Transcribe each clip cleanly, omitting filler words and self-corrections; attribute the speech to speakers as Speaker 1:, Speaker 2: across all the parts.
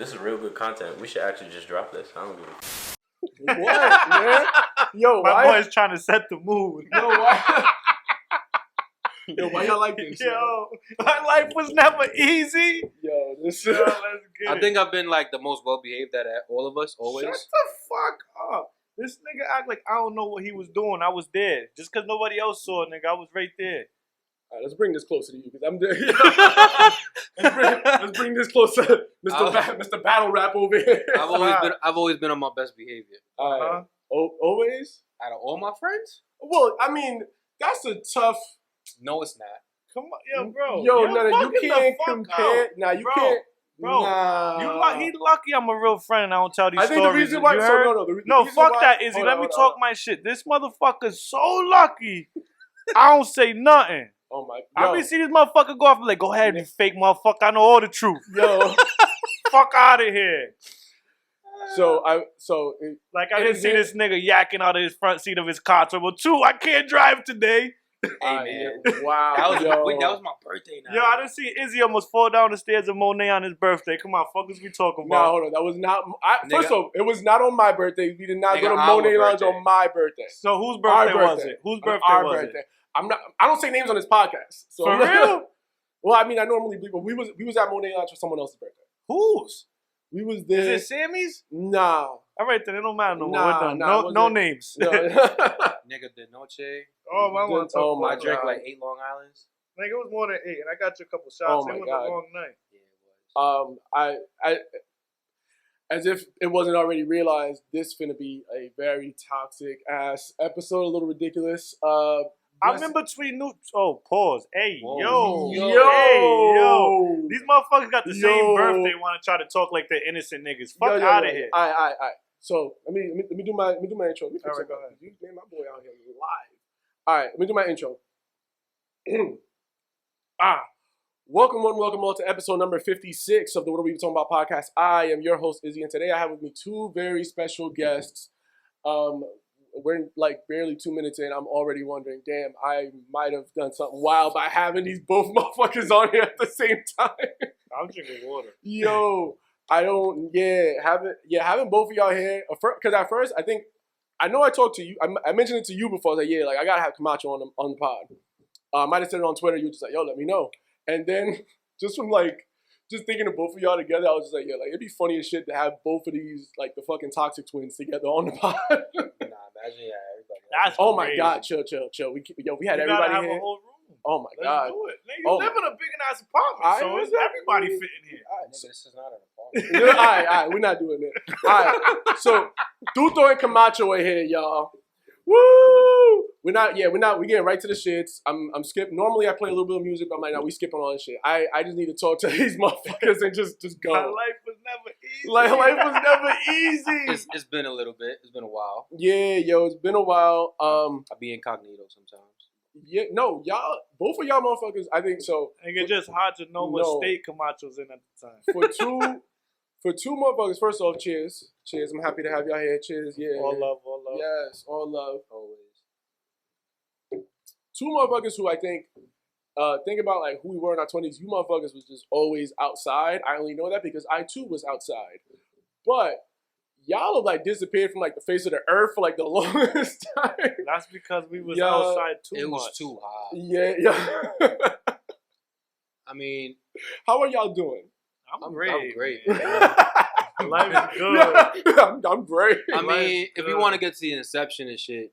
Speaker 1: This is real good content. We should actually just drop this. I don't give a
Speaker 2: What, man? Yo,
Speaker 3: My boy's trying to set the mood.
Speaker 2: Yo, why? Yo, why y'all like this?
Speaker 3: Yo, my life was never easy.
Speaker 2: Yo, this
Speaker 3: Yo, let's get
Speaker 4: I
Speaker 3: it.
Speaker 4: think I've been like the most well behaved out of all of us, always.
Speaker 3: Shut the fuck up. This nigga act like I don't know what he was doing. I was there. Just because nobody else saw it, nigga, I was right there.
Speaker 2: All right, let's bring this closer to you because I'm there. let's bring this closer, Mr. Battle Rap over here.
Speaker 4: I've always been on my best behavior.
Speaker 2: Always?
Speaker 4: Out of all my friends?
Speaker 2: Well, I mean, that's a tough.
Speaker 4: No, it's not.
Speaker 3: Come on, yo, bro.
Speaker 2: Yo,
Speaker 3: You're
Speaker 2: no,
Speaker 3: fucking
Speaker 2: you can't
Speaker 3: the fuck
Speaker 2: compare.
Speaker 3: out.
Speaker 2: Nah, you
Speaker 3: Bro,
Speaker 2: can't.
Speaker 3: Bro,
Speaker 2: Nah.
Speaker 3: he lucky I'm a real friend and I don't tell these
Speaker 2: I
Speaker 3: stories.
Speaker 2: think the reason why.
Speaker 3: You
Speaker 2: So
Speaker 3: heard?
Speaker 2: the
Speaker 3: No,
Speaker 2: reason
Speaker 3: fuck
Speaker 2: why,
Speaker 3: that, Izzy. Let me talk my shit. This motherfucker's so lucky. I don't say nothing.
Speaker 2: Oh my.
Speaker 3: I be see this motherfucker go off and like, go ahead, you fake motherfucker. I know all the truth.
Speaker 2: Yo.
Speaker 3: Fuck out of here.
Speaker 2: Like
Speaker 3: I didn't see this nigga yakking out of his front seat of his car. So, well, two, I can't drive today.
Speaker 4: Hey, man.
Speaker 2: Wow.
Speaker 4: That was my birthday night.
Speaker 3: Yo, I didn't see Izzy almost fall down the stairs of Monet on his birthday. Come on, fuck is we talking
Speaker 2: No,
Speaker 3: about?
Speaker 2: hold on. That was not. First off, it was not on my birthday. We did not
Speaker 4: Nigga,
Speaker 2: go to
Speaker 4: our
Speaker 2: Monet Lounge
Speaker 4: birthday.
Speaker 2: on my birthday.
Speaker 3: So whose birthday
Speaker 2: Our
Speaker 3: was
Speaker 2: birthday.
Speaker 3: it? Whose birthday
Speaker 2: Our
Speaker 3: was
Speaker 2: birthday.
Speaker 3: it?
Speaker 2: I'm not. I don't say names on this podcast. So
Speaker 3: For
Speaker 2: I'm not-
Speaker 3: real?
Speaker 2: Well, I mean, I normally do, but we was at Monet Lounge for someone else's birthday.
Speaker 3: Whose?
Speaker 2: We was
Speaker 3: Is
Speaker 2: there.
Speaker 3: it Sammy's?
Speaker 2: Nah.
Speaker 3: All right, then it don't matter no more.
Speaker 2: Nah,
Speaker 3: We're done.
Speaker 2: nah, it
Speaker 3: no
Speaker 2: wasn't.
Speaker 3: names.
Speaker 2: No.
Speaker 4: Nigga, de noche.
Speaker 3: Oh, I want to talk
Speaker 2: Oh, my
Speaker 4: I
Speaker 3: about
Speaker 4: drank
Speaker 2: God.
Speaker 4: like 8 Long Islands.
Speaker 3: Like, it was more than 8, and I got you a couple shots.
Speaker 2: Oh, my
Speaker 3: It was
Speaker 2: God.
Speaker 3: a long night.
Speaker 4: Yeah, it was.
Speaker 2: I as if it wasn't already realized, this finna be a very toxic ass episode, a little ridiculous.
Speaker 3: I'm in between new. Oh, pause. Hey,
Speaker 4: Whoa.
Speaker 3: yo. Hey, yo. These motherfuckers got the same birthday. Want to try to talk like they're innocent niggas. Fuck out of here.
Speaker 2: All right. So let me do my intro. Let me fix
Speaker 3: All right,
Speaker 2: it.
Speaker 3: go ahead.
Speaker 2: You man, my boy out here live. All right, let me do my intro. Welcome all to episode number 56 of the What Are We Talking About podcast. I am your host, Izzy, and today I have with me two very special guests. We're like barely 2 minutes in. I'm already wondering, damn, I might have done something wild by having these both motherfuckers on here at the same time.
Speaker 3: I'm drinking water.
Speaker 2: Yo, having both of y'all here, because at first I know I talked to you, I mentioned it to you before. I was like, I gotta have Camacho on the pod. I might have said it on Twitter. You were just like, yo, let me know. And then just thinking of both of y'all together, I was just like, it'd be funny as shit to have both of these, like the fucking toxic twins together on the pod.
Speaker 4: Nah, imagine, everybody.
Speaker 3: That's
Speaker 2: Oh my
Speaker 3: crazy.
Speaker 2: God, chill. We had
Speaker 3: You gotta
Speaker 2: everybody
Speaker 3: have
Speaker 2: here.
Speaker 3: a whole room.
Speaker 2: Oh my
Speaker 3: Let's
Speaker 2: God.
Speaker 3: do it. Nigga, you
Speaker 2: Oh.
Speaker 3: live in a big ass apartment, so
Speaker 2: I-
Speaker 3: it's everybody fitting here.
Speaker 4: Nigga, this is not an apartment.
Speaker 2: All right, we're not doing it. All right, so Tuto and Camacho are here, y'all. Woo! We're getting right to the shits. I'm skipping. Normally I play a little bit of music, but I'm like, we skipping all this shit. I just need to talk to these motherfuckers and just go.
Speaker 3: My life was never easy.
Speaker 2: Like, life was never easy.
Speaker 4: It's been a little bit. It's been a while.
Speaker 2: Yeah, yo, it's been a while.
Speaker 4: I be incognito sometimes.
Speaker 2: Yeah, no, both of y'all motherfuckers, I think so.
Speaker 3: Nigga, just hard to know what
Speaker 2: No.
Speaker 3: state Camacho's in at the time.
Speaker 2: For two motherfuckers, first off, cheers. Cheers. I'm happy to have y'all here. Cheers. Yeah.
Speaker 3: All love, all love.
Speaker 2: Yes, all love.
Speaker 4: Always.
Speaker 2: Two motherfuckers who I think about like who we were in our 20s. You motherfuckers was just always outside. I only know that because I too was outside. But y'all have like disappeared from like the face of the earth for like the longest time.
Speaker 3: That's because we was
Speaker 2: Yeah.
Speaker 3: outside too much.
Speaker 4: It was too hot.
Speaker 2: Yeah.
Speaker 4: I mean,
Speaker 2: How are y'all doing?
Speaker 3: I'm great.
Speaker 4: I'm great.
Speaker 3: Life is good.
Speaker 2: Yeah, I'm great.
Speaker 4: I
Speaker 3: Life
Speaker 4: mean,
Speaker 3: is
Speaker 4: if
Speaker 3: good.
Speaker 4: you want to get to the inception and shit,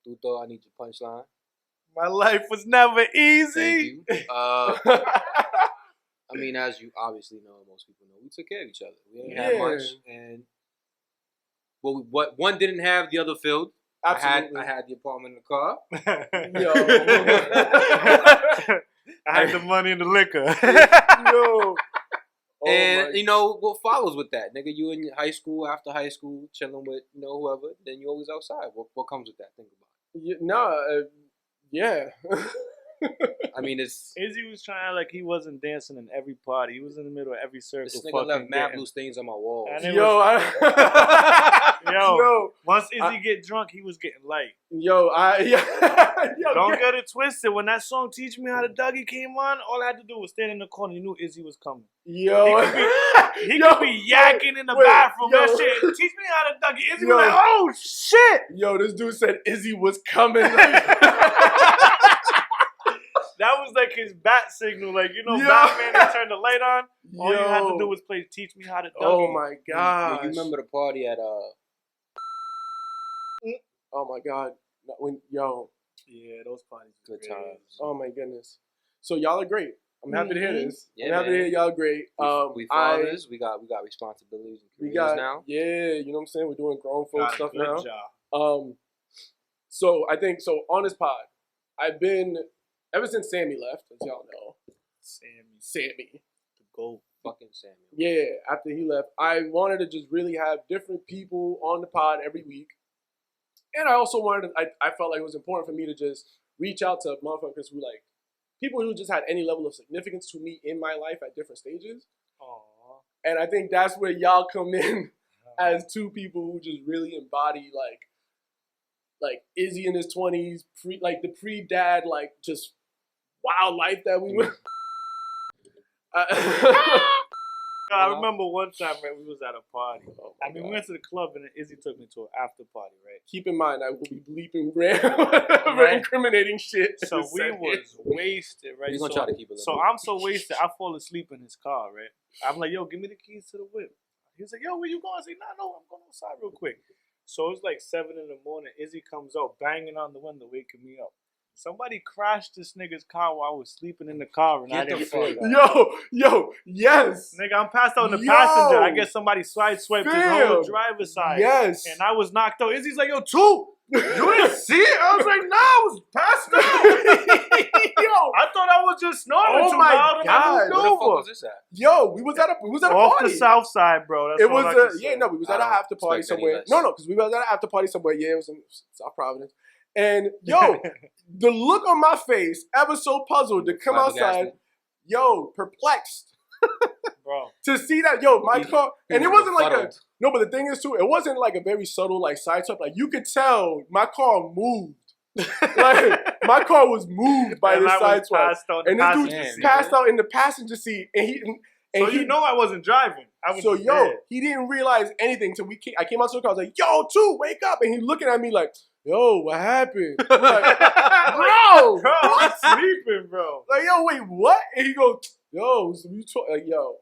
Speaker 4: Tuto, I need your punchline.
Speaker 3: My life was never easy.
Speaker 4: Thank you. I mean, as you obviously know, most people know, we took care of each other. We didn't have
Speaker 2: Yeah.
Speaker 4: much, and what one didn't have, the other filled.
Speaker 2: Absolutely.
Speaker 4: I had the apartment in the car.
Speaker 2: Yo.
Speaker 3: I had the money and the liquor.
Speaker 2: Yo. Oh
Speaker 4: And
Speaker 2: my-
Speaker 4: you know what follows with that, nigga. You in high school, after high school, chilling with whoever. Then you always outside. What comes with that? Think about it.
Speaker 2: Yeah, yeah.
Speaker 4: I mean, it's
Speaker 3: Izzy was trying like he wasn't dancing in every party. He was in the middle of every circle.
Speaker 4: this nigga left mad blue stains on my wall.
Speaker 3: And it
Speaker 2: Yo,
Speaker 3: yo, once Izzy get drunk, he was getting light.
Speaker 2: yo,
Speaker 3: Don't get it twisted. When that song "Teach Me How to Dougie" came on, all I had to do was stand in the corner. You knew Izzy was coming.
Speaker 2: Yo,
Speaker 3: He could be yakking in the bathroom. That shit. Teach me how to Dougie. Izzy was like, oh shit.
Speaker 2: Yo, this dude said Izzy was coming.
Speaker 3: That was like his bat signal. Like, you know,
Speaker 2: Yo.
Speaker 3: Batman, they turned the light on. All you had to
Speaker 2: Yo.
Speaker 3: do was play Teach Me How to Dougie.
Speaker 2: Oh my god.
Speaker 4: You remember the party at
Speaker 2: Oh my god. When
Speaker 3: Yeah, those parties.
Speaker 4: Good
Speaker 3: Great.
Speaker 4: times.
Speaker 2: oh my goodness. So y'all are great. I'm happy to hear this.
Speaker 4: Yeah,
Speaker 2: I'm happy to
Speaker 4: man.
Speaker 2: hear y'all great.
Speaker 4: We fathers. We got responsibilities and
Speaker 2: we
Speaker 4: careers
Speaker 2: got
Speaker 4: now.
Speaker 2: Yeah, you know what I'm saying? We're doing grown folk
Speaker 3: Got a
Speaker 2: stuff
Speaker 3: good
Speaker 2: now.
Speaker 3: job.
Speaker 2: So I think on this pod, I've been ever since Sammy left, as y'all know. Sammy.
Speaker 3: The goat.
Speaker 4: Fucking Samuel.
Speaker 2: Yeah, after he left, I wanted to just really have different people on the pod every week. And I also wanted to, I felt like it was important for me to just reach out to motherfuckers who like, people who just had any level of significance to me in my life at different stages.
Speaker 3: Aww.
Speaker 2: And I think that's where y'all come in as two people who just really embody like Izzy in his 20s, the pre-dad, like just wild life that we went.
Speaker 3: I remember one time, right, we was at a party.
Speaker 2: Oh my
Speaker 3: we
Speaker 2: God.
Speaker 3: went to the club and then Izzy took me to an after party, right?
Speaker 2: Keep in mind, I will be bleeping for incriminating shit.
Speaker 3: So we was wasted, right?
Speaker 4: We're gonna try to keep it.
Speaker 3: So I'm so wasted, I fall asleep in his car, right? I'm like, yo, give me the keys to the whip. He's like, yo, where you going? I say, no, I'm going outside real quick. So it's like 7 in the morning. Izzy comes out, banging on the window, waking me up. Somebody crashed this nigga's car while I was sleeping in the car, and I
Speaker 4: Get the
Speaker 3: didn't
Speaker 4: fuck
Speaker 3: fuck.
Speaker 2: Yo, yes.
Speaker 3: Nigga, I'm passed out in the
Speaker 2: Yo.
Speaker 3: passenger. I guess somebody sideswiped his whole
Speaker 2: Fam.
Speaker 3: driver's side.
Speaker 2: Yes.
Speaker 3: And I was knocked out. Izzy's like, yo, two. You didn't see it? I was like, nah, I was passed out.
Speaker 2: Yo,
Speaker 3: I thought I was just snoring
Speaker 2: Oh
Speaker 3: too
Speaker 2: my
Speaker 3: loud and I
Speaker 2: God.
Speaker 3: moved
Speaker 4: Where the fuck
Speaker 3: over.
Speaker 4: was this at?
Speaker 2: yo, we was at a
Speaker 3: Off
Speaker 2: party.
Speaker 3: the south side, bro. That's
Speaker 2: It
Speaker 3: all
Speaker 2: was
Speaker 3: I can say.
Speaker 2: we was at
Speaker 4: I
Speaker 2: an
Speaker 4: don't
Speaker 2: after party
Speaker 4: expect any
Speaker 2: somewhere.
Speaker 4: less.
Speaker 2: No, because we was at an after party somewhere. Yeah, it was in South Providence. And yo, the look on my face, ever so puzzled to come outside, yo, perplexed
Speaker 3: Bro.
Speaker 2: to see that, yo, my car, and it wasn't like
Speaker 4: befuddled.
Speaker 2: no, but the thing is too, it wasn't like a very subtle like side swipe. Like you could tell my car moved. Like my car was moved by
Speaker 3: And
Speaker 2: this
Speaker 3: I was
Speaker 2: side swipe.
Speaker 3: passed out in
Speaker 2: And
Speaker 3: the
Speaker 2: this dude
Speaker 3: passenger
Speaker 2: just
Speaker 3: seat.
Speaker 2: passed out in the passenger seat, and
Speaker 3: So
Speaker 2: he
Speaker 3: you know I wasn't driving. I was
Speaker 2: so
Speaker 3: just
Speaker 2: yo,
Speaker 3: dead.
Speaker 2: he didn't realize anything till I came out to the car. I was like, yo, two, wake up. And he looking at me like, yo, what happened? I'm like, bro,
Speaker 3: Bro, I'm
Speaker 2: what?
Speaker 3: sleeping, bro.
Speaker 2: Like, yo, wait, what? And he goes, yo, so you like, yo.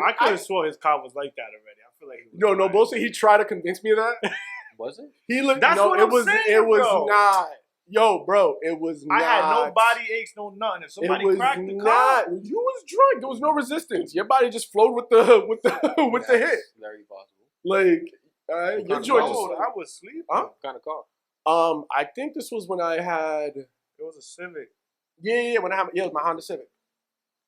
Speaker 3: I could have swore his car was like that already. I feel like he was
Speaker 2: No,
Speaker 3: lying.
Speaker 2: bullshit. He tried to convince me of that.
Speaker 4: Was it?
Speaker 2: He looked.
Speaker 3: That's
Speaker 2: no,
Speaker 3: what
Speaker 2: it
Speaker 3: I'm
Speaker 2: was.
Speaker 3: saying,
Speaker 2: it was
Speaker 3: bro.
Speaker 2: not. Yo, bro, it was not.
Speaker 3: I had no body aches, no nothing. If somebody
Speaker 2: it was
Speaker 3: cracked the
Speaker 2: not.
Speaker 3: car,
Speaker 2: You was drunk. There was no resistance. Your body just flowed with the with the hit.
Speaker 4: Very possible.
Speaker 2: Like, your
Speaker 4: kind of
Speaker 2: joint
Speaker 4: car
Speaker 2: just.
Speaker 4: was
Speaker 3: I was sleeping.
Speaker 2: Huh?
Speaker 4: What kind of car?
Speaker 2: I think this was when I had.
Speaker 3: It was a Civic.
Speaker 2: Yeah, when I had. Yeah, it was my Honda Civic.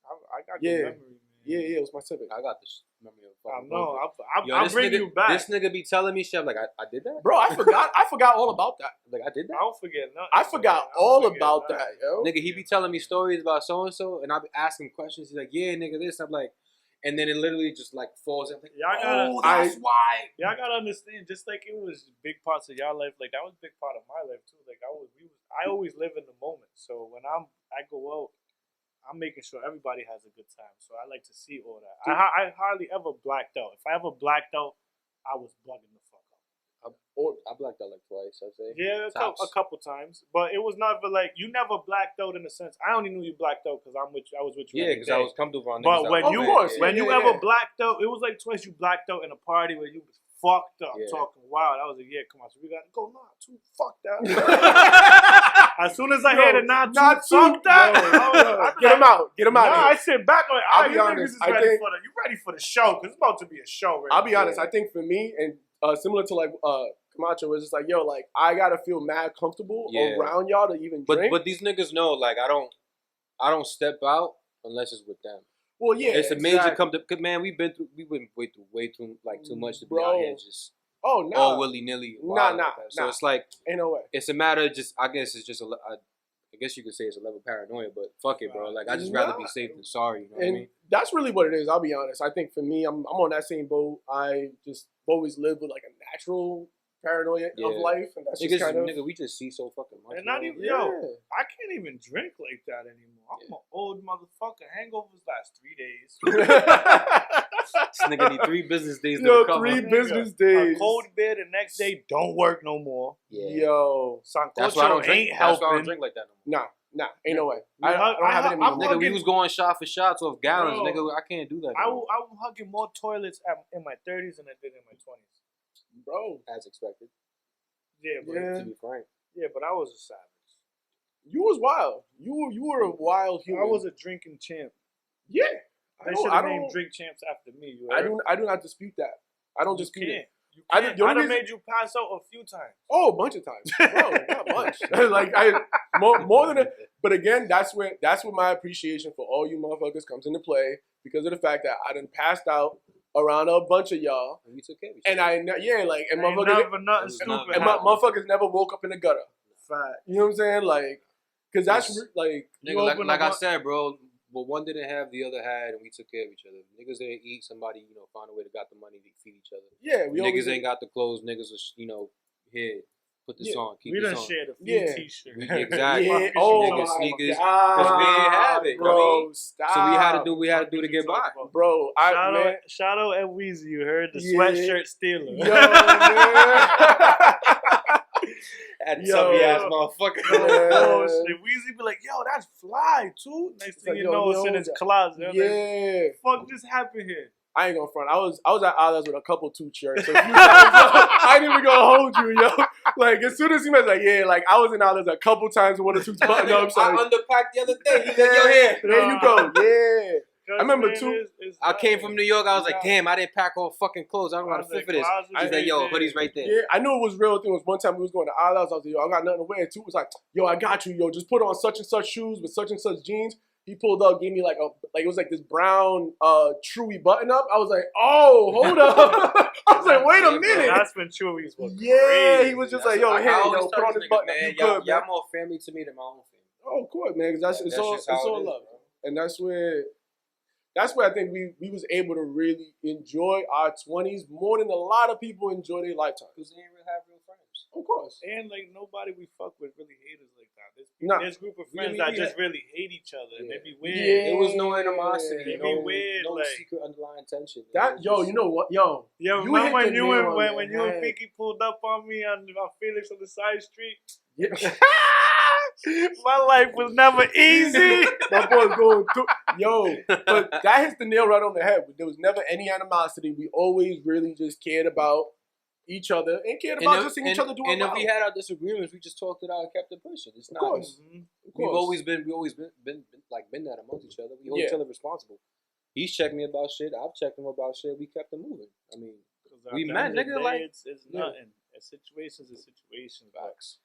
Speaker 3: I got
Speaker 2: Yeah.
Speaker 3: good memory, man.
Speaker 2: Yeah, it was my Civic.
Speaker 4: I got this memory of
Speaker 3: I
Speaker 4: fucking
Speaker 3: know.
Speaker 4: Yo,
Speaker 3: I'll
Speaker 4: this
Speaker 3: bring
Speaker 4: nigga,
Speaker 3: you back.
Speaker 4: This nigga be telling me shit. I'm like, I did that?
Speaker 2: Bro, I forgot. I forgot all about that.
Speaker 4: Like, I did
Speaker 3: I
Speaker 4: that?
Speaker 3: don't forget nothing.
Speaker 2: I forgot
Speaker 3: man.
Speaker 2: all
Speaker 3: don't forget
Speaker 2: about
Speaker 3: nothing.
Speaker 2: that, yo.
Speaker 4: Nigga, he be telling me stories about so-and-so, and I be asking questions. He's like, yeah, nigga, this. I'm like, and then it literally just, like, falls. I'm like,
Speaker 3: Y'all gotta,
Speaker 4: oh, that's why.
Speaker 3: y'all gotta understand. Just like it was big parts of y'all life, like that was a big part of my life too. Like I always live in the moment. So when I go out, I'm making sure everybody has a good time. So I like to see all that. I hardly ever blacked out. If I ever blacked out, I was bugging the fuck out.
Speaker 4: I blacked out like twice, I'd say.
Speaker 3: Yeah,
Speaker 4: Tops.
Speaker 3: a couple times, but it was never like you never blacked out in a sense. I only knew you blacked out because I was with you.
Speaker 4: Yeah,
Speaker 3: every
Speaker 4: because I
Speaker 3: day.
Speaker 4: was comfortable around
Speaker 3: But
Speaker 4: niggas
Speaker 3: when
Speaker 4: out
Speaker 3: you
Speaker 4: there.
Speaker 2: course,
Speaker 3: when
Speaker 2: yeah,
Speaker 3: you
Speaker 2: yeah,
Speaker 3: ever
Speaker 2: yeah.
Speaker 3: blacked out, it was like twice you blacked out in a party where you was fucked up,
Speaker 4: Yeah.
Speaker 3: talking wild. I was like, yeah, come on, so we gotta go. Nah, too fuck that. As soon as I hear the not too fuck that,
Speaker 2: Get him out. Get him out.
Speaker 3: Nah, I sit back like,
Speaker 2: I'll
Speaker 3: all
Speaker 2: be
Speaker 3: you
Speaker 2: honest,
Speaker 3: niggas is
Speaker 2: I
Speaker 3: ready
Speaker 2: think-
Speaker 3: for you ready for the show because it's about to be a show. Right
Speaker 2: I'll be
Speaker 3: now.
Speaker 2: honest. I think for me, and similar to like Camacho, it's just like, yo, like I gotta feel mad comfortable
Speaker 4: Yeah.
Speaker 2: around y'all to even
Speaker 4: But
Speaker 2: drink.
Speaker 4: but these niggas know, like, I don't step out unless it's with them.
Speaker 2: well, yeah,
Speaker 4: It's a major
Speaker 2: exactly.
Speaker 4: cause man, we went way too much to be
Speaker 2: Bro.
Speaker 4: out here just
Speaker 2: Oh no,
Speaker 4: all willy nilly.
Speaker 2: Nah.
Speaker 4: So it's like
Speaker 2: ain't no way.
Speaker 4: it's a matter of just, I guess it's just guess you could say it's a level of paranoia, but fuck it, bro. Like, I just rather be safe than sorry. You know what I mean?
Speaker 2: That's really what it is. I'll be honest. I think for me, I'm on that same boat. I just always lived with like a natural paranoia of life, and that's just kind of
Speaker 4: nigga. We just see so fucking much.
Speaker 3: And not even I can't even drink like that anymore. I'm an old motherfucker. Hangovers last 3 days.
Speaker 4: This nigga need 3 business days to recover.
Speaker 2: 3 business days.
Speaker 3: A cold beer the next day don't work no more.
Speaker 4: Yeah.
Speaker 2: Yo,
Speaker 4: that's why I don't drink.
Speaker 3: That's
Speaker 4: why I don't drink like that no more.
Speaker 2: Nah, ain't no way. I don't have it in me.
Speaker 4: Nigga, we was going shot for shots off gallons. Bro, nigga, I can't do that.
Speaker 3: I'm hugging more toilets in my 30s than I did in my 20s.
Speaker 2: Bro,
Speaker 4: as expected.
Speaker 3: Yeah, but
Speaker 4: to be frank.
Speaker 3: Yeah, but I was a savage.
Speaker 2: You was wild. You were a wild human.
Speaker 3: I was a drinking champ.
Speaker 2: Yeah.
Speaker 3: They should have named drink champs after me.
Speaker 2: I do not dispute that. I don't dispute it.
Speaker 3: I done made you pass out a few times.
Speaker 2: Oh, a bunch of times. Bro, not much. Like more than that. But again, that's where my appreciation for all you motherfuckers comes into play, because of the fact that I done passed out around a bunch of y'all.
Speaker 4: And we took care of each
Speaker 2: other. And motherfuckers never woke up in the gutter.
Speaker 3: Fact.
Speaker 2: You know what I'm saying? Like, because that's like,
Speaker 4: nigga, like I said, bro. But one didn't have, the other had, and we took care of each other. Niggas didn't eat, somebody, found a way to got the money to feed each other.
Speaker 2: Yeah,
Speaker 4: niggas ain't got the clothes. Niggas was, here, put this on, keep this on.
Speaker 3: We done shared a few t-shirts.
Speaker 4: Exactly.
Speaker 2: Yeah.
Speaker 4: Niggas, sneakers, because we ain't have it,
Speaker 2: bro. Stop.
Speaker 4: So we had to do to get by,
Speaker 2: bro.
Speaker 3: Shout out at Weezy. You heard the sweatshirt stealer.
Speaker 2: Yo, man.
Speaker 4: That chubby ass motherfucker.
Speaker 3: Oh shit, Weezy be like, yo, that's fly too. Next thing you know, it's in his closet.
Speaker 2: Yeah.
Speaker 3: Fuck just happened here.
Speaker 2: I ain't gonna front. I was at Ollie's with a couple Toot shirts. So I ain't even gonna hold you, yo. Like, as soon as he was like, yeah, like I was in Ollie's a couple times with one or two button ups.
Speaker 4: I underpacked the other day. He's like, yo, here.
Speaker 2: There you go. Yeah. I remember too.
Speaker 4: I came from New York. I was like, damn, I didn't pack all fucking clothes. I don't know how to fit for this. He's like, yo, hoodie's right there.
Speaker 2: Yeah, I knew it was real. Thing was one time we was going to Ollie's. I was like, yo, I got nothing to wear. Too was like, yo, I got you, yo. Just put on such and such shoes with such and such jeans. He pulled up, gave me like it was like this brown Chewy button up. I was like, oh, hold up. I was like, wait a minute.
Speaker 3: That's when Chewy's was
Speaker 2: crazy. He was just like, yo, hey, yo, put on this button.
Speaker 4: Man, y'all more family to me than my own family.
Speaker 2: Oh, of course, man. Because it's all love. And that's where I think we was able to really enjoy our 20s more than a lot of people enjoy their lifetime.
Speaker 4: Because they didn't really have real friends.
Speaker 2: Of course.
Speaker 3: And like nobody we fuck with really hate us like that. There's a group of friends that just really hate each other and they be weird.
Speaker 2: Yeah.
Speaker 4: There was no animosity.
Speaker 3: They be weird.
Speaker 4: No
Speaker 3: like,
Speaker 4: secret underlying tension.
Speaker 2: You know what? Yo,
Speaker 3: remember when you and Pinky pulled up on me on Felix on the side street?
Speaker 2: Yeah.
Speaker 3: My life was never easy.
Speaker 2: My boy's going through. Yo, but that hits the nail right on the head. There was never any animosity. We always really just cared about each other and cared about just seeing each other do it.
Speaker 4: And if we had our disagreements, we just talked it out and kept it pushing. It's not.
Speaker 2: Of course.
Speaker 4: We've always been that amongst each other. We hold each other responsible. He's checked me about shit. I've checked him about shit. We kept it moving. I mean, we met, nigga. Like
Speaker 3: it's nothing. A situation's a situation.
Speaker 4: Facts.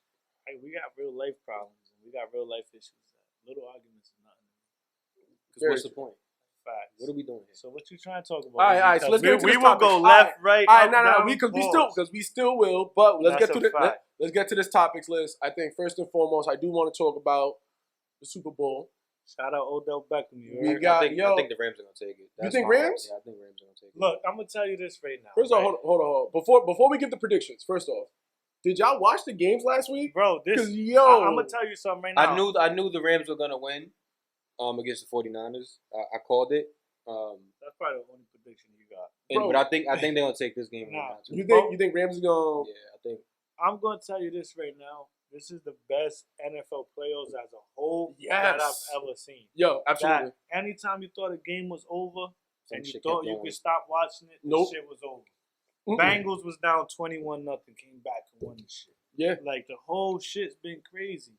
Speaker 3: Like, we got real life problems and we got real life issues. Little arguments is nothing.
Speaker 4: Because what's the point?
Speaker 3: Facts.
Speaker 4: What are we doing here?
Speaker 3: So what you trying to talk about?
Speaker 2: All right. So let's get to this topic.
Speaker 3: We will go left, right.
Speaker 2: All right, no. We still will. But let's get to this topics list. I think first and foremost, I do want to talk about the Super Bowl.
Speaker 3: Shout out Odell Beckham.
Speaker 2: I think
Speaker 4: the Rams are gonna take it.
Speaker 2: You think Rams?
Speaker 4: Yeah, I think Rams are gonna take it.
Speaker 3: Look, I'm gonna tell you this right now.
Speaker 2: First off, hold on. Before we get the predictions, first off, did y'all watch the games last week?
Speaker 3: Bro, I'm gonna tell you something right now.
Speaker 4: I knew the Rams were gonna win against the 49ers. I called it.
Speaker 3: That's probably the only prediction you got.
Speaker 4: But I think they're gonna take this game.
Speaker 2: You think Rams are gonna?
Speaker 4: Yeah, I think.
Speaker 3: I'm gonna tell you this right now. This is the best NFL playoffs as a whole that I've ever seen.
Speaker 2: Yo, absolutely.
Speaker 3: That anytime you thought a game was over and you thought you could stop watching it, the shit was over. Bengals was down 21-0, came back and won the shit.
Speaker 2: Yeah.
Speaker 3: Like, the whole shit's been crazy.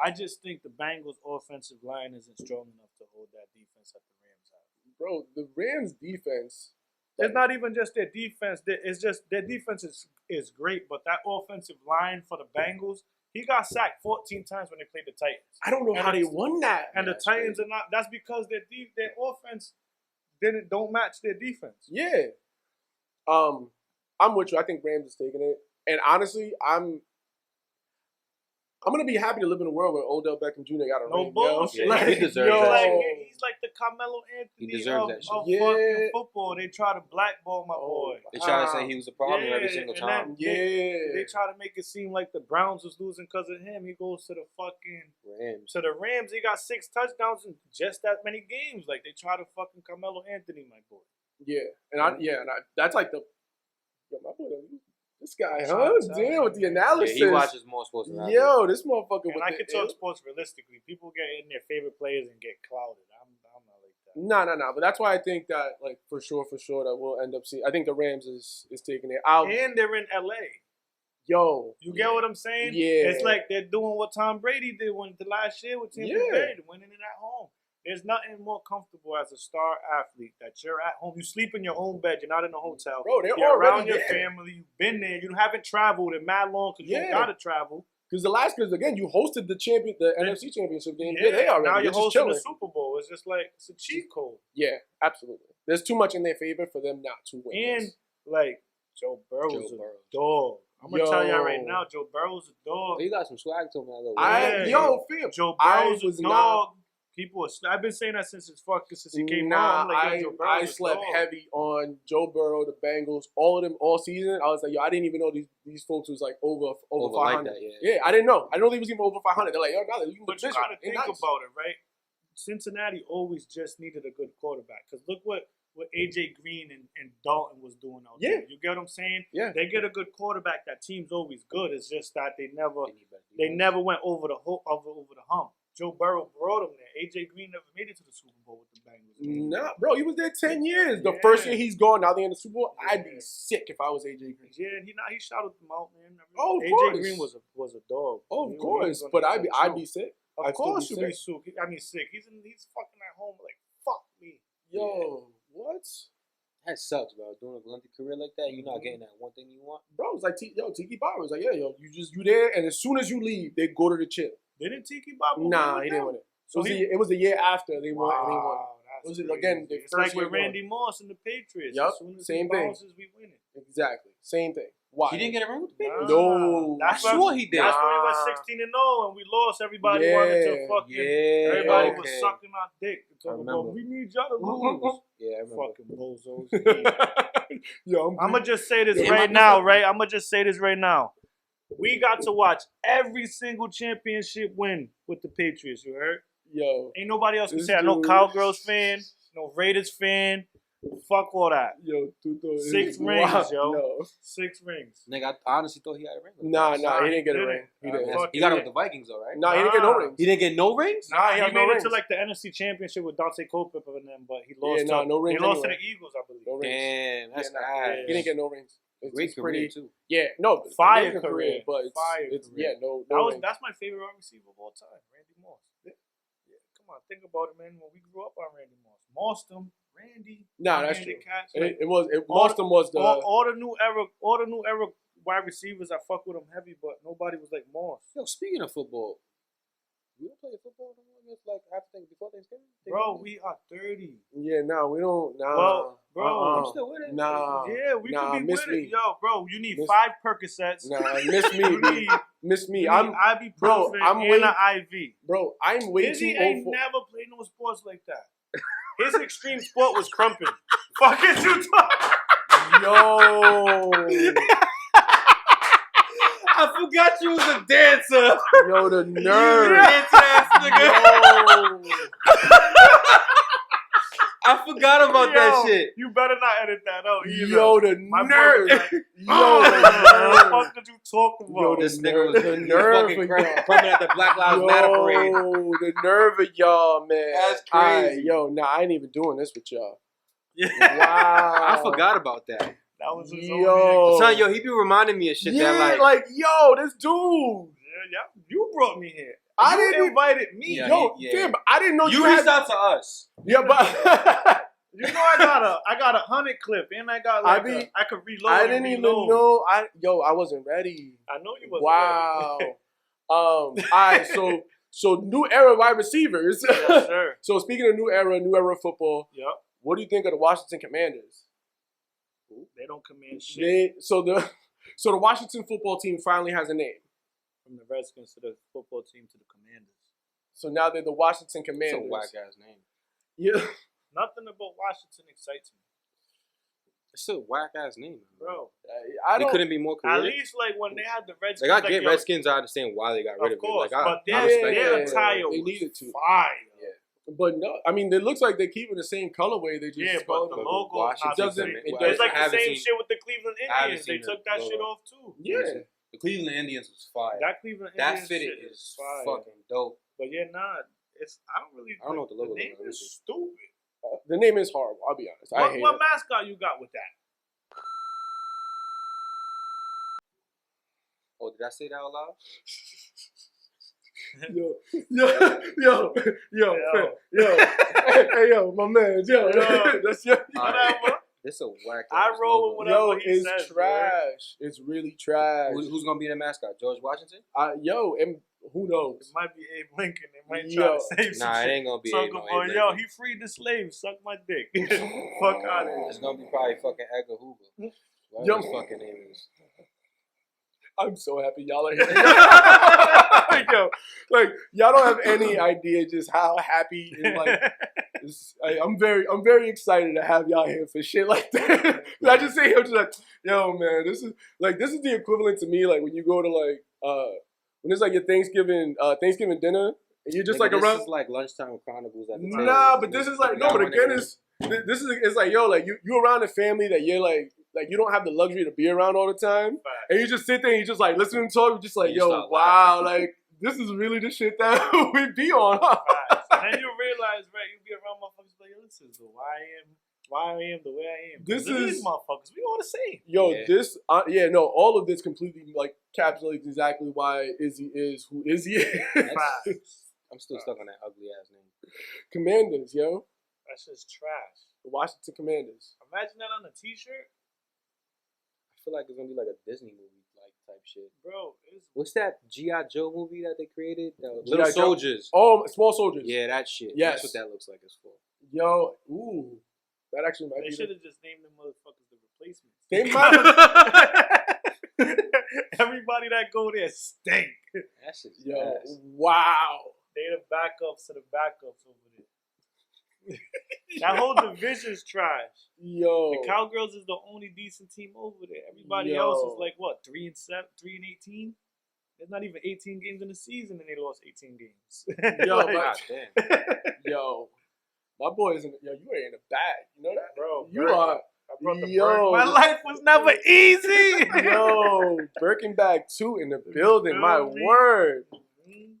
Speaker 3: I just think the Bengals' offensive line isn't strong enough to hold that defense that the Rams have.
Speaker 2: Bro, the Rams' defense.
Speaker 3: It's not even just their defense. It's just their defense is great, but that offensive line for the Bengals, he got sacked 14 times when they played the Titans.
Speaker 2: I don't know how they won that.
Speaker 3: And the Titans are not. That's because their offense don't match their defense.
Speaker 2: Yeah. I'm with you. I think Rams is taking it. And honestly, I'm I'm gonna be happy to live in a world where Odell Beckham Jr. got a ring.
Speaker 3: bullshit.
Speaker 4: Yeah, he deserves that shit.
Speaker 3: He's like the Carmelo Anthony
Speaker 4: He deserves that shit.
Speaker 3: of fucking football. They try to blackball my boy.
Speaker 4: They try to say he was a problem every single
Speaker 3: and
Speaker 4: time.
Speaker 3: They try to make it seem like the Browns was losing because of him. He goes to the fucking
Speaker 4: Rams.
Speaker 3: To the Rams. He got 6 touchdowns in just that many games. Like they try to fucking Carmelo Anthony, my boy.
Speaker 2: Yeah, that's like the my boy. This guy, huh? Damn, with the analysis.
Speaker 4: Yeah, he watches more sports than I do.
Speaker 2: Yo, this motherfucker.
Speaker 3: And I can talk sports realistically. People get in their favorite players and get clouded. I'm not like that.
Speaker 2: No. But that's why I think that, like, for sure, that we'll end up seeing. I think the Rams is taking it out.
Speaker 3: And they're in LA.
Speaker 2: Yo,
Speaker 3: You get what I'm saying?
Speaker 2: Yeah.
Speaker 3: It's like they're doing what Tom Brady did the last year with Tampa Bay, winning it at home. There's nothing more comfortable as a star athlete that you're at home. You sleep in your own bed. You're not in a hotel.
Speaker 2: Bro, they're
Speaker 3: you're
Speaker 2: already
Speaker 3: around your
Speaker 2: there.
Speaker 3: family. You've been there. You haven't traveled in mad long because you don't gotta travel.
Speaker 2: Because again, you hosted the NFC Championship game.
Speaker 3: Yeah,
Speaker 2: they already.
Speaker 3: Now you're hosting
Speaker 2: chilling.
Speaker 3: the Super Bowl. It's just like it's a cheat code.
Speaker 2: Yeah, absolutely. There's too much in their favor for them not to win.
Speaker 3: And like Joe Burrow's a dog. I'm gonna tell y'all right now, Joe Burrow's a dog.
Speaker 4: He got some swag to him.
Speaker 2: Fam.
Speaker 3: Joe Burrow's a dog. I've been saying that since he came out.
Speaker 2: I slept heavy on Joe Burrow, the Bengals, all of them all season. I was like, I didn't even know these folks was like over 500.
Speaker 4: Like that,
Speaker 2: yeah, I didn't know. I didn't know he was even over 500. They're like,
Speaker 3: but you gotta think about it, right? Cincinnati always just needed a good quarterback. Because look what AJ Green and Dalton was doing out there. You get what I'm saying?
Speaker 2: Yeah.
Speaker 3: They get a good quarterback. That team's always good. It's just that they never went over the hump. Joe Burrow brought him there. AJ Green never made it to the Super Bowl with the Bengals.
Speaker 2: Nah, bro, he was there 10 years. The first year he's gone, now they're in the Super Bowl. I'd be sick if I was AJ Green.
Speaker 3: Yeah, he shouted them out, man.
Speaker 2: Oh, of
Speaker 3: AJ
Speaker 2: course.
Speaker 3: Green was a dog.
Speaker 2: Oh, of course, but I'd be sick.
Speaker 3: Of course you'd be sick. Sick. He's fucking at home like, fuck me.
Speaker 2: Yo, what?
Speaker 4: That sucks, bro. Doing a lengthy career like that, you're not getting that one thing you want.
Speaker 2: Bro, it's like, Tiki Barber was like, you there, and as soon as you leave, they go to the chip.
Speaker 3: Didn't Tiki Barber
Speaker 2: Nah, he didn't win it. So it was the year after they won. And he won. It was again.
Speaker 3: It's like with Randy Moss and the Patriots.
Speaker 2: Yep,
Speaker 3: as soon as
Speaker 2: same thing.
Speaker 3: We win it.
Speaker 2: Exactly, same thing. Why?
Speaker 4: He didn't get a ring with the Patriots?
Speaker 2: No.
Speaker 3: That's
Speaker 4: I sure he did.
Speaker 3: That's when we went 16-0 and we lost. Everybody wanted to fucking. Everybody was sucking our dick. Talking about, we need y'all to lose.
Speaker 4: Yeah, I remember.
Speaker 3: Fucking bozos.
Speaker 2: Yo,
Speaker 3: I'm gonna just say this right now, right? I'm gonna just say this right now. We got to watch every single championship win with the Patriots. You heard?
Speaker 2: Yo,
Speaker 3: ain't nobody else can say. I know Cowgirls fan, no Raiders fan. Fuck all that.
Speaker 2: Yo, Tuto
Speaker 3: 6 rings,
Speaker 2: yo.
Speaker 3: 6 rings.
Speaker 4: Nigga, I honestly thought he had a ring.
Speaker 2: Nah, he didn't get a ring.
Speaker 4: He got it with the Vikings, though, right?
Speaker 2: Nah, he didn't get no rings.
Speaker 4: He didn't get no rings?
Speaker 3: Nah, he made it to like the NFC Championship with Dante Culpepper and them, but he lost.
Speaker 2: No rings.
Speaker 3: He lost to the Eagles, I believe.
Speaker 2: No rings.
Speaker 4: Damn, that's
Speaker 2: nice. He didn't get no rings.
Speaker 4: Great career too.
Speaker 2: Yeah, no,
Speaker 3: fire career,
Speaker 2: but it's
Speaker 3: career.
Speaker 2: no.
Speaker 3: That's my favorite wide receiver of all time, Randy Moss. Yeah, come on, think about it, man. When we grew up on Randy Moss, Mosstum, Randy.
Speaker 2: Nah, that's true.
Speaker 3: Cats,
Speaker 2: Mosstum was the
Speaker 3: all the new era wide receivers. I fuck with them heavy, but nobody was like Moss.
Speaker 4: Yo, speaking of football, we don't play football no more. Like before Thanksgiving.
Speaker 3: Bro, we are 30.
Speaker 2: Yeah, we don't. Nah,
Speaker 3: well, bro,
Speaker 4: I'm still with it.
Speaker 2: Nah,
Speaker 3: yeah, we could be with it. Yo, bro, you need 5 Percocets.
Speaker 2: Nah, miss me.
Speaker 3: I'm ibuprofen and an IV.
Speaker 2: Bro, I'm way
Speaker 3: Izzy
Speaker 2: too old
Speaker 3: ain't
Speaker 2: for.
Speaker 3: never played no sports like that. His extreme sport was crumping. Fuck is you talking?
Speaker 2: Yo.
Speaker 4: I forgot you was a dancer.
Speaker 2: Yo, the nerve.
Speaker 4: Dance ass nigga. I forgot about that shit.
Speaker 3: You better not edit that out either.
Speaker 2: Yo, the nerve.
Speaker 3: What did you talk about?
Speaker 2: Yo,
Speaker 4: this nigga was
Speaker 2: the nerve of y'all.
Speaker 4: Coming at the Black Lives Matter parade.
Speaker 2: Yo, the nerve of y'all, man.
Speaker 4: That's crazy.
Speaker 2: I ain't even doing this with y'all.
Speaker 4: Yeah.
Speaker 2: Wow.
Speaker 4: I forgot about that.
Speaker 3: That was his
Speaker 2: yo.
Speaker 4: Son, yo, he be reminding me of shit that
Speaker 2: yo, this dude.
Speaker 3: Yeah, you brought me here.
Speaker 2: I
Speaker 3: you
Speaker 2: didn't
Speaker 3: invited me.
Speaker 2: Yeah, damn, I didn't know
Speaker 4: you reached out to us.
Speaker 2: Yeah, but
Speaker 3: you know I got a 100 clip and I got I could reload.
Speaker 2: I didn't even know. I wasn't ready.
Speaker 3: I know you wasn't
Speaker 2: wow.
Speaker 3: ready.
Speaker 2: All right, so new era wide receivers.
Speaker 3: Yes, sir.
Speaker 2: So speaking of new era football.
Speaker 3: Yep.
Speaker 2: What do you think of the Washington Commanders?
Speaker 3: They don't command shit.
Speaker 2: So the Washington football team finally has a name.
Speaker 3: from the Redskins to the football team to the Commanders.
Speaker 2: So now they're the Washington
Speaker 4: It's a
Speaker 2: Commanders.
Speaker 4: whack ass name.
Speaker 2: Yeah.
Speaker 3: Nothing about Washington excites me,
Speaker 4: It's a whack ass name,
Speaker 3: bro.
Speaker 2: I
Speaker 4: They
Speaker 2: don't.
Speaker 4: couldn't be more
Speaker 3: At
Speaker 4: creative.
Speaker 3: least like when they had the Redskins,
Speaker 4: Like I get
Speaker 3: yo,
Speaker 4: Redskins, I understand why they got rid
Speaker 3: of
Speaker 4: of
Speaker 3: course,
Speaker 4: it. Like,
Speaker 3: but
Speaker 4: I respect
Speaker 3: their
Speaker 4: that.
Speaker 3: attire
Speaker 2: They
Speaker 3: was
Speaker 2: needed to.
Speaker 3: fire.
Speaker 2: But no, I mean, it looks like they're keeping the same colorway. They just
Speaker 3: Yeah,
Speaker 2: call
Speaker 3: but the
Speaker 2: it-
Speaker 3: logo is not the
Speaker 2: doesn't-
Speaker 3: same.
Speaker 2: it
Speaker 3: It's
Speaker 2: doesn't-
Speaker 3: like
Speaker 4: I
Speaker 3: the
Speaker 4: haven't
Speaker 3: same
Speaker 4: seen-
Speaker 3: shit with the Cleveland
Speaker 4: I haven't
Speaker 3: Indians. They
Speaker 4: seen
Speaker 3: took
Speaker 4: the
Speaker 3: that shit
Speaker 4: logo.
Speaker 3: off too.
Speaker 2: Yeah.
Speaker 4: The Cleveland Indians was fire.
Speaker 3: That Cleveland
Speaker 4: That
Speaker 3: Indians
Speaker 4: fitted
Speaker 3: shit
Speaker 4: is
Speaker 3: fire.
Speaker 4: fucking dope.
Speaker 3: But you're not. It's I don't
Speaker 4: know what the logo
Speaker 3: name
Speaker 4: looks like.
Speaker 3: is stupid.
Speaker 2: The name is horrible. I'll be honest. I hate
Speaker 3: What
Speaker 2: it.
Speaker 3: mascot you got with that?
Speaker 4: Oh, did I say that out loud?
Speaker 2: Yo, hey, yo, my man, yo, that's your.
Speaker 3: Whatever.
Speaker 4: This a whack.
Speaker 3: I
Speaker 4: ass
Speaker 3: roll
Speaker 4: logo.
Speaker 3: with whatever
Speaker 2: Yo,
Speaker 3: he
Speaker 2: it's
Speaker 3: says,
Speaker 2: trash. It's really trash.
Speaker 4: Who's gonna be the mascot? George Washington?
Speaker 2: And who
Speaker 3: It
Speaker 2: knows?
Speaker 3: might be Abe Lincoln. They might
Speaker 2: Yo.
Speaker 3: try to save some
Speaker 4: Nah, it
Speaker 3: shit.
Speaker 4: ain't gonna be.
Speaker 3: Sucker
Speaker 4: Abe, no,
Speaker 3: boy,
Speaker 4: Abe
Speaker 3: yo,
Speaker 4: Lincoln.
Speaker 3: he freed the slaves. Suck my dick. Fuck out of here.
Speaker 4: It's gonna be probably fucking Edgar Hoover. Whatever
Speaker 2: Yo.
Speaker 4: his fucking name is.
Speaker 2: I'm so happy y'all are here. Like, yo, like y'all don't have any idea just how happy and like I'm very excited to have y'all here for shit like that. I just say I'm just like, yo, man, this is the equivalent to me like when you go to like when it's like your Thanksgiving dinner and you're just
Speaker 4: Nigga,
Speaker 2: like
Speaker 4: this
Speaker 2: around.
Speaker 4: is like lunchtime chronicles at the table.
Speaker 2: Nah, but this is like no, but again, this is it's like yo, like you around a family that you're like you don't have the luxury to be around all the time, and you just sit there and you just like listen and talk, you're just like
Speaker 4: You
Speaker 2: yo,
Speaker 4: start
Speaker 2: wow, like this is really the shit that we be on. Huh?
Speaker 3: And then you realize, right, you be around motherfuckers like, yo, this is why I am the way I am.
Speaker 2: This
Speaker 3: These
Speaker 2: is-
Speaker 3: motherfuckers, we all the same.
Speaker 2: Yo,
Speaker 4: Yeah.
Speaker 2: this, all of this completely like encapsulates exactly why Izzy is who Izzy is.
Speaker 4: I'm still stuck on that ugly ass name.
Speaker 2: Commanders, yo,
Speaker 3: That's just trash.
Speaker 2: the Washington Commanders.
Speaker 3: Imagine that on a t-shirt.
Speaker 4: I feel like it's gonna be like a Disney movie like type shit.
Speaker 3: Bro, it's
Speaker 4: What's that G.I. Joe movie that they created? The
Speaker 2: G.I.
Speaker 4: Little
Speaker 2: Joe?
Speaker 4: Soldiers.
Speaker 2: Oh, Small Soldiers.
Speaker 4: Yeah, that shit.
Speaker 2: Yes.
Speaker 4: That's what that looks like it's for.
Speaker 2: Yo, ooh, that actually might
Speaker 3: they
Speaker 2: be.
Speaker 3: should have just named them motherfuckers the replacements.
Speaker 2: They might
Speaker 3: Everybody that go there stink.
Speaker 4: That shit's
Speaker 2: Yo,
Speaker 4: ass.
Speaker 2: wow.
Speaker 3: They the backups to the backups over there. That whole division's trash.
Speaker 2: Yo.
Speaker 3: The Cowgirls is the only decent team over there. Everybody
Speaker 2: Yo.
Speaker 3: else is like what, 3-7, 3-18? There's not even 18 games in the season, and they lost 18 games.
Speaker 2: Yo,
Speaker 3: Like,
Speaker 4: God damn.
Speaker 2: Yo. My boy is in the, yo, you are in the bag. You know that?
Speaker 3: bro,
Speaker 2: You
Speaker 3: Bird,
Speaker 2: are,
Speaker 3: I brought the
Speaker 2: yo.
Speaker 3: Bird. My life was never easy.
Speaker 2: yo, Birkin bag 2 in the building. My
Speaker 3: Building.
Speaker 2: word.
Speaker 3: Mhm.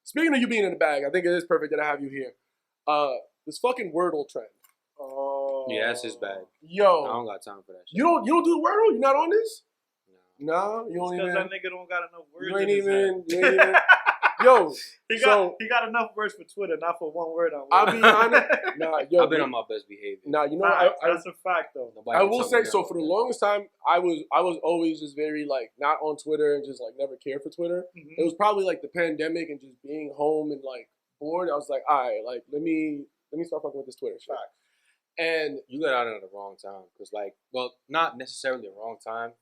Speaker 2: Speaking of you being in the bag, I think it is perfect that I have you here. This fucking Wordle trend.
Speaker 3: Oh.
Speaker 4: Yeah, that's his bag. I
Speaker 2: Yo,
Speaker 4: don't got time for that shit.
Speaker 2: you don't do Wordle? You're not on this?
Speaker 4: Nah.
Speaker 2: No, you don't
Speaker 3: Because
Speaker 2: even.
Speaker 3: that nigga don't got enough words.
Speaker 2: You ain't
Speaker 3: in his
Speaker 2: even.
Speaker 3: head.
Speaker 2: You ain't even. Yo,
Speaker 3: He
Speaker 2: so
Speaker 3: got enough words for Twitter, not for one word on.
Speaker 2: I'll
Speaker 3: Wordle.
Speaker 2: be honest. Nah, yo,
Speaker 4: I've been on my best behavior.
Speaker 2: Nah, you know,
Speaker 3: Facts,
Speaker 2: I
Speaker 3: that's a fact though.
Speaker 4: Nobody
Speaker 2: I
Speaker 4: can
Speaker 2: will
Speaker 4: tell
Speaker 2: say
Speaker 4: me
Speaker 2: so.
Speaker 4: nothing
Speaker 2: For the
Speaker 4: about
Speaker 2: longest time, I was always just very like not on Twitter and just like never cared for Twitter. It was probably like the pandemic and just being home and like bored. I was like, all right, like let me start fucking with this Twitter shit. And
Speaker 4: that. You got out at the wrong time. Because, like, well, not necessarily the wrong time.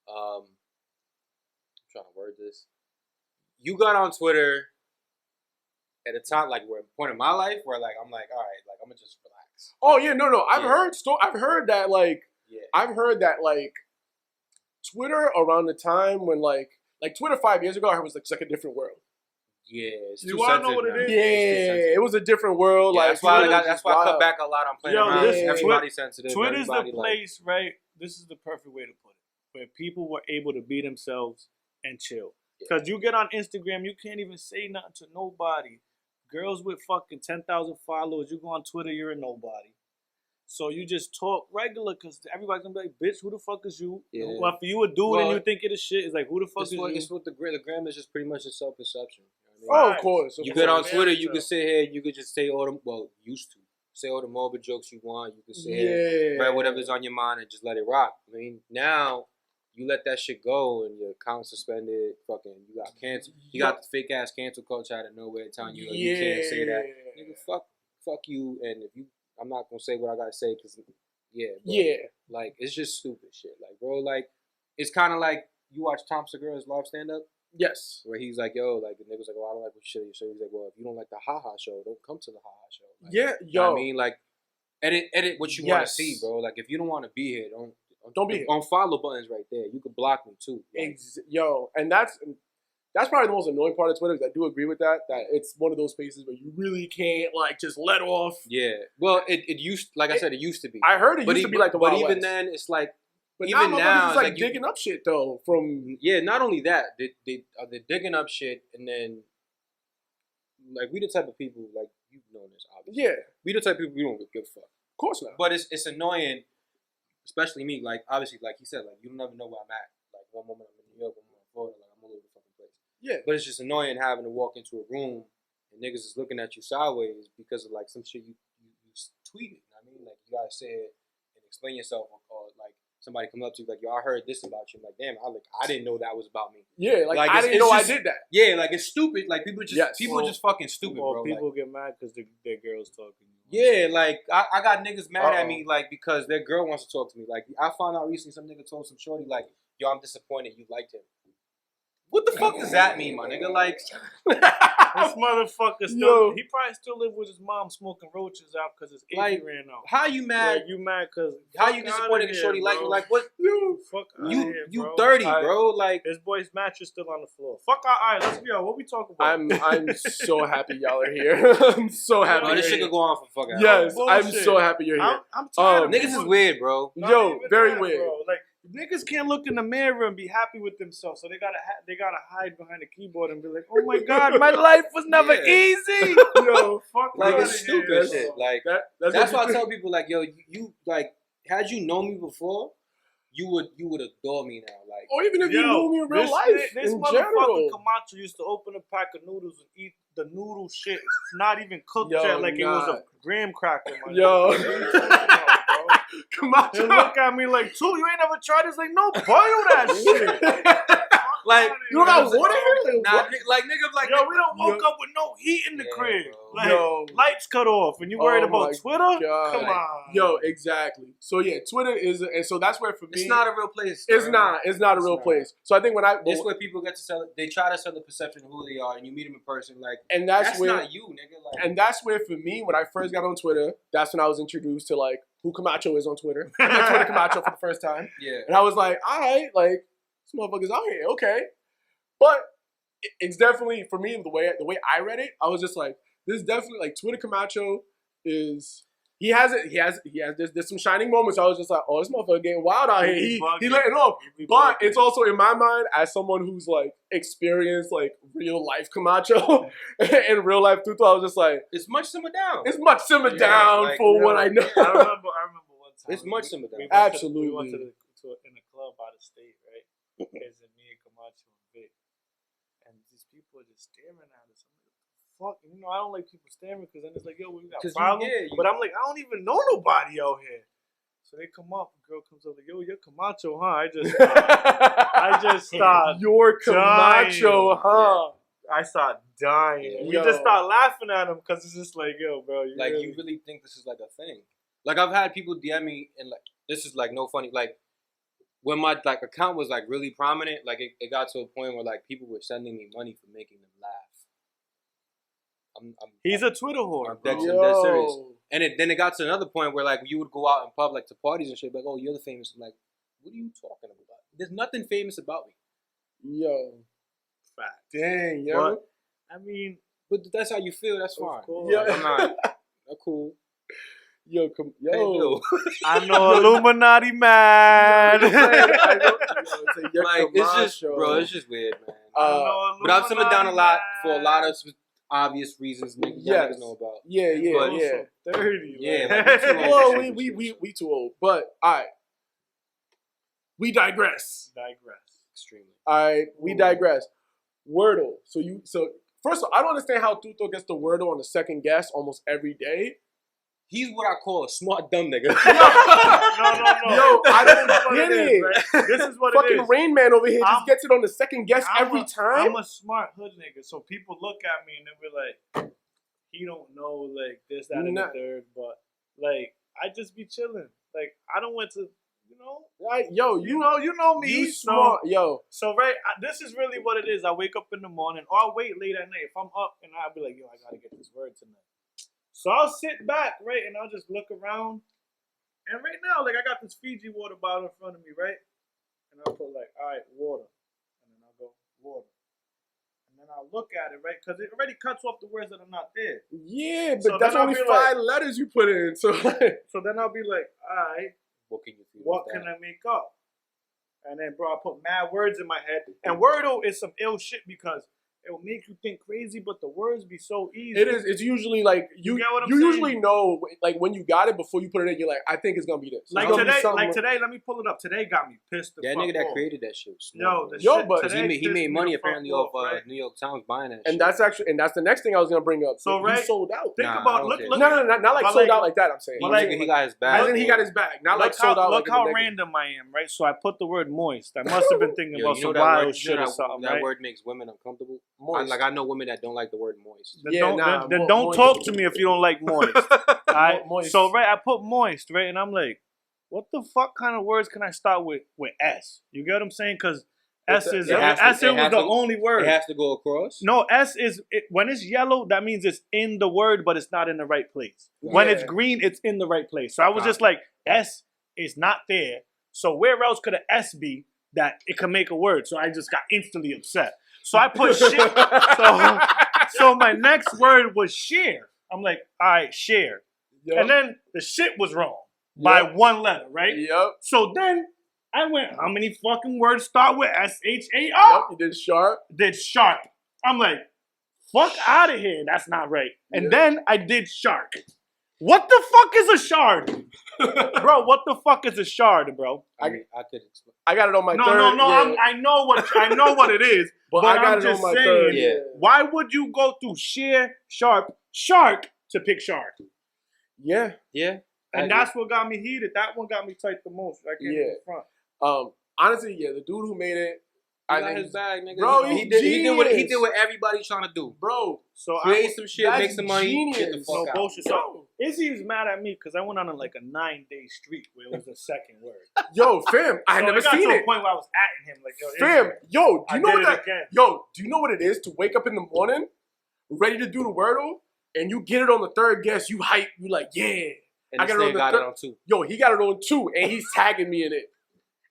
Speaker 4: I'm trying to word this. You got on Twitter at a time, like, where a point in my life where, like, I'm like, all right, like, I'm going to just relax.
Speaker 2: oh yeah, no, I've
Speaker 4: Yeah.
Speaker 2: heard that like
Speaker 4: Yeah.
Speaker 2: I've heard that like Twitter around the time when like Twitter 5 years ago, I heard was like a different world.
Speaker 4: Yeah. It's
Speaker 3: You
Speaker 4: too
Speaker 3: wanna know
Speaker 4: sensitive
Speaker 3: what it
Speaker 4: now.
Speaker 3: is?
Speaker 2: Yeah,
Speaker 4: It's too sensitive.
Speaker 2: it was a different world.
Speaker 4: Yeah,
Speaker 2: like
Speaker 4: that's why I
Speaker 2: Twitter
Speaker 4: got,
Speaker 2: was
Speaker 4: that's
Speaker 2: just
Speaker 4: why I cut
Speaker 2: wild.
Speaker 4: back a lot on playing
Speaker 3: Yo,
Speaker 4: around.
Speaker 2: this-
Speaker 4: Everybody's sensitive.
Speaker 3: Twitter's the
Speaker 4: everybody, like,
Speaker 3: place, right? This is the perfect way to put it, where people were able to be themselves and chill. Because you get on Instagram, you can't even say nothing to nobody. Girls with fucking 10,000 followers, you go on Twitter, you're a nobody. So you just talk regular, because everybody's gonna be like, bitch, who the fuck is you?
Speaker 4: Yeah.
Speaker 3: Well, for you a dude
Speaker 4: Well,
Speaker 3: and you think it is shit, it's like, who the fuck
Speaker 4: It's
Speaker 3: is
Speaker 4: what,
Speaker 3: you?
Speaker 4: it's what the gram is just pretty much a self-perception. You know
Speaker 2: Oh,
Speaker 4: what I mean?
Speaker 2: of course.
Speaker 4: You
Speaker 2: of
Speaker 4: get on
Speaker 2: course.
Speaker 4: Twitter, you can sit here and you could just say all the, well, used to. Say all the morbid jokes you want. You can sit here,
Speaker 2: Yeah.
Speaker 4: write whatever's on your mind and just let it rock. I mean, now you let that shit go and your account suspended. Fucking, you got canceled. You got the fake ass cancel culture out of nowhere telling you, like, you can't say that. Nigga, fuck you. And if you, I'm not gonna say what I gotta say because, yeah, but,
Speaker 2: Yeah.
Speaker 4: like it's just stupid shit. Like, bro, like it's kind of like you watch Tom Segura's live stand up.
Speaker 2: Yes.
Speaker 4: Where he's like, yo, like, the nigga's like, oh, I don't like what shit you show. He's like, well, if you don't like the Ha Ha show, don't come to the Ha Ha show. Like,
Speaker 2: Yeah,
Speaker 4: you know
Speaker 2: yo.
Speaker 4: what I mean? Like, edit what you want to see, bro. Like, if you don't want to be here, don't
Speaker 2: be here.
Speaker 4: Unfollow buttons right there. You can block me too. Like,
Speaker 2: Yo, and that's probably the most annoying part of Twitter. Is I do agree with that. That it's one of those spaces where you really can't like just let off.
Speaker 4: yeah. Well, it used, like I said, it used to be.
Speaker 2: I heard it used to be like the Wild
Speaker 4: But even
Speaker 2: West.
Speaker 4: then, it's like,
Speaker 2: But
Speaker 4: even now,
Speaker 2: it's like digging up shit though. From
Speaker 4: yeah, not only that, they're digging up shit, and then like we the type of people, like, you've known this obviously.
Speaker 2: Yeah,
Speaker 4: We the type of people we don't give a fuck.
Speaker 2: of course not.
Speaker 4: But it's annoying, especially me. Like, obviously, like he said, like, you never know where I'm at. Like, one moment I'm in New York, one moment I'm in Florida. Like, I'm all over the fucking place.
Speaker 2: Yeah,
Speaker 4: But it's just annoying having to walk into a room and niggas is looking at you sideways because of like some shit you tweeted. I mean, like, you gotta say it and explain yourself, or like somebody come up to you like, yo, I heard this about you. I'm like, damn, I didn't know that was about me.
Speaker 2: yeah. Like I
Speaker 4: it's
Speaker 2: didn't know
Speaker 4: just,
Speaker 2: I did that.
Speaker 4: Yeah, like, it's stupid. Like, people are just fucking stupid,
Speaker 3: Well,
Speaker 4: bro.
Speaker 3: people
Speaker 4: Like,
Speaker 3: get mad because their girls talking.
Speaker 4: yeah, like, I got niggas mad at
Speaker 2: Uh-oh.
Speaker 4: me, like, because their girl wants to talk to me. Like, I found out recently some nigga told some shorty, like, yo, I'm disappointed you liked him. What the fuck does that mean, my nigga? Like,
Speaker 3: This motherfucker
Speaker 2: Yo.
Speaker 3: he probably still live with his mom smoking roaches out because his Izzy
Speaker 4: Like,
Speaker 3: ran out.
Speaker 4: how you mad?
Speaker 3: Like, you mad because
Speaker 4: How you disappointed in shorty like you? Like, what?
Speaker 3: Fuck
Speaker 4: You 30, bro. Like,
Speaker 3: His boy's mattress still on the floor. Fuck all right, let's be on. What we talking about?
Speaker 2: I'm so happy y'all are here. I'm so happy.
Speaker 4: bro, this
Speaker 2: you're
Speaker 4: shit
Speaker 2: here.
Speaker 4: could go on for fucking
Speaker 2: Yes, I'm
Speaker 3: Bullshit.
Speaker 2: so happy you're here.
Speaker 3: I'm tired of
Speaker 4: Niggas
Speaker 3: people-
Speaker 4: is weird, bro.
Speaker 3: Not
Speaker 2: Yo,
Speaker 3: even
Speaker 2: very
Speaker 3: that,
Speaker 2: weird.
Speaker 3: bro. Like, niggas can't look in the mirror and be happy with themselves, so they gotta hide behind the keyboard and be like, "Oh my god, my life was never
Speaker 4: Yeah.
Speaker 3: easy."
Speaker 2: Yo,
Speaker 3: Fuck
Speaker 4: Like,
Speaker 3: outta
Speaker 4: it's
Speaker 3: here,
Speaker 4: stupid
Speaker 3: bro.
Speaker 4: shit. Like,
Speaker 2: that's
Speaker 4: that's
Speaker 2: what
Speaker 4: why I
Speaker 2: you
Speaker 4: tell
Speaker 2: do.
Speaker 4: people, like, yo, you like, had you known me before, you would adore me now. Like,
Speaker 2: Or even if you knew me in real life,
Speaker 3: this
Speaker 2: in
Speaker 3: motherfucker
Speaker 2: general.
Speaker 3: Camacho used to open a pack of noodles and eat the noodle shit, not even cooked
Speaker 2: Yo,
Speaker 3: yet, like it was
Speaker 2: nah.
Speaker 3: a graham cracker. My
Speaker 2: Yo.
Speaker 3: nigga. What are you talking about, bro?
Speaker 2: Come on,
Speaker 3: They look at me like, "Too, you ain't never tried this?" Like, no, boil that shit.
Speaker 4: like,
Speaker 2: You don't got water here?
Speaker 4: nah, like, nigga, like,
Speaker 3: Yo, we don't woke up with no heat in the
Speaker 4: Yeah,
Speaker 3: crib.
Speaker 4: bro.
Speaker 3: Like,
Speaker 2: Yo.
Speaker 3: lights cut off, and you worried
Speaker 2: Oh
Speaker 3: about
Speaker 2: my
Speaker 3: Twitter?
Speaker 2: God.
Speaker 3: Come on.
Speaker 2: Yo, exactly. So yeah, Twitter is, and so that's where for me,
Speaker 4: it's not a real place.
Speaker 2: It's
Speaker 4: bro.
Speaker 2: not a real
Speaker 4: not.
Speaker 2: place. So I think when I,
Speaker 4: This where people get to sell it. They try to sell the perception of who they are, and you meet them in person. Like,
Speaker 2: and that's where,
Speaker 4: not you, nigga. Like,
Speaker 2: and that's where for me, when I first got on Twitter, that's when I was introduced to like who Camacho is on Twitter. I met Twitter Camacho for the first time,
Speaker 4: yeah.
Speaker 2: and I was like, all right, like this motherfucker's out here, okay. But it's definitely for me the way I read it, I was just like, this is definitely like Twitter Camacho is. He has there's some shining moments. I was just like, oh, this motherfucker getting wild out here. He letting off. But it's also in my mind as someone who's like experienced like real life Camacho and real life Tuto. I was just like,
Speaker 4: It's much simmered down.
Speaker 2: it's much simmered
Speaker 4: Yeah,
Speaker 2: down
Speaker 4: like,
Speaker 2: for what I know.
Speaker 3: I remember one time.
Speaker 4: It's much simmered down.
Speaker 2: Absolutely.
Speaker 3: We went to in a club out of state, right? It's me and Camacho and Vic. And these people are just staring at us. I'm like, fuck, you know, I don't like people staring because then it's like, yo, we got problems. But I'm like, I don't even know nobody out here. So they come up, a girl comes up like, yo, you're Camacho, huh? I just started
Speaker 2: You're Camacho,
Speaker 3: dying.
Speaker 2: huh?
Speaker 3: I start dying. We
Speaker 2: Yo.
Speaker 3: just start laughing at him because it's just like, yo, bro,
Speaker 4: Like, you really think this is like a thing? Like, I've had people DM me and like, this is like no funny. Like, when my like account was like really prominent, like it got to a point where like people were sending me money for making them laugh.
Speaker 3: He's a Twitter whore.
Speaker 4: I'm
Speaker 3: bro.
Speaker 4: dead serious. And then it got to another point where like you would go out in public to parties and shit, like, oh, you're the famous. I'm like, what are you talking about? There's nothing famous about me.
Speaker 2: Yo.
Speaker 3: Fact.
Speaker 2: Dang, yo.
Speaker 3: But, I mean,
Speaker 4: But that's how you feel. That's fine.
Speaker 3: course.
Speaker 2: Yeah.
Speaker 4: I'm not. That's cool.
Speaker 2: Yo,
Speaker 4: Pay bill.
Speaker 3: I know Illuminati man.
Speaker 4: Like, it's just, bro, it's just weird, man. But I've simmered down a lot for a lot of obvious reasons niggas
Speaker 2: Yes.
Speaker 4: know about.
Speaker 2: Yeah,
Speaker 4: But-
Speaker 2: yeah.
Speaker 3: 30.
Speaker 4: Yeah,
Speaker 3: man.
Speaker 4: like, we too old.
Speaker 2: Well, we too old. But all right. We digress.
Speaker 4: Extremely.
Speaker 2: All right, we
Speaker 3: Ooh.
Speaker 2: digress. Wordle. So first of all, I don't understand how Tuto gets the Wordle on the second guess almost every day.
Speaker 4: He's what I call a smart dumb nigga.
Speaker 3: No.
Speaker 2: Yo, I don't get it.
Speaker 3: Right? This is what it
Speaker 2: Fucking
Speaker 3: is.
Speaker 2: Rain Man over here just
Speaker 3: I'm-
Speaker 2: gets it on the second guess every time.
Speaker 3: I'm a smart hood nigga, so people look at me and they be like, he don't know like this, that, and the
Speaker 2: Nah.
Speaker 3: third. But like, I just be chilling. Like, I don't went to You know.
Speaker 2: Yo,
Speaker 3: You know me.
Speaker 2: You smart, yo.
Speaker 3: So right, this is really what it is. I wake up in the morning, or I'll wait late at night. If I'm up, and I'll be like, yo, I gotta get this word tonight. So I'll sit back, right, and I'll just look around. And right now, like, I got this Fiji water bottle in front of me, right? And I'll put like, all right, water. And then I'll go, water. And then I'll look at it, right? Because it already cuts off the words that are not there.
Speaker 2: Yeah, but
Speaker 3: So
Speaker 2: that's
Speaker 3: then I'll
Speaker 2: only
Speaker 3: be
Speaker 2: 5 letters you put in. So
Speaker 3: So then I'll be like, all right,
Speaker 4: What can you feel?
Speaker 3: what can I make up? And then, bro, I put mad words in my head. And Wordle is some ill shit because it'll make you think crazy, but the words be so easy.
Speaker 2: it is. It's usually like you
Speaker 3: get what I'm
Speaker 2: usually
Speaker 3: saying?
Speaker 2: know, like when you got it before you put it in, you're like, I think it's gonna be this.
Speaker 3: Like
Speaker 2: It's gonna be
Speaker 3: today,
Speaker 2: something-
Speaker 3: let me pull it up. Today got me pissed the
Speaker 4: That
Speaker 3: fuck
Speaker 4: nigga that
Speaker 3: off.
Speaker 4: created that shit. Was
Speaker 3: Yo,
Speaker 4: smart,
Speaker 3: the
Speaker 4: man.
Speaker 2: Yo,
Speaker 3: shit
Speaker 2: but-
Speaker 3: today
Speaker 4: he
Speaker 3: pissed
Speaker 4: made
Speaker 3: me
Speaker 4: money
Speaker 3: the fuck
Speaker 4: apparently
Speaker 3: off,
Speaker 4: off
Speaker 3: right?
Speaker 4: New York Times buying that shit.
Speaker 2: and that's the next thing I was gonna bring up.
Speaker 3: So,
Speaker 2: he
Speaker 3: right,
Speaker 2: sold out.
Speaker 3: Think
Speaker 4: Nah, I
Speaker 3: about
Speaker 4: don't
Speaker 3: look.
Speaker 4: care.
Speaker 2: No, not like
Speaker 3: but
Speaker 2: sold
Speaker 3: like-
Speaker 2: out like that. I'm saying.
Speaker 4: he,
Speaker 3: but like-
Speaker 4: he got his
Speaker 2: as
Speaker 4: bag.
Speaker 2: in he got his bag. Not like sold out.
Speaker 3: Look
Speaker 2: like
Speaker 3: how
Speaker 2: in the
Speaker 3: random I am, right? So I put the word moist. I must have been thinking
Speaker 4: Yo,
Speaker 3: about
Speaker 4: you know
Speaker 3: some
Speaker 4: that
Speaker 3: wild
Speaker 4: word,
Speaker 3: shit or something,
Speaker 4: that
Speaker 3: right?
Speaker 4: word makes women uncomfortable.
Speaker 2: Moist.
Speaker 4: I know women that don't like the word moist.
Speaker 3: Then
Speaker 2: Yeah,
Speaker 3: don't,
Speaker 2: nah,
Speaker 3: then
Speaker 2: mo-
Speaker 3: don't
Speaker 2: moist.
Speaker 3: talk to me if you don't like moist. Alright?
Speaker 2: Moist.
Speaker 3: So right, I put moist, right? And I'm like, what the fuck kind of words can I start with S? You get what I'm saying? Because S is
Speaker 4: it has to-
Speaker 3: S
Speaker 4: it
Speaker 3: was
Speaker 4: has
Speaker 3: the
Speaker 4: to-
Speaker 3: only word.
Speaker 4: It has to go across.
Speaker 3: No, S is when it's yellow, that means it's in the word, but it's not in the right place. When it's
Speaker 2: Yeah.
Speaker 3: green, it's in the right place. So I was just
Speaker 4: Copy.
Speaker 3: like, S is not there. So where else could an S be that it can make a word? So I just got instantly upset. So I put shit. So my next word was share. I'm like, all right, share.
Speaker 2: Yep.
Speaker 3: And then the shit was wrong by
Speaker 2: Yep.
Speaker 3: one letter, right?
Speaker 2: Yep.
Speaker 3: So then I went, how many fucking words start with SHAR?
Speaker 2: Yep. You did sharp.
Speaker 3: Did sharp. I'm like, fuck out of here. That's not right. And
Speaker 2: Yeah.
Speaker 3: then I did shark. What the fuck is a shard? Bro, what the fuck is a shard, bro?
Speaker 4: I could explain.
Speaker 2: I got it on my
Speaker 3: No,
Speaker 2: third.
Speaker 3: no,
Speaker 2: yeah.
Speaker 3: I know what it is.
Speaker 2: but
Speaker 3: but
Speaker 2: I got
Speaker 3: I'm
Speaker 2: it
Speaker 3: just
Speaker 2: on my
Speaker 3: saying,
Speaker 2: third.
Speaker 4: Yeah.
Speaker 3: Why would you go through share, sharp, shark to pick shark?
Speaker 2: Yeah.
Speaker 4: Yeah.
Speaker 3: And that's what got me heated. That one got me tight the most. I can't
Speaker 2: Yeah.
Speaker 3: even front.
Speaker 2: Honestly, yeah, the dude who made it,
Speaker 4: He
Speaker 2: I
Speaker 4: got
Speaker 2: think
Speaker 4: his bag, nigga.
Speaker 2: Bro,
Speaker 4: he
Speaker 2: he's
Speaker 4: did. He did what
Speaker 2: genius.
Speaker 4: everybody's trying to do.
Speaker 2: bro.
Speaker 3: So
Speaker 4: Create some shit,
Speaker 2: that's
Speaker 4: make some money, get the
Speaker 2: genius.
Speaker 4: fuck
Speaker 3: no
Speaker 4: out.
Speaker 3: bullshit. So Izzy was mad at me because I went on like a 9-day streak where it was the second word.
Speaker 2: Yo, fam, I
Speaker 3: So
Speaker 2: never
Speaker 3: it got
Speaker 2: seen
Speaker 3: to
Speaker 2: it.
Speaker 3: a point where I was atting him like, yo,
Speaker 2: Fam,
Speaker 3: Izzy,
Speaker 2: yo, do
Speaker 3: I
Speaker 2: you know
Speaker 3: did
Speaker 2: what
Speaker 3: it
Speaker 2: that?
Speaker 3: again.
Speaker 2: Yo, do you know what it is to wake up in the morning, ready to do the Wordle, and you get it on the third guess, you hype, you like, yeah.
Speaker 4: And
Speaker 2: I
Speaker 4: this
Speaker 2: got it on
Speaker 4: nigga
Speaker 2: the
Speaker 4: got
Speaker 2: third-
Speaker 4: it on 2.
Speaker 2: Yo, he got it on 2, and he's tagging me in it.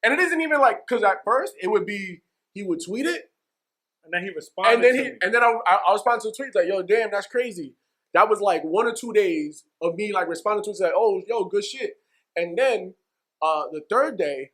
Speaker 2: And it isn't even like, because at first it would be, he would tweet it,
Speaker 3: and then he responded.
Speaker 2: and then
Speaker 3: to me.
Speaker 2: I'll respond to the tweets like, yo, damn, that's crazy. That was like 1 or 2 days of me like responding to it, like, oh, yo, good shit. And then the third day,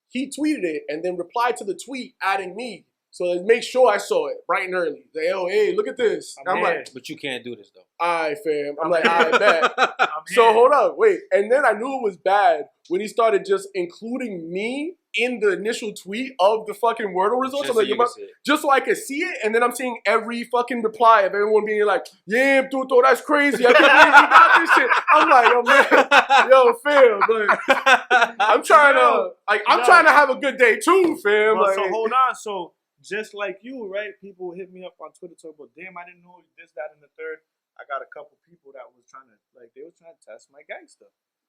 Speaker 2: he tweeted it and then replied to the tweet adding me. So to make sure I saw it bright and early. Like, yo, hey, look at this.
Speaker 3: I'm
Speaker 2: I'm
Speaker 3: here.
Speaker 2: like,
Speaker 4: But you can't do this though.
Speaker 2: all right, fam. I'm like, all right, bet.
Speaker 3: I'm
Speaker 2: So
Speaker 3: here.
Speaker 2: hold on, wait. And then I knew it was bad when he started just including me in the initial tweet of the fucking Wordle results.
Speaker 4: Just
Speaker 2: I'm
Speaker 4: so
Speaker 2: like,
Speaker 4: you
Speaker 2: "Yo,
Speaker 4: can see it.
Speaker 2: just so I could see it, and then I'm seeing every fucking reply of everyone being like, yeah, Tuto, that's crazy. I can't believe you got this shit. I'm like, yo, man, yo, fam, but I'm trying to, like, I'm
Speaker 3: Yo.
Speaker 2: trying to have a good day too, fam.
Speaker 3: But
Speaker 2: Like,
Speaker 3: so hold on. So just like you, right? People hit me up on Twitter talking about, damn, I didn't know this, that, and the third. I got a couple people that was trying to, like, they were trying to test my gangster.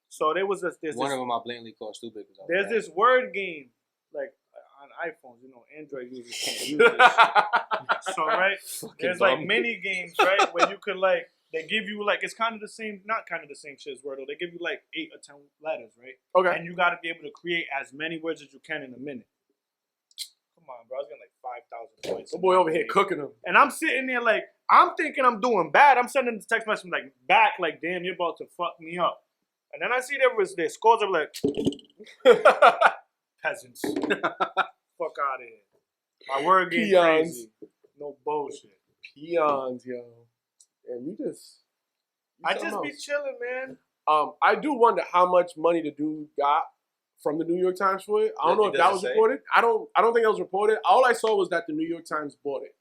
Speaker 3: So there was this,
Speaker 4: One of them I blatantly called stupid.
Speaker 3: there's this word game, like on iPhones, you know, Android users can't use this shit. So right, there's like mini games, right, where you could like, they give you like, it's kind of the same, not kind of the same shit as Wordle. They give you like 8 or 10 letters, right?
Speaker 2: okay.
Speaker 3: And you got to be able to create as many words as you can in a minute. Come on, bro. I was getting like 5,000 points.
Speaker 2: The boy over here cooking them.
Speaker 3: And I'm sitting there like, I'm thinking I'm doing bad. I'm sending the text message like back, like, damn, you're about to fuck me up. And then I see their scores. I'm like, peasants. Fuck out of here. My word game
Speaker 2: Peons.
Speaker 3: crazy. No bullshit.
Speaker 2: Peons, yo. And you just.
Speaker 3: I just be chilling, man.
Speaker 2: I do wonder how much money the dude got from the New York Times for it. I don't know if that was reported. I don't think that was reported. All I saw was that the New York Times bought it.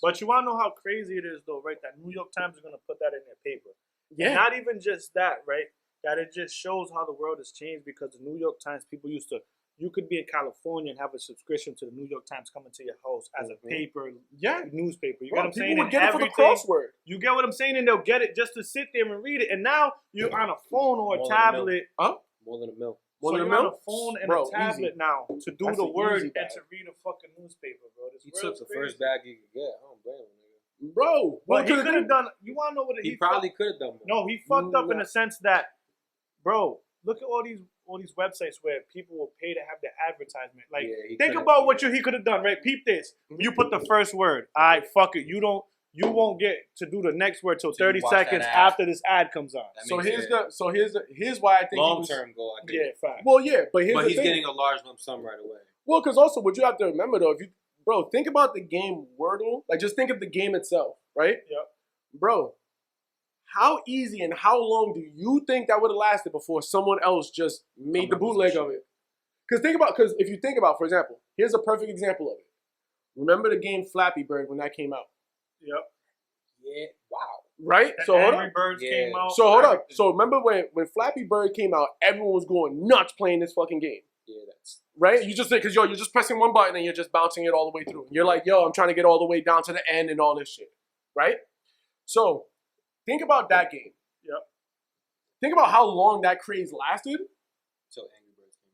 Speaker 3: But you want to know how crazy it is, though, right? That New York Times is going to put that in their paper.
Speaker 2: Yeah.
Speaker 3: And not even just that, right? That it just shows how the world has changed because the New York Times, people used to, you could be in California and have a subscription to the New York Times coming to your house as a paper, newspaper. You get what I'm saying?
Speaker 2: People would
Speaker 3: And
Speaker 2: get it for the
Speaker 3: everything-
Speaker 2: crossword.
Speaker 3: You get what I'm saying? And they'll get it just to sit there and read it. And now you're on a phone or a
Speaker 4: More than a
Speaker 3: tablet.
Speaker 4: More than a mil.
Speaker 2: One
Speaker 3: so
Speaker 2: of
Speaker 3: you're
Speaker 2: them
Speaker 3: on a phone and
Speaker 2: Bro,
Speaker 3: a tablet
Speaker 2: easy.
Speaker 3: now to do
Speaker 2: That's
Speaker 3: the
Speaker 2: an
Speaker 3: word
Speaker 2: easy
Speaker 3: and
Speaker 2: bag.
Speaker 3: to read a fucking newspaper, bro. This
Speaker 4: He
Speaker 3: world's
Speaker 4: took the
Speaker 3: crazy.
Speaker 4: first bag he could get. I don't blame him, nigga.
Speaker 2: Bro.
Speaker 3: But he
Speaker 2: Well,
Speaker 3: could have done. You want to know what
Speaker 4: He probably could have done more.
Speaker 3: No, he fucked up in
Speaker 2: Nah.
Speaker 3: the sense that, bro, look at all these websites where people will pay to have their advertisement. Like,
Speaker 4: Yeah, he
Speaker 3: think
Speaker 4: could've-
Speaker 3: about what he could have done, right? Peep this. You put the first word. All right, fuck it. You won't get to do the next word till
Speaker 4: Till you
Speaker 3: 30
Speaker 4: watch that
Speaker 3: seconds
Speaker 4: ad.
Speaker 3: after this ad comes on.
Speaker 4: That
Speaker 2: So
Speaker 4: makes
Speaker 2: here's why I think he
Speaker 4: long
Speaker 2: was,
Speaker 4: term goal. I think.
Speaker 3: Yeah, fact.
Speaker 2: Well, yeah, but here's
Speaker 4: But
Speaker 2: the
Speaker 4: he's
Speaker 2: thing.
Speaker 4: getting a large lump sum right away.
Speaker 2: Well, because also what you have to remember though, bro, think about the game Wordle. Like, just think of the game itself, right?
Speaker 3: Yep.
Speaker 2: Bro, how easy and how long do you think that would have lasted before someone else just made the
Speaker 4: Come up with
Speaker 2: bootleg
Speaker 4: some
Speaker 2: of it? Because if you think about, for example, here's a perfect example of it. Remember the game Flappy Bird when that came out,
Speaker 3: Yep.
Speaker 4: Yeah. Wow.
Speaker 2: right?
Speaker 3: The
Speaker 2: So hold
Speaker 3: Angry
Speaker 2: up.
Speaker 3: Birds
Speaker 4: Yeah.
Speaker 3: came out.
Speaker 2: So hold up.
Speaker 3: everything.
Speaker 2: So remember when Flappy Bird came out, everyone was going nuts playing this fucking game.
Speaker 4: Yeah, that's
Speaker 2: Right? You just think, because, you're just pressing one button and you're just bouncing it all the way through. You're like, yo, I'm trying to get all the way down to the end and all this shit. Right? So, think about that game.
Speaker 3: Yep.
Speaker 2: Think about how long that craze lasted
Speaker 4: until Angry Birds came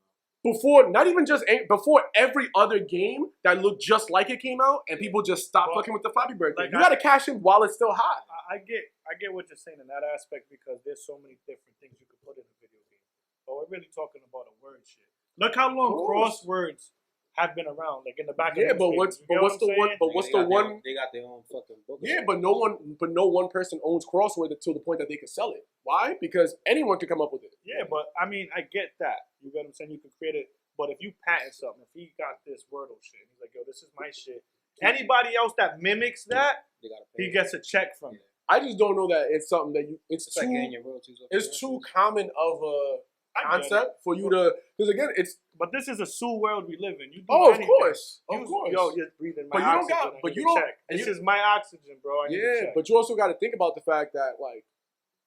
Speaker 4: out.
Speaker 2: before, not even just, before every other game that looked just like it came out and people just stopped
Speaker 3: Well,
Speaker 2: fucking with the Flappy Bird thing.
Speaker 3: like
Speaker 2: You gotta cash in while it's still hot.
Speaker 3: I get what you're saying in that aspect because there's so many different things you could put in a video game. But we're really talking about a word shit. Look how long
Speaker 2: Of course.
Speaker 3: crosswords have been around, like in the back of
Speaker 2: Yeah,
Speaker 3: the
Speaker 2: but
Speaker 3: newspapers.
Speaker 2: what's
Speaker 3: You
Speaker 2: the
Speaker 3: get
Speaker 2: one?
Speaker 3: what
Speaker 2: But
Speaker 3: I'm
Speaker 2: what's
Speaker 4: They
Speaker 2: the
Speaker 4: got their
Speaker 2: one?
Speaker 4: own- They got their own fucking book.
Speaker 2: Yeah, but no one person owns crossword to the point that they could sell it. Why? Because anyone could come up with it.
Speaker 3: Yeah, but I mean, I get that. You get what I'm saying? You could create it. But if you patent something, if he got this Wordle shit, he's like, yo, this is my shit. Anybody else that mimics that,
Speaker 4: They gotta pay.
Speaker 3: he gets a check from it.
Speaker 2: I just don't know that it's something that it's
Speaker 4: It's
Speaker 2: too.
Speaker 4: like getting your royalties. off
Speaker 2: It's
Speaker 4: your
Speaker 2: too common of a
Speaker 3: I get it.
Speaker 2: concept for you to. Because again, it's.
Speaker 3: But this is a Sue world we live in. You do
Speaker 2: Oh, of
Speaker 3: anything.
Speaker 2: course, of
Speaker 3: You-
Speaker 2: course.
Speaker 3: Yo, you're breathing my
Speaker 2: But you don't
Speaker 3: oxygen.
Speaker 2: got-
Speaker 3: I
Speaker 2: but
Speaker 3: need
Speaker 2: you
Speaker 3: a
Speaker 2: don't-
Speaker 3: check. This
Speaker 2: you-
Speaker 3: is my oxygen, bro. I need a
Speaker 2: Yeah,
Speaker 3: check.
Speaker 2: but you also got to think about the fact that like,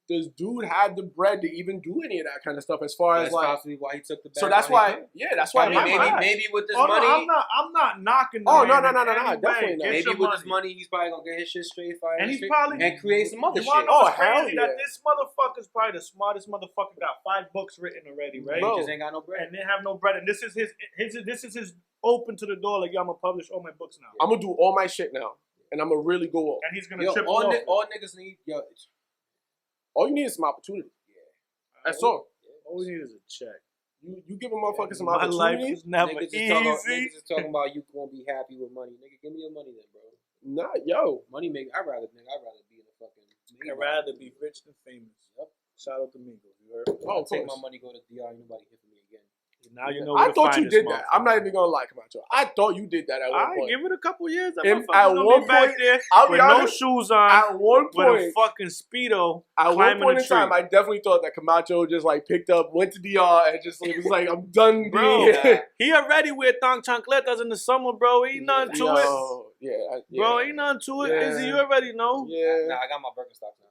Speaker 2: this dude had the bread to even do any of that kind of stuff as far as
Speaker 4: That's
Speaker 2: like.
Speaker 4: possibly why he took the.
Speaker 2: So
Speaker 4: bag
Speaker 2: that's
Speaker 4: while he
Speaker 2: why.
Speaker 4: could.
Speaker 2: Yeah, that's why.
Speaker 3: I mean,
Speaker 2: in my mind-
Speaker 4: maybe with this
Speaker 3: Oh,
Speaker 4: money.
Speaker 3: no, I'm not knocking.
Speaker 2: Oh,
Speaker 3: the
Speaker 2: no,
Speaker 3: man
Speaker 2: no,
Speaker 3: in
Speaker 2: no, no, no,
Speaker 3: any way.
Speaker 2: definitely not.
Speaker 3: Get
Speaker 4: Maybe
Speaker 3: your
Speaker 4: with this money, he's probably gonna get his shit straight, fire
Speaker 3: And
Speaker 4: his
Speaker 3: he's
Speaker 4: shit,
Speaker 3: probably
Speaker 4: and create some other
Speaker 3: You wanna
Speaker 4: shit.
Speaker 3: know what's
Speaker 2: Oh, hell
Speaker 3: crazy?
Speaker 2: yeah.
Speaker 3: That this motherfucker's probably the smartest motherfucker. Got 5 books written already, right?
Speaker 2: Bro.
Speaker 4: He just ain't got no bread.
Speaker 3: And they have no bread. And this is his open to the door. Like, yo, I'm gonna publish all my books now.
Speaker 2: I'm gonna do all my shit now, and I'm gonna really go off.
Speaker 3: And he's gonna
Speaker 4: Yo,
Speaker 3: triple
Speaker 4: all,
Speaker 3: off.
Speaker 4: all niggas need
Speaker 2: All you need is some opportunity. That's all.
Speaker 3: All we need is a check.
Speaker 2: You give a motherfucker some
Speaker 3: My life
Speaker 2: opportunity.
Speaker 3: is never
Speaker 4: niggas
Speaker 3: easy.
Speaker 4: niggas is talking about you won't be happy with money. Nigga, give me your money then, bro.
Speaker 2: Nah, yo.
Speaker 4: Money make. I'd rather be in a fucking.
Speaker 3: I'd rather be rich than famous.
Speaker 4: Yep.
Speaker 3: Shout out to Migos. You heard?
Speaker 2: Oh,
Speaker 4: I'll
Speaker 2: of
Speaker 4: take
Speaker 2: course.
Speaker 4: my money, go to DR. Ain't nobody here for me again.
Speaker 3: Now you know.
Speaker 2: I
Speaker 3: where to
Speaker 2: thought
Speaker 3: find
Speaker 2: you
Speaker 3: this
Speaker 2: did that. I'm not
Speaker 3: motherfucker.
Speaker 2: even gonna lie, Camacho. I thought you did that at one
Speaker 3: I
Speaker 2: point.
Speaker 3: give it a couple years. That
Speaker 2: At
Speaker 3: motherfucker's gonna
Speaker 2: one
Speaker 3: be back
Speaker 2: point,
Speaker 3: there
Speaker 2: I'll be
Speaker 3: with no
Speaker 2: honest,
Speaker 3: shoes on,
Speaker 2: At one
Speaker 3: with a
Speaker 2: point,
Speaker 3: fucking speedo,
Speaker 2: at one
Speaker 3: climbing
Speaker 2: point
Speaker 3: a
Speaker 2: in time,
Speaker 3: tree.
Speaker 2: I definitely thought that Camacho just like picked up, went to DR, and just was like, I'm done
Speaker 3: Bro,
Speaker 2: being.
Speaker 4: Yeah.
Speaker 3: he already wear thong chancletas in the summer, bro. Ain't nothing to it.
Speaker 2: Yo, yeah,
Speaker 3: Bro, ain't nothing to it.
Speaker 2: Yeah.
Speaker 3: Izzy, you already know.
Speaker 2: Yeah.
Speaker 4: Nah, I got my Birkenstocks now.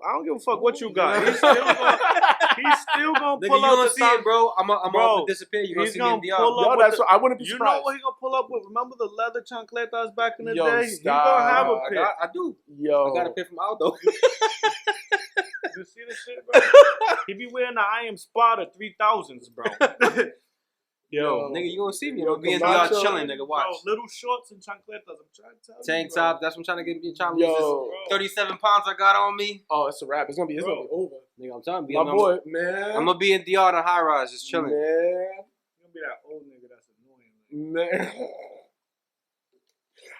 Speaker 3: I don't give a fuck what you got. He's still gonna
Speaker 4: Nigga, you
Speaker 3: pull out
Speaker 4: gonna
Speaker 3: the
Speaker 4: see
Speaker 3: thong.
Speaker 4: it, bro. I'm
Speaker 3: Bro,
Speaker 4: gonna disappear. You gonna
Speaker 3: he's
Speaker 4: see me in
Speaker 3: gonna
Speaker 4: DR.
Speaker 3: pull up
Speaker 2: Yo,
Speaker 3: with
Speaker 2: that's
Speaker 3: the-
Speaker 2: what, I wouldn't be
Speaker 3: You
Speaker 2: surprised.
Speaker 3: know what he gonna pull up with? Remember the leather chancletas back in the
Speaker 2: Yo,
Speaker 3: day?
Speaker 2: stop.
Speaker 3: He gonna have a
Speaker 4: I
Speaker 3: pair.
Speaker 4: I do.
Speaker 2: Yo.
Speaker 4: I got a pair from Aldo.
Speaker 3: You see the shit, bro? He be wearing the I Am Spotter 3000s, bro. Yo,
Speaker 4: Nigga, you gonna see me.
Speaker 2: Yo,
Speaker 4: I'm being
Speaker 2: Camacho-
Speaker 4: DR chilling, nigga. Watch.
Speaker 3: Bro, little shorts and chancletas. I'm trying to tell you,
Speaker 4: Tank
Speaker 3: bro.
Speaker 4: top. That's what I'm trying to get. Trying to
Speaker 2: Yo.
Speaker 4: lose
Speaker 3: Bro.
Speaker 4: this 37 pounds I got on me.
Speaker 2: Oh, it's a wrap. It's gonna be over.
Speaker 4: Nigga, I'm telling you.
Speaker 2: My boy, man.
Speaker 4: I'm gonna be in DR on high rise, just chilling.
Speaker 2: Man.
Speaker 3: You gonna be that old nigga that's annoying. Like,
Speaker 2: Man.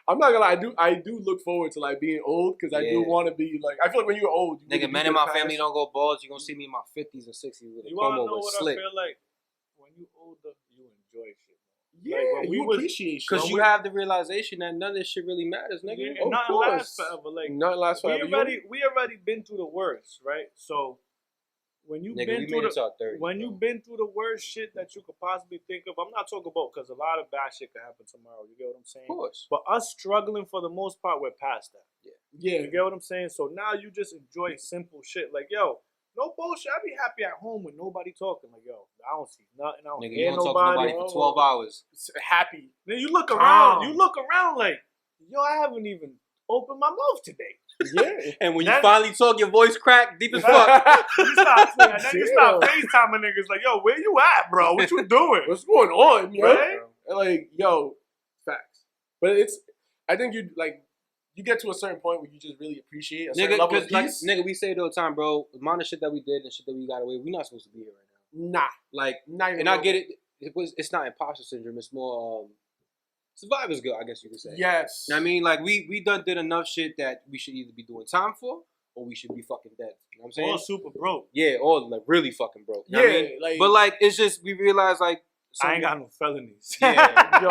Speaker 2: I'm not gonna lie, I do look forward to like being old because I do
Speaker 4: Yeah.
Speaker 2: want to be like, I feel like when you're old, you
Speaker 4: Nigga, men in my family don't go bald. You gonna see me in my 50s and 60s with a
Speaker 3: you wanna
Speaker 4: comb
Speaker 3: know
Speaker 4: over
Speaker 3: what
Speaker 4: slick.
Speaker 3: I feel like? When you older, you enjoy shit.
Speaker 2: Yeah,
Speaker 3: Like, when we
Speaker 2: you
Speaker 3: was-
Speaker 2: appreciate shit.
Speaker 4: Cause you have the realization that none of this shit really matters, nigga.
Speaker 3: Yeah,
Speaker 2: Of
Speaker 3: and nothing
Speaker 2: course.
Speaker 3: lasts forever. Like
Speaker 2: Nothing lasts forever.
Speaker 3: we already been through the worst, right? So when you've
Speaker 4: Nigga,
Speaker 3: been
Speaker 4: we
Speaker 3: through
Speaker 4: made it
Speaker 3: the
Speaker 4: to our 30s.
Speaker 3: when
Speaker 4: bro.
Speaker 3: you've been through the worst shit that you could possibly think of, I'm not talking about because a lot of bad shit could happen tomorrow. You get what I'm saying?
Speaker 4: Of course.
Speaker 3: But us struggling for the most part, we're past that.
Speaker 2: Yeah.
Speaker 3: You get what I'm saying? So now you just enjoy simple shit. Like, yo, no bullshit. I be happy at home with nobody talking. Like, yo, I don't see nothing. I don't
Speaker 4: Nigga,
Speaker 3: hear
Speaker 4: you don't talk to
Speaker 3: nobody.
Speaker 4: nobody for 12 hours.
Speaker 2: Happy.
Speaker 3: Then you look
Speaker 2: Calm.
Speaker 3: around. You look around like, yo, I haven't even opened my mouth today.
Speaker 2: Yeah.
Speaker 4: And when you
Speaker 3: That-
Speaker 4: finally talk, your voice crack deep as fuck.
Speaker 3: You start FaceTiming niggas like, yo, where you at, bro? What you doing?
Speaker 2: What's going on, yo?
Speaker 3: Right?
Speaker 2: Like, yo, facts. But I think you get to a certain point where you just really appreciate a certain
Speaker 4: Nigga,
Speaker 2: level of
Speaker 4: because like,
Speaker 2: peace.
Speaker 4: nigga, we say it all the time, bro. The amount of shit that we did and shit that we got away, we're not supposed to be here right now.
Speaker 2: Nah.
Speaker 4: Like,
Speaker 2: Not even
Speaker 4: and I get it. It's not imposter syndrome. It's more survivor's guilt, I guess you could say.
Speaker 2: Yes.
Speaker 4: I mean, like we done did enough shit that we should either be doing time for or we should be fucking dead. You know what I'm saying?
Speaker 3: All super broke.
Speaker 4: Yeah, or like really fucking broke. You
Speaker 2: Yeah,
Speaker 4: know what I mean?
Speaker 2: like,
Speaker 4: But like it's just we realize like
Speaker 3: I ain't got no felonies.
Speaker 4: yeah.
Speaker 2: yo,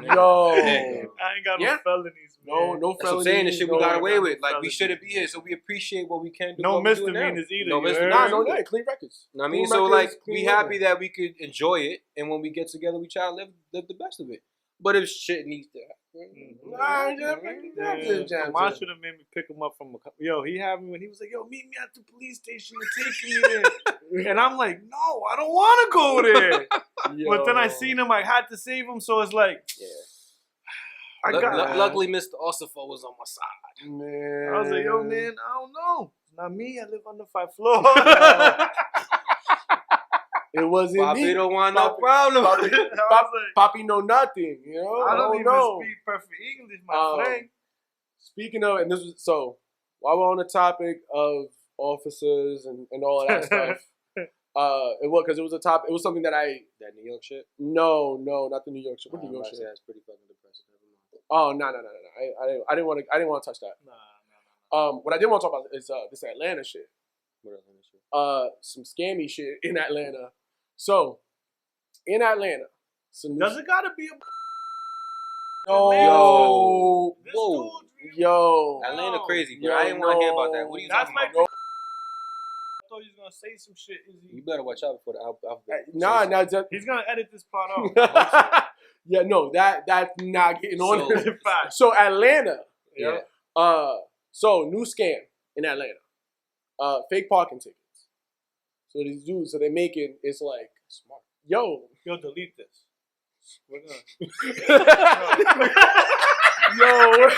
Speaker 2: yo.
Speaker 3: I ain't got no felonies, man.
Speaker 2: No
Speaker 4: That's what I'm
Speaker 2: felonies.
Speaker 4: saying. The shit we
Speaker 2: no-
Speaker 4: got away
Speaker 3: no
Speaker 4: with. Like we
Speaker 3: felonies,
Speaker 4: shouldn't be
Speaker 3: man.
Speaker 4: here, so we appreciate what we can do.
Speaker 3: No
Speaker 4: what we doing now.
Speaker 3: misdemeanors either.
Speaker 4: No
Speaker 3: you
Speaker 4: misdemeanors.
Speaker 3: heard?
Speaker 2: Nah, no, clean records.
Speaker 4: You know what I mean?
Speaker 2: Clean
Speaker 4: So
Speaker 2: records,
Speaker 4: like
Speaker 2: clean
Speaker 4: we happy
Speaker 2: records.
Speaker 4: that we could enjoy it, and when we get together, we try to live the best of it. But if shit needs to happen,
Speaker 2: Nah,
Speaker 3: Mom should have made me pick him up from yo. He had me when he was like, yo, meet me at the police station and take me there. And I'm like, no, I don't want to go there. But then I seen him, I had to save him, so it's like,
Speaker 4: yeah.
Speaker 3: I got.
Speaker 4: Luckily, Mr. Ossifo was on my side.
Speaker 2: Man.
Speaker 3: I was like, yo, man, I don't know. It's not me. I live on the 5th floor.
Speaker 2: It wasn't
Speaker 4: Papi
Speaker 2: me.
Speaker 4: don't want no
Speaker 2: Papi-
Speaker 4: problem.
Speaker 3: I was like,
Speaker 2: Papi know nothing, you know?
Speaker 3: I don't even
Speaker 2: know.
Speaker 3: speak perfect English, my friend.
Speaker 2: Speaking of, and this was, so, while we're on the topic of officers and all of that stuff, it was a topic, it was something that
Speaker 4: That New York shit.
Speaker 2: no, not the New York shit. What New York shit?
Speaker 4: That's pretty fucking depressing. Never mind.
Speaker 2: Oh, no. I didn't want to touch that.
Speaker 3: Nah.
Speaker 2: What I did want to talk about is this Atlanta shit.
Speaker 4: What else?
Speaker 2: Some scammy shit in Atlanta. So, in Atlanta, some
Speaker 3: Does it gotta be a
Speaker 2: yo,
Speaker 3: This
Speaker 2: whoa,
Speaker 3: dude,
Speaker 2: yo,
Speaker 4: Atlanta crazy, bro.
Speaker 2: Yo,
Speaker 4: I didn't want to hear about that. What are you
Speaker 3: That's
Speaker 4: talking
Speaker 3: like
Speaker 4: about?
Speaker 3: I thought he was gonna say some shit.
Speaker 4: You better watch out for the alphabet.
Speaker 2: nah,
Speaker 3: He's gonna edit this part out.
Speaker 2: yeah, no, that's not getting on.
Speaker 4: So-
Speaker 2: So,
Speaker 3: Fact.
Speaker 2: Atlanta,
Speaker 3: Yeah.
Speaker 2: so new scam in Atlanta, fake parking tickets. So these dudes, so they're making it's like smart. Yo,
Speaker 3: Yo, delete this. We're gonna.
Speaker 2: yo,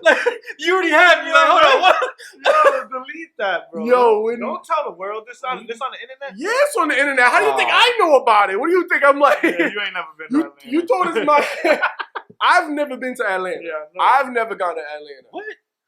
Speaker 4: Like, you already have me. Like, hold on. What?
Speaker 3: Yo, delete that, bro.
Speaker 2: Yo, when-
Speaker 3: Don't tell the world this on the internet.
Speaker 2: yeah, it's on the internet. How do you think I know about it? What do you think I'm like?
Speaker 3: Yeah, you ain't never been to Atlanta.
Speaker 2: You told us my. I've never been to Atlanta.
Speaker 3: Yeah, no.
Speaker 2: I've never gone to Atlanta.
Speaker 4: What?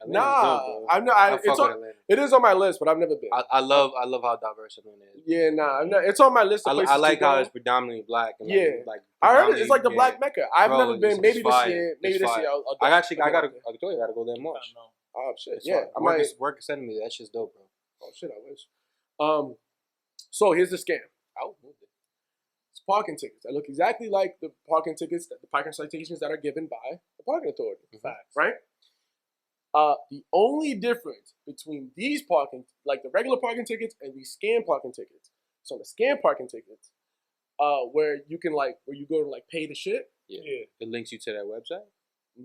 Speaker 2: Nah, I'm not.
Speaker 4: I
Speaker 2: It's
Speaker 4: fuck with
Speaker 2: on,
Speaker 4: Atlanta.
Speaker 2: it is on my list, but I've never been.
Speaker 4: I love how diverse Atlanta is.
Speaker 2: Yeah, nah, I'm not, it's on my list. Of places
Speaker 4: I like
Speaker 2: to
Speaker 4: how
Speaker 2: go.
Speaker 4: it's predominantly black. And
Speaker 2: Yeah.
Speaker 4: like
Speaker 2: I heard it's like the
Speaker 4: predominantly-
Speaker 2: Black Mecca. I've
Speaker 4: Bro,
Speaker 2: never been.
Speaker 4: it's
Speaker 2: Maybe this
Speaker 4: fire.
Speaker 2: year. Maybe
Speaker 4: It's
Speaker 2: this
Speaker 4: fire.
Speaker 2: year.
Speaker 4: I actually, I
Speaker 2: gotta.
Speaker 4: gotta go there in March.
Speaker 3: know.
Speaker 2: Oh shit!
Speaker 4: It's
Speaker 2: Yeah,
Speaker 4: fire.
Speaker 2: I might.
Speaker 4: Work is sending me that shit's dope, bro.
Speaker 2: Oh shit! I wish. So here's the scam. It's parking tickets that look exactly like the parking tickets, the parking citations that are given by the parking authority.
Speaker 3: Facts.
Speaker 2: Right? The only difference between these parking, like the regular parking tickets and these scam parking tickets. So the scam parking tickets, where you can where you go to pay the shit,
Speaker 4: Yeah.
Speaker 3: Yeah.
Speaker 4: It links you to that website.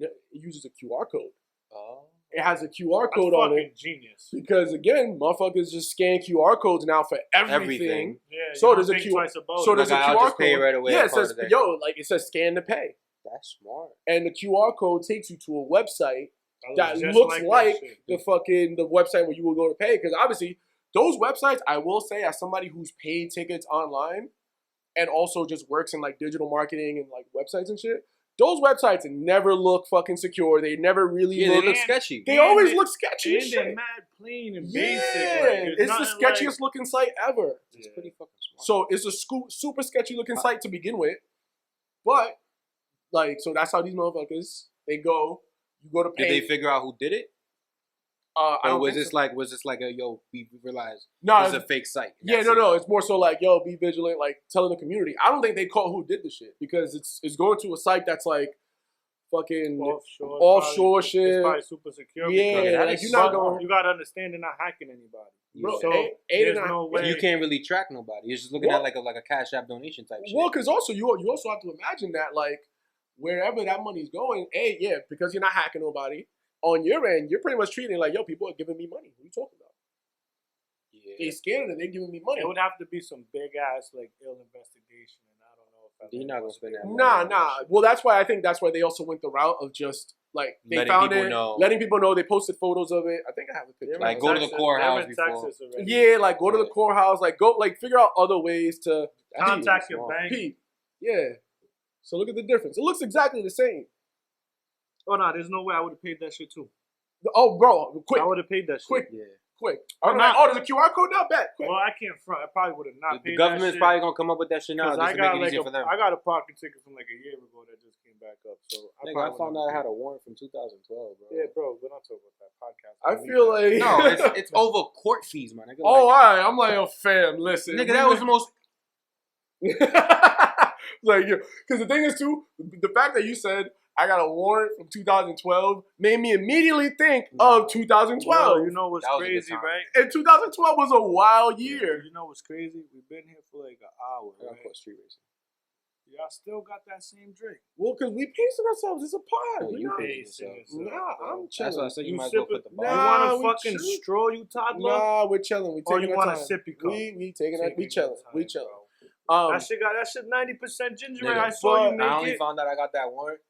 Speaker 2: it uses a QR code.
Speaker 4: Oh.
Speaker 2: It has a QR
Speaker 3: That's
Speaker 2: code on
Speaker 3: fucking
Speaker 2: it
Speaker 3: genius.
Speaker 2: because again, motherfuckers just scan QR codes now for everything.
Speaker 3: Yeah.
Speaker 2: So
Speaker 3: you
Speaker 2: there's
Speaker 3: don't
Speaker 2: a
Speaker 3: think
Speaker 2: QR
Speaker 3: twice about
Speaker 2: So
Speaker 3: it.
Speaker 2: there's a
Speaker 4: Like, I'll
Speaker 2: QR
Speaker 4: just pay
Speaker 2: code.
Speaker 4: right away
Speaker 2: Yeah,
Speaker 4: as
Speaker 2: it
Speaker 4: part
Speaker 2: says
Speaker 4: of that.
Speaker 2: it says scan to pay,
Speaker 4: That's smart.
Speaker 2: and the QR code takes you to a website that
Speaker 3: just
Speaker 2: looks
Speaker 3: that
Speaker 2: like
Speaker 3: shit.
Speaker 2: the website where you will go to pay. Because obviously, those websites, I will say, as somebody who's paid tickets online and also just works in digital marketing and websites and shit, those websites never look fucking secure. They never really
Speaker 4: Yeah, they
Speaker 2: look.
Speaker 4: look sketchy.
Speaker 2: They
Speaker 3: And
Speaker 2: always
Speaker 3: they-
Speaker 2: look sketchy as
Speaker 3: And they're
Speaker 2: shit.
Speaker 3: mad plain and
Speaker 2: Yeah,
Speaker 3: basic.
Speaker 2: it's the sketchiest looking site ever.
Speaker 4: It's pretty fucking smart.
Speaker 2: So it's a super sketchy looking site to begin with, but so that's how these motherfuckers they go. You go to pay.
Speaker 4: Did they figure out who did it?
Speaker 2: I
Speaker 4: Or
Speaker 2: don't
Speaker 4: was
Speaker 2: think
Speaker 4: this
Speaker 2: so.
Speaker 4: like a yo? We realized
Speaker 2: No,
Speaker 4: it's a fake site. and
Speaker 2: yeah,
Speaker 4: that's
Speaker 2: no,
Speaker 4: it?
Speaker 2: no. It's more so yo, be vigilant, telling the community. I don't think they caught who did the shit because it's going to a site that's fucking offshore shit.
Speaker 3: It's probably super secure.
Speaker 2: Yeah,
Speaker 3: because
Speaker 2: you're not going.
Speaker 3: You gotta understand they're not hacking anybody.
Speaker 2: Bro,
Speaker 3: So
Speaker 2: eight and
Speaker 3: there's
Speaker 2: a-
Speaker 3: no way.
Speaker 4: You can't really track nobody. You're just looking
Speaker 2: Well-
Speaker 4: at like a Cash App donation type shit.
Speaker 2: Well, because also you also have to imagine that wherever that money's going, because you're not hacking nobody on your end, you're pretty much treating it yo, people are giving me money. What are you talking about? They
Speaker 4: Yeah.
Speaker 2: scared and they're giving me money.
Speaker 3: It would have to be some big ass ill investigation, and I don't know if
Speaker 4: You're not gonna spend that money.
Speaker 2: Nah. Well, that's why I think that's why they also went the route of just like they
Speaker 4: Letting
Speaker 2: found
Speaker 4: people
Speaker 2: it,
Speaker 4: know.
Speaker 2: letting people know. They posted photos of it. I think I have a picture.
Speaker 4: Like, go to the courthouse before.
Speaker 2: Yeah, like go to the courthouse. Like go, like figure out other ways to
Speaker 3: Contact your bank.
Speaker 2: peep. Yeah. So look at the difference. It looks exactly the same.
Speaker 3: Oh no, there's no way I would have paid that shit too.
Speaker 2: Oh, bro, quick,
Speaker 3: I would have paid that shit.
Speaker 2: quick,
Speaker 4: Yeah.
Speaker 2: quick.
Speaker 3: Or
Speaker 2: I'm
Speaker 3: not.
Speaker 2: like, oh, there's a QR code now. Bet. Quick.
Speaker 3: Well, I can't front. I probably would have not
Speaker 4: The
Speaker 3: paid
Speaker 4: government's
Speaker 3: that shit.
Speaker 4: probably gonna come up with that shit now just
Speaker 3: I
Speaker 4: to
Speaker 3: got
Speaker 4: make it easier for them.
Speaker 3: I got a parking ticket from like a year ago that just came back up. So
Speaker 4: I
Speaker 3: probably
Speaker 4: found out I
Speaker 3: wouldn't
Speaker 4: had a warrant from 2012, bro.
Speaker 3: Yeah, bro, we're not talking about that podcast.
Speaker 2: I feel like
Speaker 4: No, it's over court fees, man. Nigga,
Speaker 2: Oh, all right. I'm like, oh, fam, listen.
Speaker 4: nigga, that was the most.
Speaker 2: Like, because the thing is too, the fact that you said I got a warrant from 2012 made me immediately think of 2012.
Speaker 3: Well, you know what's
Speaker 4: That was a good
Speaker 3: crazy,
Speaker 4: time.
Speaker 3: right?
Speaker 2: And 2012 was a wild year.
Speaker 3: You know what's crazy? We've been here for like an hour,
Speaker 4: I got
Speaker 3: right?
Speaker 4: caught street racing.
Speaker 3: Y'all still got that same drink.
Speaker 2: Well, because we pacing ourselves. It's a pod.
Speaker 4: Oh,
Speaker 2: We
Speaker 4: you
Speaker 2: not-
Speaker 4: pacing yourself.
Speaker 2: Nah, I'm chilling.
Speaker 4: That's why I said you
Speaker 3: You
Speaker 4: might as well
Speaker 3: sip
Speaker 4: put the
Speaker 3: it-
Speaker 4: bar.
Speaker 3: You
Speaker 2: Nah,
Speaker 3: want
Speaker 2: we
Speaker 3: a fucking
Speaker 2: chill.
Speaker 3: straw, you toddler?
Speaker 2: Nah, we're chilling. We
Speaker 3: Or
Speaker 2: taking
Speaker 3: you
Speaker 2: our
Speaker 3: want a
Speaker 2: time.
Speaker 3: sippy cup?
Speaker 2: We taking it. We
Speaker 3: Taking
Speaker 2: chilling.
Speaker 3: your
Speaker 2: We
Speaker 3: time,
Speaker 2: chilling.
Speaker 3: bro. That shit 90% ginger ale.
Speaker 4: Nigga,
Speaker 3: I saw you
Speaker 2: but
Speaker 3: make
Speaker 4: I only
Speaker 3: it.
Speaker 4: found out I got that warrant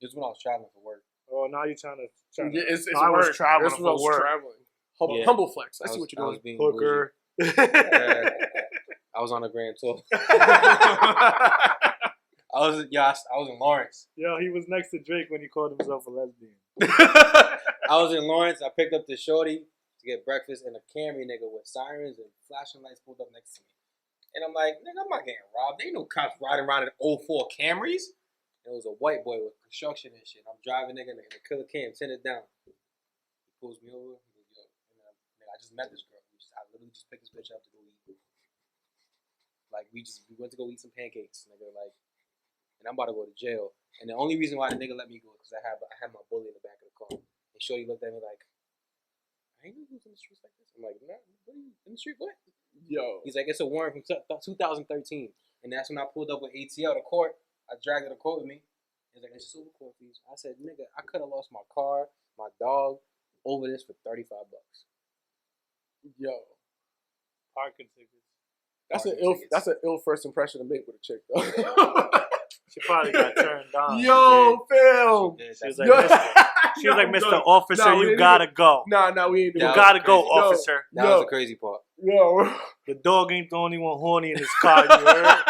Speaker 4: just when I was traveling for work.
Speaker 3: Oh, now you're trying to.
Speaker 2: Yeah, it's
Speaker 3: I was
Speaker 2: work.
Speaker 3: traveling
Speaker 2: This was when I was
Speaker 3: for work.
Speaker 2: traveling. Humble,
Speaker 4: Yeah.
Speaker 2: humble flex. I see what
Speaker 4: I
Speaker 2: you're
Speaker 4: was
Speaker 2: doing.
Speaker 4: being bougie.
Speaker 3: Hooker.
Speaker 4: I was on a grand tour. I was in Lawrence.
Speaker 3: Yo, he was next to Drake when he called himself a lesbian.
Speaker 4: I was in Lawrence. I picked up the shorty to get breakfast, and a Camry nigga with sirens and flashing lights pulled up next to me. And I'm like, nigga, I'm not getting robbed. There ain't no cops riding around in 04 Camrys. And it was a white boy with construction and shit. I'm driving, nigga, and the killer cam, send it down. He pulls me over. He goes, yo, nigga, I just met this girl. I literally just picked this bitch up to go eat. Like, we went to go eat some pancakes, nigga, like, and I'm about to go to jail. And the only reason why the nigga let me go is because I had my bully in the back of the car. And Shorty looked at me like, I ain't know who's in the streets like this. I'm like, nah, what are you in the street? What?
Speaker 2: Yo.
Speaker 4: He's like, it's a warrant from 2013. And that's when I pulled up with ATL to court. I dragged her to court with me. He's like, it's just over court fees. I said, nigga, I could have lost my car, my dog, over this for $35.
Speaker 2: Yo.
Speaker 3: Parking tickets.
Speaker 2: That's
Speaker 4: Parking
Speaker 2: an ill.
Speaker 4: tickets.
Speaker 2: That's an ill first impression to make with a chick, though.
Speaker 3: She probably got turned down.
Speaker 2: Yo, Phil.
Speaker 3: She was like,
Speaker 2: Yo.
Speaker 3: she was like,
Speaker 2: Yo,
Speaker 3: Mr.
Speaker 2: done.
Speaker 3: Officer,
Speaker 2: Nah, we
Speaker 3: you
Speaker 2: didn't
Speaker 3: gotta go.
Speaker 2: Nah, we ain't
Speaker 3: You
Speaker 2: doing
Speaker 4: That
Speaker 2: that.
Speaker 3: gotta
Speaker 4: was
Speaker 3: go,
Speaker 4: crazy.
Speaker 3: officer.
Speaker 4: That
Speaker 2: Yo.
Speaker 4: was the crazy part.
Speaker 2: Yo.
Speaker 3: The dog ain't the only one horny in his car, you heard?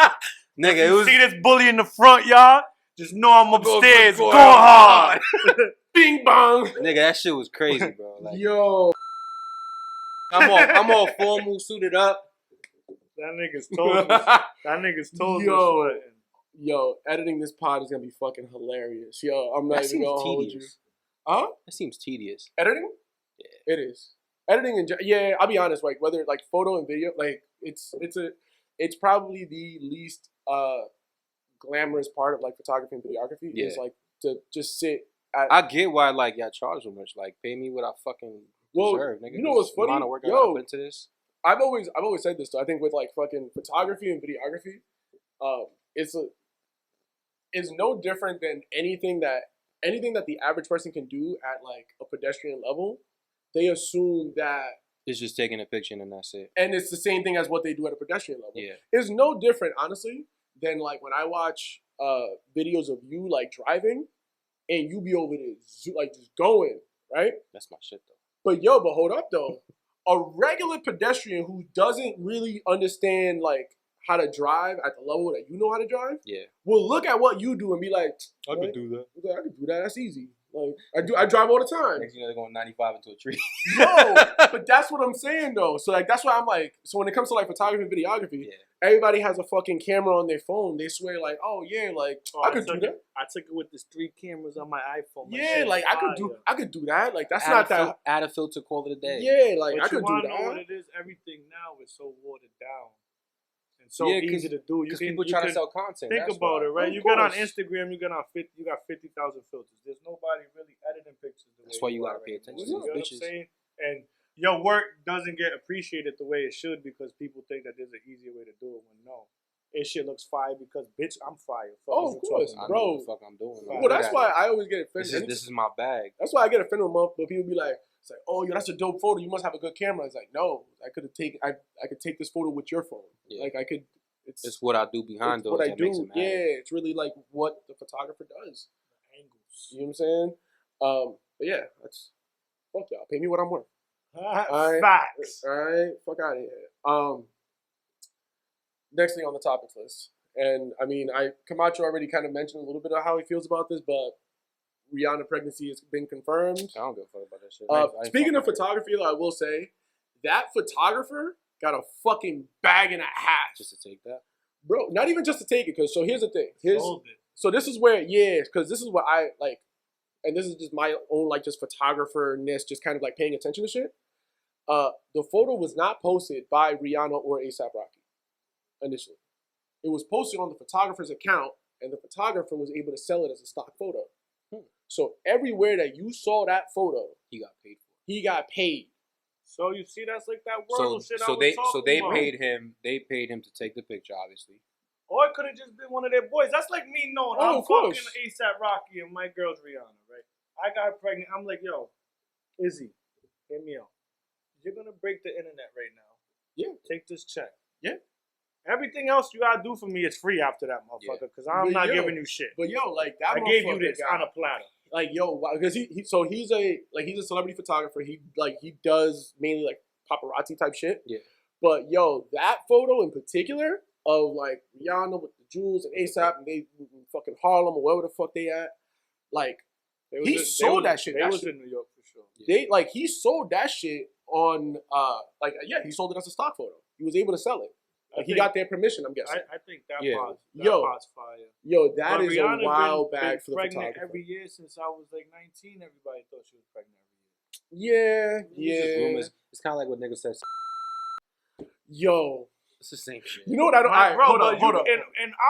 Speaker 4: Nigga, it
Speaker 3: You
Speaker 4: was...
Speaker 3: see this bully in the front, y'all? Just know I'm upstairs,
Speaker 4: Go
Speaker 3: going hard.
Speaker 2: Bing bong.
Speaker 4: Nigga, that shit was crazy, bro. Like,
Speaker 2: Yo.
Speaker 4: I'm all formal, suited up.
Speaker 3: That nigga's toes
Speaker 2: Yo.
Speaker 3: was sweating.
Speaker 2: Yo, editing this pod is gonna be fucking hilarious. Yo, I'm not
Speaker 4: That
Speaker 2: even
Speaker 4: seems
Speaker 2: gonna hold you.
Speaker 4: tedious.
Speaker 2: Huh?
Speaker 4: That seems tedious.
Speaker 2: Editing?
Speaker 4: Yeah.
Speaker 2: It is. Editing and yeah, I'll be honest, like whether like photo and video, like it's probably the least glamorous part of like photography and videography
Speaker 4: Yeah.
Speaker 2: is like to just sit at
Speaker 4: I get why, like, y'all charge so much. Like, pay me what I fucking
Speaker 2: Well,
Speaker 4: deserve, nigga.
Speaker 2: you know what's
Speaker 4: The amount
Speaker 2: funny?
Speaker 4: of work I
Speaker 2: Yo.
Speaker 4: gotta put into this.
Speaker 2: I've always said this though. I think with like fucking photography and videography, it's no different than anything that the average person can do at like a pedestrian level. They assume that,
Speaker 4: It's just taking a picture and that's it.
Speaker 2: and it's the same thing as what they do at a pedestrian level.
Speaker 4: Yeah.
Speaker 2: It's no different, honestly, than like when I watch videos of you like driving, and you be over there like just going, right?
Speaker 4: That's my shit, though.
Speaker 2: But hold up though. A regular pedestrian who doesn't really understand like how to drive at the level that you know how to drive
Speaker 4: Yeah.
Speaker 2: will look at what you do and be like,
Speaker 3: I could do that.
Speaker 2: I could do that. That's easy. Like I drive all the time.
Speaker 4: Next thing you know, they're going 95 into a tree.
Speaker 2: No, but that's what I'm saying though. So like that's why I'm like, so when it comes to like photography and videography,
Speaker 4: Yeah.
Speaker 2: everybody has a fucking camera on their phone. They swear like, oh yeah, like I could do that.
Speaker 3: I took it with the 3 cameras on my iPhone. My
Speaker 2: Yeah,
Speaker 3: shit
Speaker 2: like I could do that. Like that's not that.
Speaker 4: Add a filter, call it a day.
Speaker 2: Yeah, like
Speaker 3: But
Speaker 2: I
Speaker 3: you
Speaker 2: could do
Speaker 3: wanna know what
Speaker 2: that.
Speaker 3: it is? Everything now is so watered down and so
Speaker 4: Yeah,
Speaker 3: easy to do.
Speaker 4: Because people trying to sell content.
Speaker 3: Think
Speaker 4: that's
Speaker 3: about
Speaker 4: why.
Speaker 3: it, right?
Speaker 2: Of
Speaker 3: You got on
Speaker 2: course.
Speaker 3: Instagram, you got 50,000 filters. There's nobody really editing pictures.
Speaker 4: That's why you gotta pay attention to
Speaker 3: You know
Speaker 4: these
Speaker 3: what I'm
Speaker 4: bitches.
Speaker 3: saying? And your work doesn't get appreciated the way it should because people think that there's an easier way to do it when no. This shit looks fire because, bitch, I'm fire. Fuck
Speaker 2: Oh,
Speaker 3: is
Speaker 2: of
Speaker 3: you
Speaker 2: course,
Speaker 3: talking
Speaker 4: I
Speaker 3: about?
Speaker 2: bro.
Speaker 4: know what the fuck I'm doing.
Speaker 3: Well,
Speaker 2: Well, that's why I always get offended.
Speaker 4: This is my bag.
Speaker 2: That's why I get offended when people be like, it's like, oh, yo, that's a dope photo. You must have a good camera. It's like, no, I could take this photo with your phone.
Speaker 4: Yeah.
Speaker 2: Like I could,
Speaker 4: It's what I do behind
Speaker 2: it's
Speaker 4: those
Speaker 2: what I
Speaker 4: that
Speaker 2: do.
Speaker 4: makes it matter.
Speaker 2: Yeah, it's really like what the photographer does.
Speaker 3: Angles.
Speaker 2: You know what I'm saying? But yeah, that's fuck y'all. Pay me what I'm worth. Alright.
Speaker 3: Facts.
Speaker 2: All right, fuck out of here. Next thing on the topics list, and I mean, Camacho already kind of mentioned a little bit of how he feels about this, but Rihanna pregnancy has been confirmed.
Speaker 4: I don't give a fuck about that shit. I ain't
Speaker 2: Speaking of
Speaker 4: fucking with it.
Speaker 2: photography, though, I will say that photographer got a fucking bag and a half,
Speaker 4: Just to take that.
Speaker 2: bro. Not even just to take it, because so here's the thing.
Speaker 3: Sold it.
Speaker 2: So this is where, because this is what I like, and this is just my own like just photographer-ness, just kind of like paying attention to shit. The photo was not posted by Rihanna or A$AP Rocky initially. It was posted on the photographer's account, and the photographer was able to sell it as a stock photo. So everywhere that you saw that photo,
Speaker 4: He got paid for it.
Speaker 2: he got paid.
Speaker 3: So you see, that's like that Wordle shit I was
Speaker 4: So they
Speaker 3: talking about.
Speaker 4: paid him. They paid him to take the picture, obviously.
Speaker 3: Or it could have just been one of their boys. That's like me knowing
Speaker 2: Oh,
Speaker 3: I'm
Speaker 2: of course.
Speaker 3: fucking A$AP Rocky and my girl's Rihanna, right? I got her pregnant. I'm like, yo, Izzy, hear me out. You're gonna break the internet right now.
Speaker 2: Yeah.
Speaker 3: Take this check.
Speaker 2: Yeah.
Speaker 3: Everything else you gotta do for me is free after that, motherfucker. Because I'm
Speaker 2: But
Speaker 3: not
Speaker 2: yo,
Speaker 3: giving you shit.
Speaker 2: But yo, like that
Speaker 3: I gave you
Speaker 2: motherfucker
Speaker 3: this
Speaker 2: got-
Speaker 3: on a platter.
Speaker 2: Like yo, because he's a celebrity photographer. He does mainly like paparazzi type shit.
Speaker 4: Yeah.
Speaker 2: But yo, that photo in particular of like Rihanna with the jewels and A$AP and they in fucking Harlem or wherever the fuck they at, like he sold that shit.
Speaker 3: They
Speaker 2: That
Speaker 3: was
Speaker 2: shit-
Speaker 3: in New York for sure.
Speaker 2: he sold that shit on he sold it as a stock photo. He was able to sell it. Like he got their permission, I'm guessing.
Speaker 3: I think that
Speaker 4: Yeah.
Speaker 3: part's fire.
Speaker 2: Yo, that
Speaker 3: But
Speaker 2: is
Speaker 3: Rihanna
Speaker 2: a wild
Speaker 3: been
Speaker 2: bag for the
Speaker 3: pregnant
Speaker 2: photographer.
Speaker 3: every year since I was like 19. Everybody thought she was pregnant every
Speaker 2: Yeah,
Speaker 4: It's just
Speaker 2: yeah.
Speaker 4: rumors. It's kind of like what niggas said.
Speaker 2: Yo,
Speaker 4: It's the same shit.
Speaker 2: you know what I don't?
Speaker 3: year.
Speaker 2: Alright, hold up, hold up.
Speaker 3: In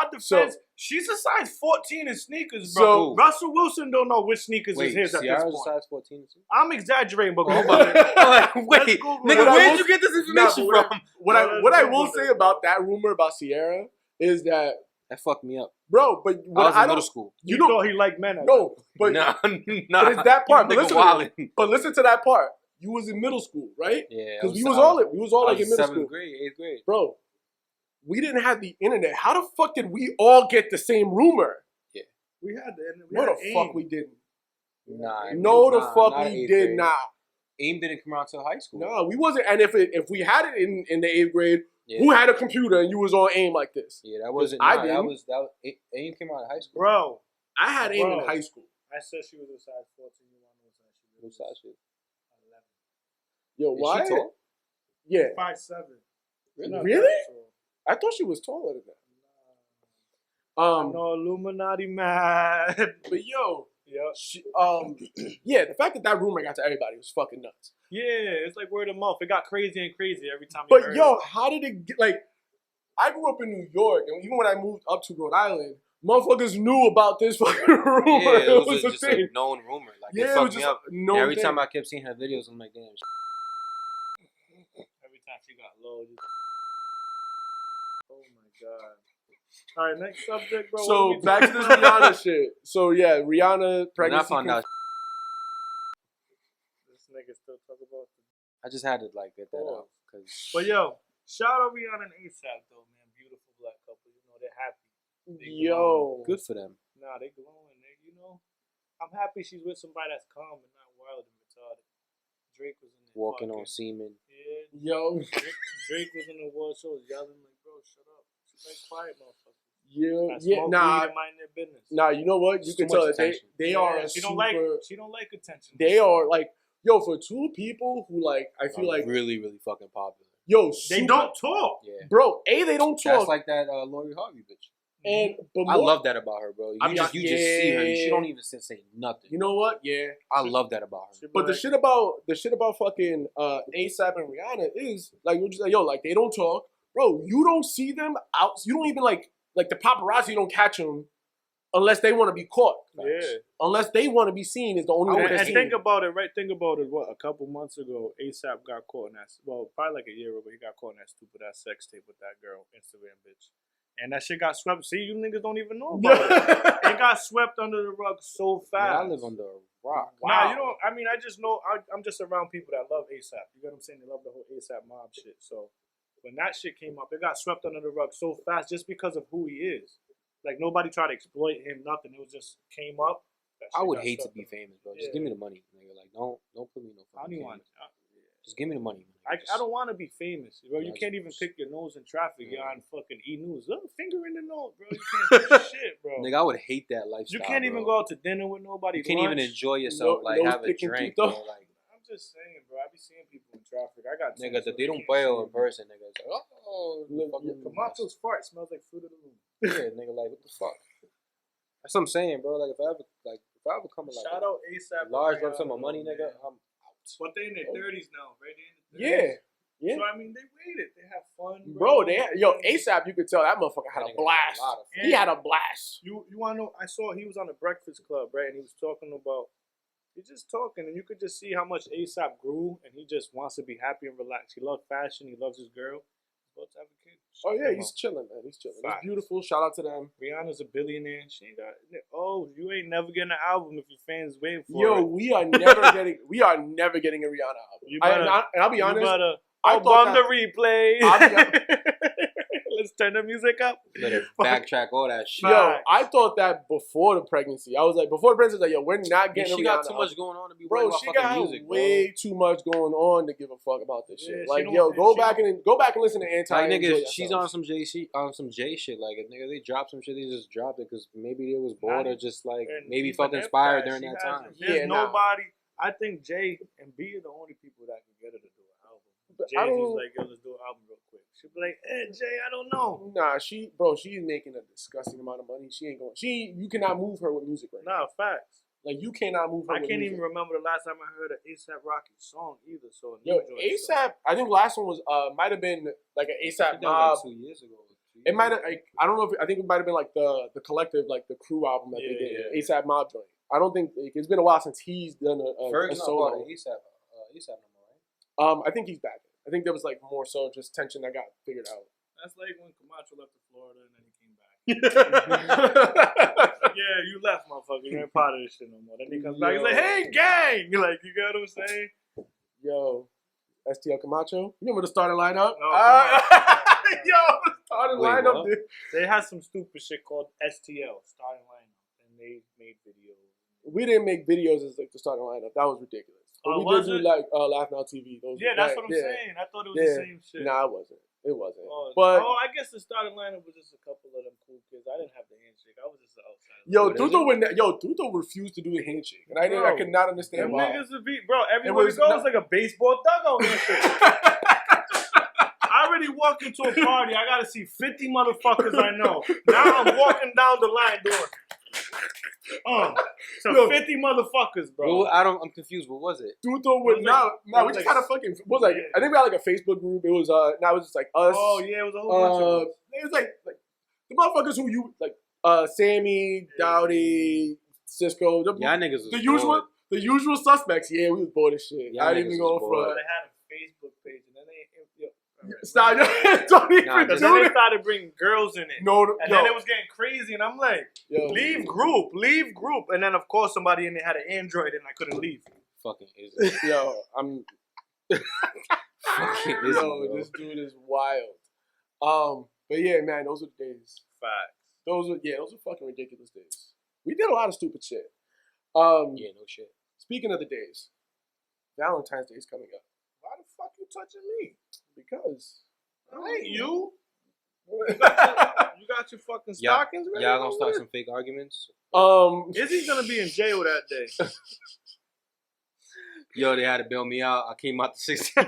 Speaker 3: our defense, she's a size 14 in sneakers, bro.
Speaker 2: So-
Speaker 3: Russell Wilson don't know which sneakers
Speaker 4: Wait,
Speaker 3: is his at this
Speaker 4: Ciara's
Speaker 3: point.
Speaker 4: size 14 too?
Speaker 3: I'm exaggerating, but
Speaker 4: Oh,
Speaker 3: Google it.
Speaker 4: Wait,
Speaker 3: Google
Speaker 4: nigga,
Speaker 3: it.
Speaker 4: where'd you get this information
Speaker 2: Nah,
Speaker 4: from?
Speaker 2: What I
Speaker 3: Let's
Speaker 2: will
Speaker 3: Google
Speaker 2: say
Speaker 3: it.
Speaker 2: about that rumor about Ciara is that,
Speaker 4: That fucked me up.
Speaker 2: bro, but
Speaker 4: I
Speaker 2: what
Speaker 4: was
Speaker 2: I
Speaker 4: in
Speaker 2: don't,
Speaker 4: middle school.
Speaker 2: you
Speaker 3: You
Speaker 2: don't
Speaker 3: thought he liked men.
Speaker 2: no, but
Speaker 4: nah.
Speaker 2: but it's that part. But
Speaker 4: Nigga
Speaker 2: listen,
Speaker 4: wildin'.
Speaker 2: but listen to that part. You was in middle school, right?
Speaker 4: Yeah,
Speaker 2: Because we was all like in middle
Speaker 4: 7th
Speaker 2: school,
Speaker 4: grade, 8th grade.
Speaker 2: bro. We didn't have the internet. How the fuck did we all get the same rumor?
Speaker 3: We had the
Speaker 2: No, the fuck we didn't.
Speaker 4: Nah.
Speaker 2: No, the fuck
Speaker 4: not
Speaker 2: we
Speaker 4: 8th
Speaker 2: did
Speaker 4: grade.
Speaker 2: not.
Speaker 4: AIM didn't come out till high school.
Speaker 2: No, we wasn't. And if we had it in the 8th grade,
Speaker 4: Yeah.
Speaker 2: who had a computer and you was on AIM like this?
Speaker 4: Yeah, that wasn't.
Speaker 2: I
Speaker 4: Nah, that
Speaker 2: didn't.
Speaker 4: was AIM came out of high school.
Speaker 3: Bro,
Speaker 2: I had AIM in
Speaker 3: Bro.
Speaker 2: high school.
Speaker 3: I said she was a size 14. You want to know what size she
Speaker 4: What
Speaker 3: was?
Speaker 4: size shit?
Speaker 3: 11.
Speaker 2: Yo,
Speaker 4: Is
Speaker 2: why?
Speaker 4: she tall?
Speaker 2: Yeah.
Speaker 3: 5'7".
Speaker 2: Really? I thought she was taller than that.
Speaker 3: No Illuminati man.
Speaker 2: But yo,
Speaker 3: Yeah.
Speaker 2: yeah, the fact that rumor got to everybody was fucking nuts.
Speaker 3: Yeah, it's like word of mouth. It got crazy and crazy every time you
Speaker 2: But
Speaker 3: heard
Speaker 2: yo,
Speaker 3: it.
Speaker 2: how did it get, like, I grew up in New York, and even when I moved up to Rhode Island, motherfuckers knew about this fucking rumor.
Speaker 4: Yeah, it was
Speaker 2: a
Speaker 4: just
Speaker 2: thing.
Speaker 4: a known rumor. Like,
Speaker 2: Yeah,
Speaker 4: it
Speaker 2: it
Speaker 4: fucked
Speaker 2: was
Speaker 4: me
Speaker 2: just
Speaker 4: up.
Speaker 2: no
Speaker 4: And every
Speaker 2: thing.
Speaker 4: time I kept seeing her videos, I'm like, damn.
Speaker 3: Every time she got low. Oh my god. All right, next subject, bro.
Speaker 2: So
Speaker 3: What we
Speaker 2: back to this Rihanna shit. So yeah, Rihanna
Speaker 4: When I
Speaker 2: pregnancy.
Speaker 4: found out,
Speaker 3: This nigga still talk about the
Speaker 4: I just had to like get that out. Cause
Speaker 3: But yo, shout out Rihanna and A$AP though, man. Beautiful black couple. You know, they're happy.
Speaker 2: Yo,
Speaker 4: good for them.
Speaker 3: Nah, they glowing. You know, I'm happy she's with somebody that's calm and not wild and retarded. Drake was in there
Speaker 4: Walking on
Speaker 3: fucking-
Speaker 4: semen.
Speaker 3: Yeah,
Speaker 2: yo,
Speaker 3: Drake was in the award shows yelling like, bro, shut up. She's like quiet, motherfucker.
Speaker 2: yeah,
Speaker 3: That
Speaker 2: yeah.
Speaker 3: smoke
Speaker 2: Nah,
Speaker 3: weed and mind their business.
Speaker 2: nah. You know what? You
Speaker 4: It's
Speaker 2: can
Speaker 4: too
Speaker 2: tell
Speaker 4: much
Speaker 2: that
Speaker 4: attention.
Speaker 2: they
Speaker 3: Yeah,
Speaker 2: are a
Speaker 3: she
Speaker 2: super.
Speaker 3: don't like attention.
Speaker 2: They are like, yo, for two people who like, I feel like,
Speaker 4: really, really fucking popular.
Speaker 2: yo,
Speaker 3: They
Speaker 2: super-
Speaker 3: don't talk.
Speaker 4: Yeah.
Speaker 2: bro. They don't
Speaker 4: That's
Speaker 2: talk,
Speaker 4: like that Lori Harvey bitch.
Speaker 2: and but
Speaker 4: I
Speaker 2: more-
Speaker 4: love that about her, bro. You
Speaker 2: I mean,
Speaker 4: just see her. She
Speaker 2: yeah.
Speaker 4: don't even say nothing.
Speaker 2: You know what? Yeah.
Speaker 4: I love that about her.
Speaker 3: She be
Speaker 2: But the
Speaker 3: like,
Speaker 2: shit about fucking A$AP and Rihanna is like, we're just like, yo, like they don't talk, bro. You don't see them out. You don't even like the paparazzi don't catch them unless they want to be caught.
Speaker 3: yeah.
Speaker 2: Unless they want to be seen is the only way
Speaker 3: And,
Speaker 2: they're
Speaker 3: and
Speaker 2: seen.
Speaker 3: think about it, right? Think about it. What, a couple months ago, A$AP got caught in that. Well, probably like a year ago, he got caught in that stupid ass sex tape with that girl, Instagram bitch. And that shit got swept. See, you niggas don't even know about it. It got swept under the rug so
Speaker 4: Man,
Speaker 3: fast.
Speaker 4: I live under a rock.
Speaker 3: Nah, you don't. I mean, I just know. I'm just around people that love A$AP. You get what I'm saying? They love the whole A$AP mob shit. So when that shit came up, it got swept under the rug so fast just because of who he is. Like nobody tried to exploit him, nothing. It was just came up.
Speaker 4: I would hate to be famous, bro. Just give me the money, nigga. Like, don't put me no
Speaker 3: I
Speaker 4: fucking
Speaker 3: don't want.
Speaker 4: Just give me the money.
Speaker 3: I don't want to be famous, bro. You can't even pick your nose in traffic. You're on fucking E-News. Little finger in the nose, bro. You can't do shit, bro.
Speaker 4: Nigga, I would hate that lifestyle.
Speaker 3: You can't even go out to dinner with nobody.
Speaker 4: You can't even enjoy yourself, have a drink, bro. Like,
Speaker 3: I'm just saying, bro. I be seeing people in traffic. I got
Speaker 4: nigga, they don't play in person, nigga. It's like,
Speaker 3: Camacho's fart smells like Fruit of the Loom.
Speaker 4: Yeah, nigga, like what the fuck? That's what I'm saying, bro. Like if I ever come with like
Speaker 3: shout out ASAP,
Speaker 4: large lump sum of money, nigga, I'm out.
Speaker 3: But they in their 30s now, right?
Speaker 2: Yeah.
Speaker 3: So I mean, they waited. They have fun,
Speaker 2: bro. ASAP. You could tell that motherfucker had a blast. He had a blast.
Speaker 3: You want to know? I saw he was on the Breakfast Club, right? And he was talking about. He's just talking, and you could just see how much ASAP grew, and he just wants to be happy and relaxed. He loves fashion. He loves his girl. He's about to have a kid.
Speaker 2: Oh yeah, he's chilling, man. He's chilling. It's beautiful. Shout out to them.
Speaker 3: Rihanna's a billionaire. She ain't got. Oh, you ain't never getting an album if your fans waiting for it.
Speaker 2: Yo, we are never getting a Rihanna album. And I'll be honest.
Speaker 3: I thought the replay. Let's turn the music up.
Speaker 4: Better backtrack all that shit.
Speaker 2: Yo, I thought that before the pregnancy. I was like, before the pregnancy, like, yo, we're not getting.
Speaker 4: She got too much going on to be
Speaker 2: bro. She got
Speaker 4: music,
Speaker 2: way too much going on to give a fuck about this shit. Like, yo, go back and listen to Anti.
Speaker 4: Like, nigga, she's on some J shit. Like, if nigga they drop some shit, they just dropped it because maybe they was bored or just like maybe felt inspired during that time.
Speaker 3: There's nobody. I think Jay and B are the only people that can get her to do an album. Jay-Z's like, yo, let's do an album real quick. She'll be like, Jay, I don't know.
Speaker 2: Nah, she's making a disgusting amount of money. She ain't going. You cannot move her with music right now.
Speaker 3: Nah, facts.
Speaker 2: Like, you cannot move her.
Speaker 3: I can't even remember the last time I heard an ASAP Rocky song either. So
Speaker 2: yo, ASAP. I think the last one was might have been like an ASAP Mob.
Speaker 4: Like 2 years ago.
Speaker 2: It might have. Like, I don't know if I think it might have been like the collective, like the crew album that they did. Yeah. ASAP Mob joint. I don't think it's been a while since he's done a solo.
Speaker 4: ASAP number, right?
Speaker 2: I think he's back. I think there was like more so just tension that got figured out.
Speaker 3: That's like when Camacho left to Florida and then he came back. Yeah, you left, motherfucker. You ain't part of this shit no more. Then he comes back. He's like, hey, gang. You're like, you got what I'm saying?
Speaker 2: Yo, STL Camacho. You remember the starting lineup?
Speaker 3: No.
Speaker 2: Yo, the starting lineup. Dude.
Speaker 3: They had some stupid shit called STL, starting lineup, and they made videos.
Speaker 2: We didn't make videos as like the starting lineup. That was ridiculous. But we did do like Laugh Now TV.
Speaker 3: That's what I'm saying. I thought it was the same shit.
Speaker 2: Nah, it wasn't. It wasn't.
Speaker 3: I guess the starting lineup was just a couple of them cool kids. I didn't have the handshake. I was just the outsider.
Speaker 2: Tuto refused to do the handshake, and I could not understand why.
Speaker 3: Niggas would be, bro. Everywhere you go, it's like a baseball dugout and shit. I already walked into a party. I gotta see 50 motherfuckers I know. Now I'm walking down the line doing. 50 motherfuckers, bro.
Speaker 4: Well, I'm confused. What was it?
Speaker 2: Tuto would we just kind of fucking was like I think we had like a Facebook group. It was now it was just like us.
Speaker 3: Oh yeah, it was a whole bunch of us.
Speaker 2: It was like the motherfuckers who you like Sammy, Dowdy, Cisco.
Speaker 4: Y'all niggas was
Speaker 3: the
Speaker 2: usual suspects. Yeah, we was bored as shit. I didn't even go for it.
Speaker 3: They had a Facebook page and then
Speaker 2: stop! Don't even
Speaker 3: do Then they started bringing girls in it. Then it was getting crazy, and I'm like, leave group. And then of course somebody in there had an Android, and I couldn't leave.
Speaker 4: Fucking Izzy.
Speaker 2: Yo, I'm.
Speaker 4: Fucking Izzy,
Speaker 2: yo, this dude is wild. But yeah, man, those are the days.
Speaker 3: Facts.
Speaker 2: Those are fucking ridiculous days. We did a lot of stupid shit.
Speaker 4: No shit.
Speaker 2: Speaking of the days, Valentine's Day is coming up.
Speaker 3: Why the fuck you touching me?
Speaker 2: Because
Speaker 3: I ain't you. You got your fucking stockings ready?
Speaker 4: Y'all gonna start some fake arguments?
Speaker 3: Izzy's gonna be in jail that day.
Speaker 4: Yo, they had to bail me out. I came out the 16th.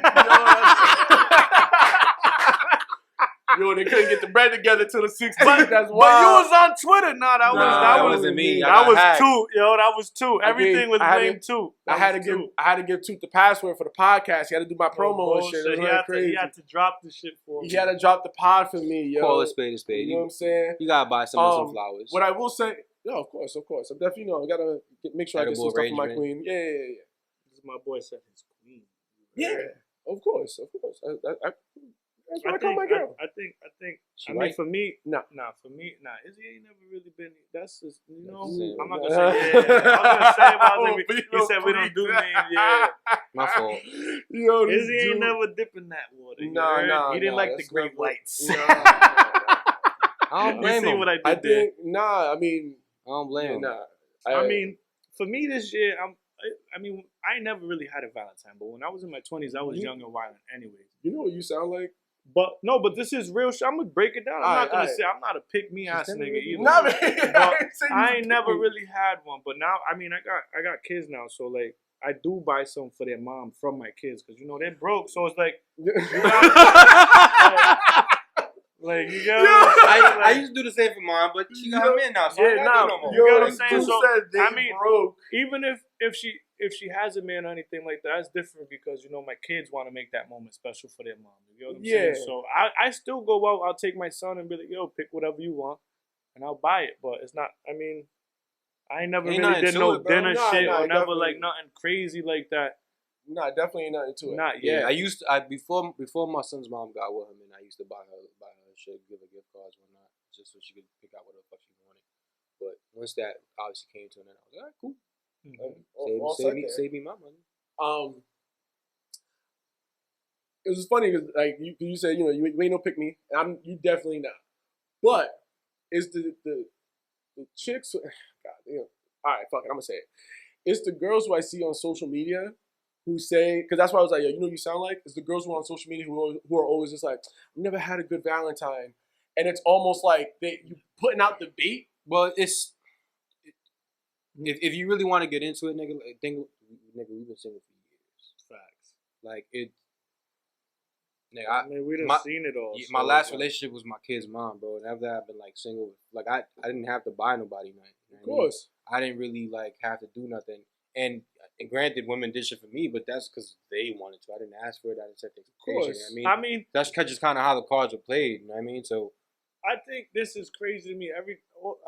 Speaker 2: Yo, they couldn't get the bread together till the 16th. That's wild.
Speaker 3: But you was on Twitter. That
Speaker 4: wasn't me.
Speaker 3: That was two. Yo, that was two. Everything was blamed two.
Speaker 2: I had to give Toot the password for the podcast. He had to do my promo and shit. It was crazy.
Speaker 3: He had to drop the shit for me.
Speaker 2: He had to drop the pod for me, yo.
Speaker 4: Call a spade a spade.
Speaker 2: You know what I'm saying?
Speaker 4: You gotta buy some flowers.
Speaker 2: What I will say, of course. I'm definitely, I gotta make sure I get some stuff for my queen. Yeah.
Speaker 3: This is my boy said his queen.
Speaker 2: Yeah, of course. That's when I call my girl.
Speaker 3: I think.
Speaker 4: She
Speaker 3: I mean,
Speaker 4: white?
Speaker 3: for me,
Speaker 2: Nah.
Speaker 3: For me, Izzy ain't never really been. That's just, you know.
Speaker 4: That's it.
Speaker 3: I'm not gonna say. Yeah, I was gonna say about it. You said we don't do
Speaker 2: freak.
Speaker 3: names. Yeah,
Speaker 4: My fault.
Speaker 2: Yo, this
Speaker 3: Izzy ain't
Speaker 2: dude-
Speaker 3: never dipping that water. You
Speaker 2: Nah,
Speaker 3: heard?
Speaker 2: nah,
Speaker 3: He didn't
Speaker 2: nah,
Speaker 3: like the
Speaker 2: that's
Speaker 3: great
Speaker 2: not what-
Speaker 3: whites.
Speaker 4: I don't
Speaker 3: You
Speaker 4: blame
Speaker 3: see
Speaker 4: him.
Speaker 3: what I did
Speaker 2: I
Speaker 3: there?
Speaker 2: think I mean,
Speaker 4: I don't blame him.
Speaker 2: nah.
Speaker 3: I mean, for me this year, I mean, I never really had a Valentine, but when I was in my 20s, I was young and violent, anyways.
Speaker 2: you know what you sound like?
Speaker 3: But no, but this is real shit. I'm gonna break it down. I'm not gonna
Speaker 2: Alright.
Speaker 3: say I'm not a pick me ass
Speaker 4: Just
Speaker 3: nigga
Speaker 4: tell me
Speaker 3: either.
Speaker 2: Nah, man.
Speaker 3: But I ain't never really had one. But now, I mean, I got kids now, so like I do buy some for their mom from my kids because you know they're broke. So it's like, like you get what I'm saying?
Speaker 4: I used to do the same for mine, but she got him in now, so I
Speaker 3: Yeah,
Speaker 4: don't
Speaker 3: nah,
Speaker 4: gotta do no more.
Speaker 3: you get what I'm
Speaker 2: this
Speaker 3: saying?
Speaker 2: dude
Speaker 3: So,
Speaker 2: said they
Speaker 3: I mean,
Speaker 2: broke.
Speaker 3: even if she has a man or anything like that, that's different because you know my kids want to make that moment special for their mom. You know what I'm saying?
Speaker 2: Yeah.
Speaker 3: So I still go out. I'll take my son and be like, yo, pick whatever you want, and I'll buy it. But it's not. I mean, I ain't never
Speaker 4: Ain't
Speaker 3: really
Speaker 4: nothing
Speaker 3: did
Speaker 4: to
Speaker 3: no
Speaker 4: it, bro.
Speaker 3: dinner
Speaker 2: Nah,
Speaker 3: shit
Speaker 2: nah,
Speaker 3: or never
Speaker 2: definitely.
Speaker 3: like nothing crazy like that.
Speaker 2: Nah, definitely ain't nothing to it.
Speaker 3: Not
Speaker 4: Yeah,
Speaker 3: yet.
Speaker 4: I used to. Before my son's mom got with him, and I used to buy her shit, give her gift cards, whatnot, just so she could pick out whatever fuck she wanted. But once that obviously came to an end, I was like, all right, cool.
Speaker 3: Mm-hmm.
Speaker 4: Save me my money.
Speaker 2: It was funny because like you said, you know, you ain't no pick me, and you definitely not. But it's the chicks. God damn. All right, fuck it. I'm gonna say it. It's the girls who I see on social media who say, because that's why I was like, yo, you know what you sound like? It's the girls who are on social media who are always just like, I've never had a good Valentine. And it's almost like you putting out the bait.
Speaker 4: Well, it's if you really want to get into it, nigga, like, nigga, we've been single for years.
Speaker 3: Facts.
Speaker 4: Like it, nigga.
Speaker 3: I mean, we done
Speaker 4: my-
Speaker 3: seen it all.
Speaker 4: Yeah,
Speaker 3: so
Speaker 4: my
Speaker 3: it's
Speaker 4: last
Speaker 3: like-
Speaker 4: relationship was my kid's mom, bro. And after that, I've been like single. Like I didn't have to buy nobody nothing. You know
Speaker 2: Of
Speaker 4: what I mean?
Speaker 2: course.
Speaker 4: I didn't really like have to do nothing. And granted, women did shit for me, but that's because they wanted to. I didn't ask for it. I didn't set the expectation.
Speaker 2: course.
Speaker 4: You know what I mean, that's just kind of how the cards are played. You know what I mean? So
Speaker 3: I think this is crazy to me.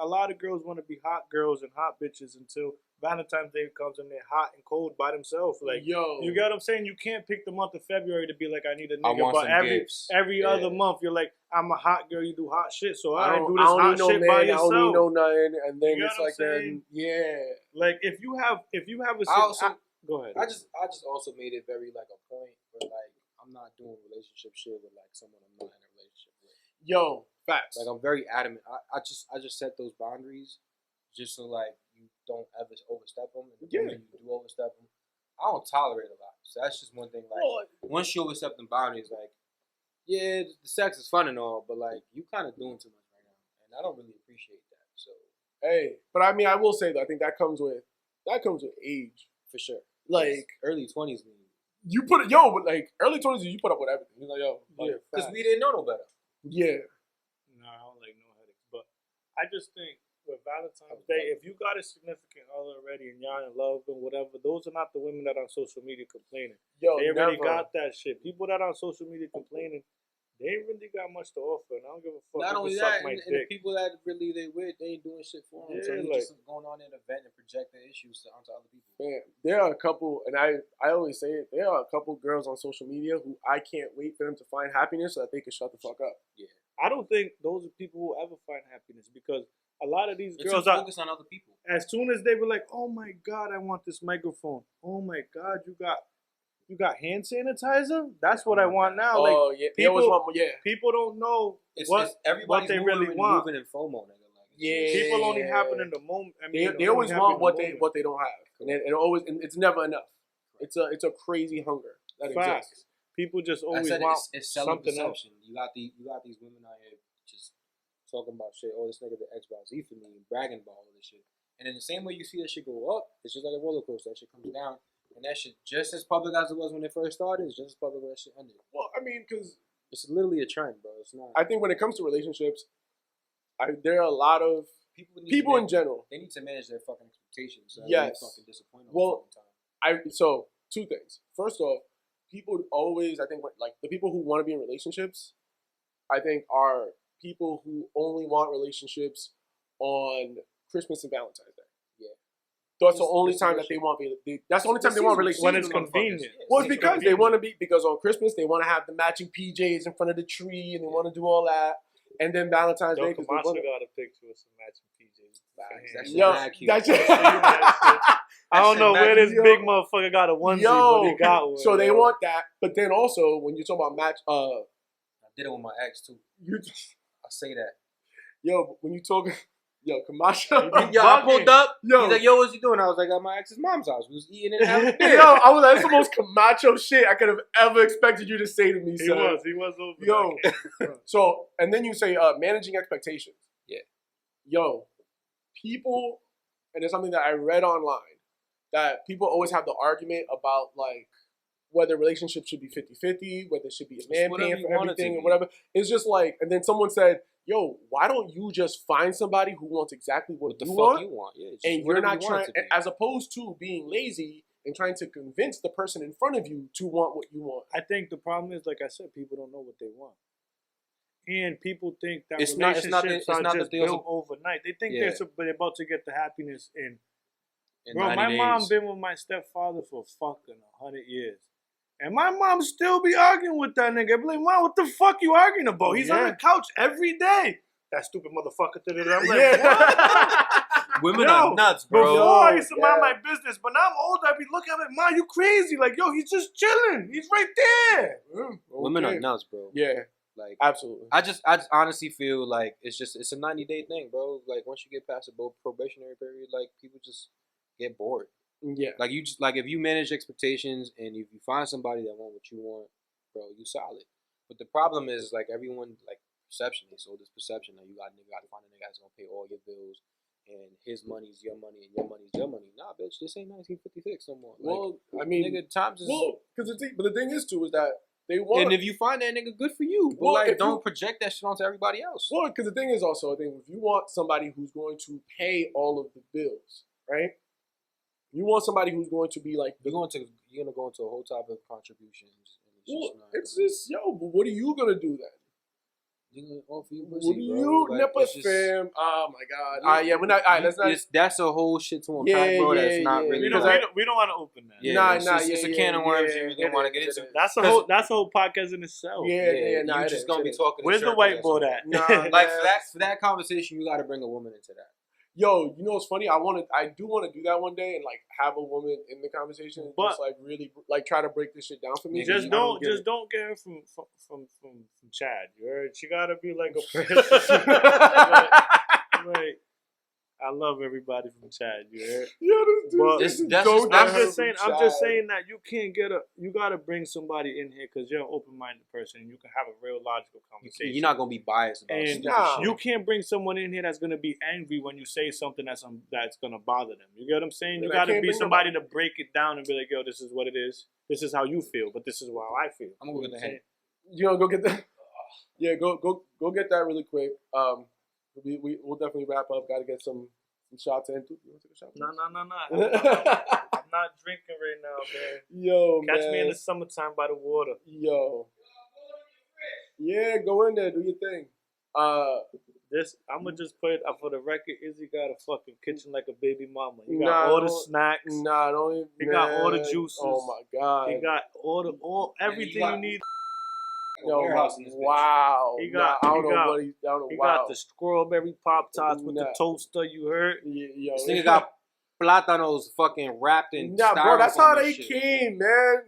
Speaker 3: A lot of girls want to be hot girls and hot bitches until Valentine's Day comes and they're hot and cold by themselves. Like,
Speaker 2: yo,
Speaker 3: you get what I'm saying? You can't pick the month of February to be like, I need a
Speaker 4: I
Speaker 3: nigga.
Speaker 4: want
Speaker 3: But
Speaker 4: some
Speaker 3: every
Speaker 4: gifts.
Speaker 3: other month, you're like, I'm a hot girl. You do hot shit, so I
Speaker 2: don't
Speaker 3: do this hot
Speaker 2: need no
Speaker 3: shit
Speaker 2: man,
Speaker 3: by
Speaker 2: I don't need
Speaker 3: yourself.
Speaker 2: no nothing, and then
Speaker 3: You get
Speaker 2: it's
Speaker 3: what I'm
Speaker 2: like then
Speaker 3: saying?
Speaker 2: yeah.
Speaker 3: Like if you have a go ahead.
Speaker 4: I just also made it very like a point where like I'm not doing relationship shit with like someone I'm not in a relationship with.
Speaker 2: Yo, facts.
Speaker 4: Like I'm very adamant. I just set those boundaries just so like you don't ever overstep them. And
Speaker 2: Yeah.
Speaker 4: when you do overstep them, I don't tolerate a lot. So that's just one thing. Like once you overstep them boundaries, like yeah, the sex is fun and all, but like you kind of doing too much right now, and I don't really appreciate that. So
Speaker 2: hey, but I mean, I will say though, I think that comes with age.
Speaker 4: for sure,
Speaker 2: Like
Speaker 4: early 20s,
Speaker 2: you put it, yo, but like early 20s, you put up with everything. You're like, yo,
Speaker 3: Yeah,
Speaker 4: because
Speaker 2: facts.
Speaker 4: we didn't know no better.
Speaker 2: Yeah.
Speaker 3: No, I don't like no headaches. But I just think with Valentine's Day, if you got a significant other already and y'all in love and whatever, those are not the women that are on social media complaining.
Speaker 2: Yo,
Speaker 3: They already
Speaker 2: never.
Speaker 3: got that shit. People that are on social media complaining, they ain't really got much to offer. And I don't give a fuck
Speaker 4: Not
Speaker 3: if
Speaker 4: only
Speaker 3: you suck
Speaker 4: that,
Speaker 3: my
Speaker 4: and the
Speaker 3: dick.
Speaker 4: people that really they with, they ain't doing shit for them. So
Speaker 3: Yeah,
Speaker 4: they
Speaker 3: like-
Speaker 4: just going on in an event and project their issues onto other people.
Speaker 2: Man, there are a couple, and I always say it, there are a couple girls on social media who I can't wait for them to find happiness so that they can shut the fuck up.
Speaker 3: I don't think those are people who ever find happiness because a lot of these
Speaker 4: It's
Speaker 3: girls
Speaker 4: too
Speaker 3: are.
Speaker 4: focused on other people.
Speaker 3: As soon as they were like, "Oh my god, I want this microphone. Oh my god, you got hand sanitizer. That's what I want now." Like
Speaker 2: Oh, yeah. They always
Speaker 3: people-
Speaker 2: want more, yeah.
Speaker 3: people don't know what
Speaker 4: everybody's
Speaker 3: they
Speaker 4: moving
Speaker 3: really
Speaker 4: and
Speaker 3: want.
Speaker 4: moving in FOMO, nigga. Like,
Speaker 2: Yeah.
Speaker 3: People only happen in the moment. I mean,
Speaker 2: They
Speaker 3: only
Speaker 2: always
Speaker 3: happen
Speaker 2: want
Speaker 3: in
Speaker 2: what
Speaker 3: the
Speaker 2: they
Speaker 3: moment.
Speaker 2: what they don't have. And it's never enough. It's a crazy hunger that
Speaker 3: Facts.
Speaker 2: exists.
Speaker 3: People just
Speaker 4: I
Speaker 3: always
Speaker 4: said
Speaker 3: want
Speaker 4: it's selling
Speaker 3: something else.
Speaker 4: perception. You got these women out here just talking about shit. Oh, this nigga the XYZ for me, bragging about all this shit. And in the same way you see that shit go up, it's just like a roller coaster. That shit comes down, and that shit just as public as it was when it first started. It's just as public when that shit ended.
Speaker 2: Well, I mean, because
Speaker 4: It's literally a trend, bro. It's not.
Speaker 2: I think when it comes to relationships, there are a lot of people in general.
Speaker 4: They need to manage their fucking expectations. So
Speaker 2: Yes.
Speaker 4: They fucking disappoint all
Speaker 2: Well,
Speaker 4: the fucking time.
Speaker 2: So two things. First off, people always, I think, like the people who want to be in relationships, I think, are people who only want relationships on Christmas and Valentine's Day.
Speaker 4: Yeah.
Speaker 2: that's the only time that they want. That's the only time they want relationships.
Speaker 3: When it's convenient.
Speaker 2: Well, it's because they want to be, because on Christmas they want to have the matching PJs in front of the tree and they want to do all that. And then Valentine's Day.
Speaker 3: Camacho got a picture with some matching PJs.
Speaker 4: That's
Speaker 2: Yo,
Speaker 4: mad cute.
Speaker 3: I don't know where this big motherfucker got a onesie, but he got one.
Speaker 2: So they want that. But then also, when you talk about match,
Speaker 4: I did it with my ex too.
Speaker 2: I
Speaker 4: say that.
Speaker 2: Yo, when you talk, Camacho.
Speaker 4: Yo, I pulled up.
Speaker 2: Yo.
Speaker 4: He's like, yo, what's he doing? I was like, at my ex's mom's house. We was eating and having dinner.
Speaker 2: Yo, I was like, that's the most Camacho shit I could have ever expected you to say to me,
Speaker 3: He
Speaker 2: son.
Speaker 3: was over
Speaker 2: Yo. So, and then you say managing expectations.
Speaker 4: Yeah.
Speaker 2: Yo, people, and it's something that I read online, that people always have the argument about, like, whether relationships should be 50-50, whether it should be a man paying for everything or whatever. It's just like, and then someone said, yo, why don't you just find somebody who wants exactly what you want? Yeah, and you're not trying, as opposed to being lazy and trying to convince the person in front of you to want what you want.
Speaker 3: I think the problem is, like I said, people don't know what they want. And people think that
Speaker 4: it's
Speaker 3: relationships
Speaker 4: not
Speaker 3: are just built overnight. They think they're about to get the happiness in bro, my mom been with my stepfather for fucking 100 years. And my mom still be arguing with that nigga. Be like, Mom, what the fuck you arguing about? He's on the couch every day. That stupid motherfucker. I'm like, what?
Speaker 4: Women are nuts, bro.
Speaker 3: Before I used to mind my business, but now I'm older. I be looking at it, Mom, you crazy? Like, yo, he's just chilling. He's right there.
Speaker 4: Women are nuts, bro.
Speaker 2: Yeah,
Speaker 4: like
Speaker 2: absolutely.
Speaker 4: I just honestly feel like it's a 90-day thing, bro. Like once you get past the probationary period, like people just get bored.
Speaker 2: Yeah.
Speaker 4: Like you just, like if you manage expectations and if you find somebody that want what you want, bro, you solid. But the problem is like everyone like perception. They sold this perception that you got to find a nigga that's gonna pay all your bills and his money's your money and your money's your money. Nah, bitch, this ain't 1956 no more. Like,
Speaker 2: well, I mean,
Speaker 4: nigga, times is
Speaker 2: because the thing is too is that they want.
Speaker 4: And if you find that nigga, good for you. But like, don't project that shit onto everybody else.
Speaker 2: Well, because the thing is also, I think if you want somebody who's going to pay all of the bills, right? You want somebody who's going to be like
Speaker 4: you're gonna go into a whole type of contributions.
Speaker 2: It's just but what are you gonna do then?
Speaker 4: You're gonna offer you pussy,
Speaker 2: what do you nippers, fam? Oh my god! Yeah, we're not. Let's not.
Speaker 4: That's a whole shit to unpack, bro. That's not really.
Speaker 3: We don't want to open that.
Speaker 4: Yeah, it's a can of worms you really want to get into.
Speaker 3: That's a whole podcast in itself.
Speaker 2: Yeah.
Speaker 4: You're just gonna be talking.
Speaker 3: Where's the whiteboard at?
Speaker 4: Like for that conversation, you got to bring a woman into that.
Speaker 2: Yo, you know what's funny? I do want to do that one day and like have a woman in the conversation and just like really like try to break this shit down for me.
Speaker 3: Just don't get her from Chad. You heard? She gotta be like a person. Like, I love everybody from Chad. You heard? I'm just saying that you can't you gotta bring somebody in here because you're an open-minded person and you can have a real logical conversation.
Speaker 4: You're not gonna be biased about
Speaker 3: and you can't bring someone in here that's gonna be angry when you say something that's gonna bother them. You get what I'm saying? You gotta be somebody to break it down and be like, yo, this is what it is. This is how you feel, but this is how I feel.
Speaker 4: I'm gonna go get the head.
Speaker 2: Go get that. Yeah, go get that really quick. We'll definitely wrap up. Got to get some shots in. You want to take a shot?
Speaker 3: No. I'm not drinking right now, man.
Speaker 2: Yo,
Speaker 3: Catch me in the summertime by the water.
Speaker 2: Yo. Yeah, go in there. Do your thing.
Speaker 3: I'm going to just put it for the record. Izzy got a fucking kitchen like a baby mama. He got all the snacks.
Speaker 2: Don't even.
Speaker 3: He got all the juices.
Speaker 2: Oh, my God.
Speaker 3: He got everything you need.
Speaker 2: Yo, wow.
Speaker 3: He got the strawberry Pop Tarts with the toaster, you heard?
Speaker 2: Yo,
Speaker 4: this nigga got plátanos fucking wrapped in
Speaker 2: bro, that's how they came, man.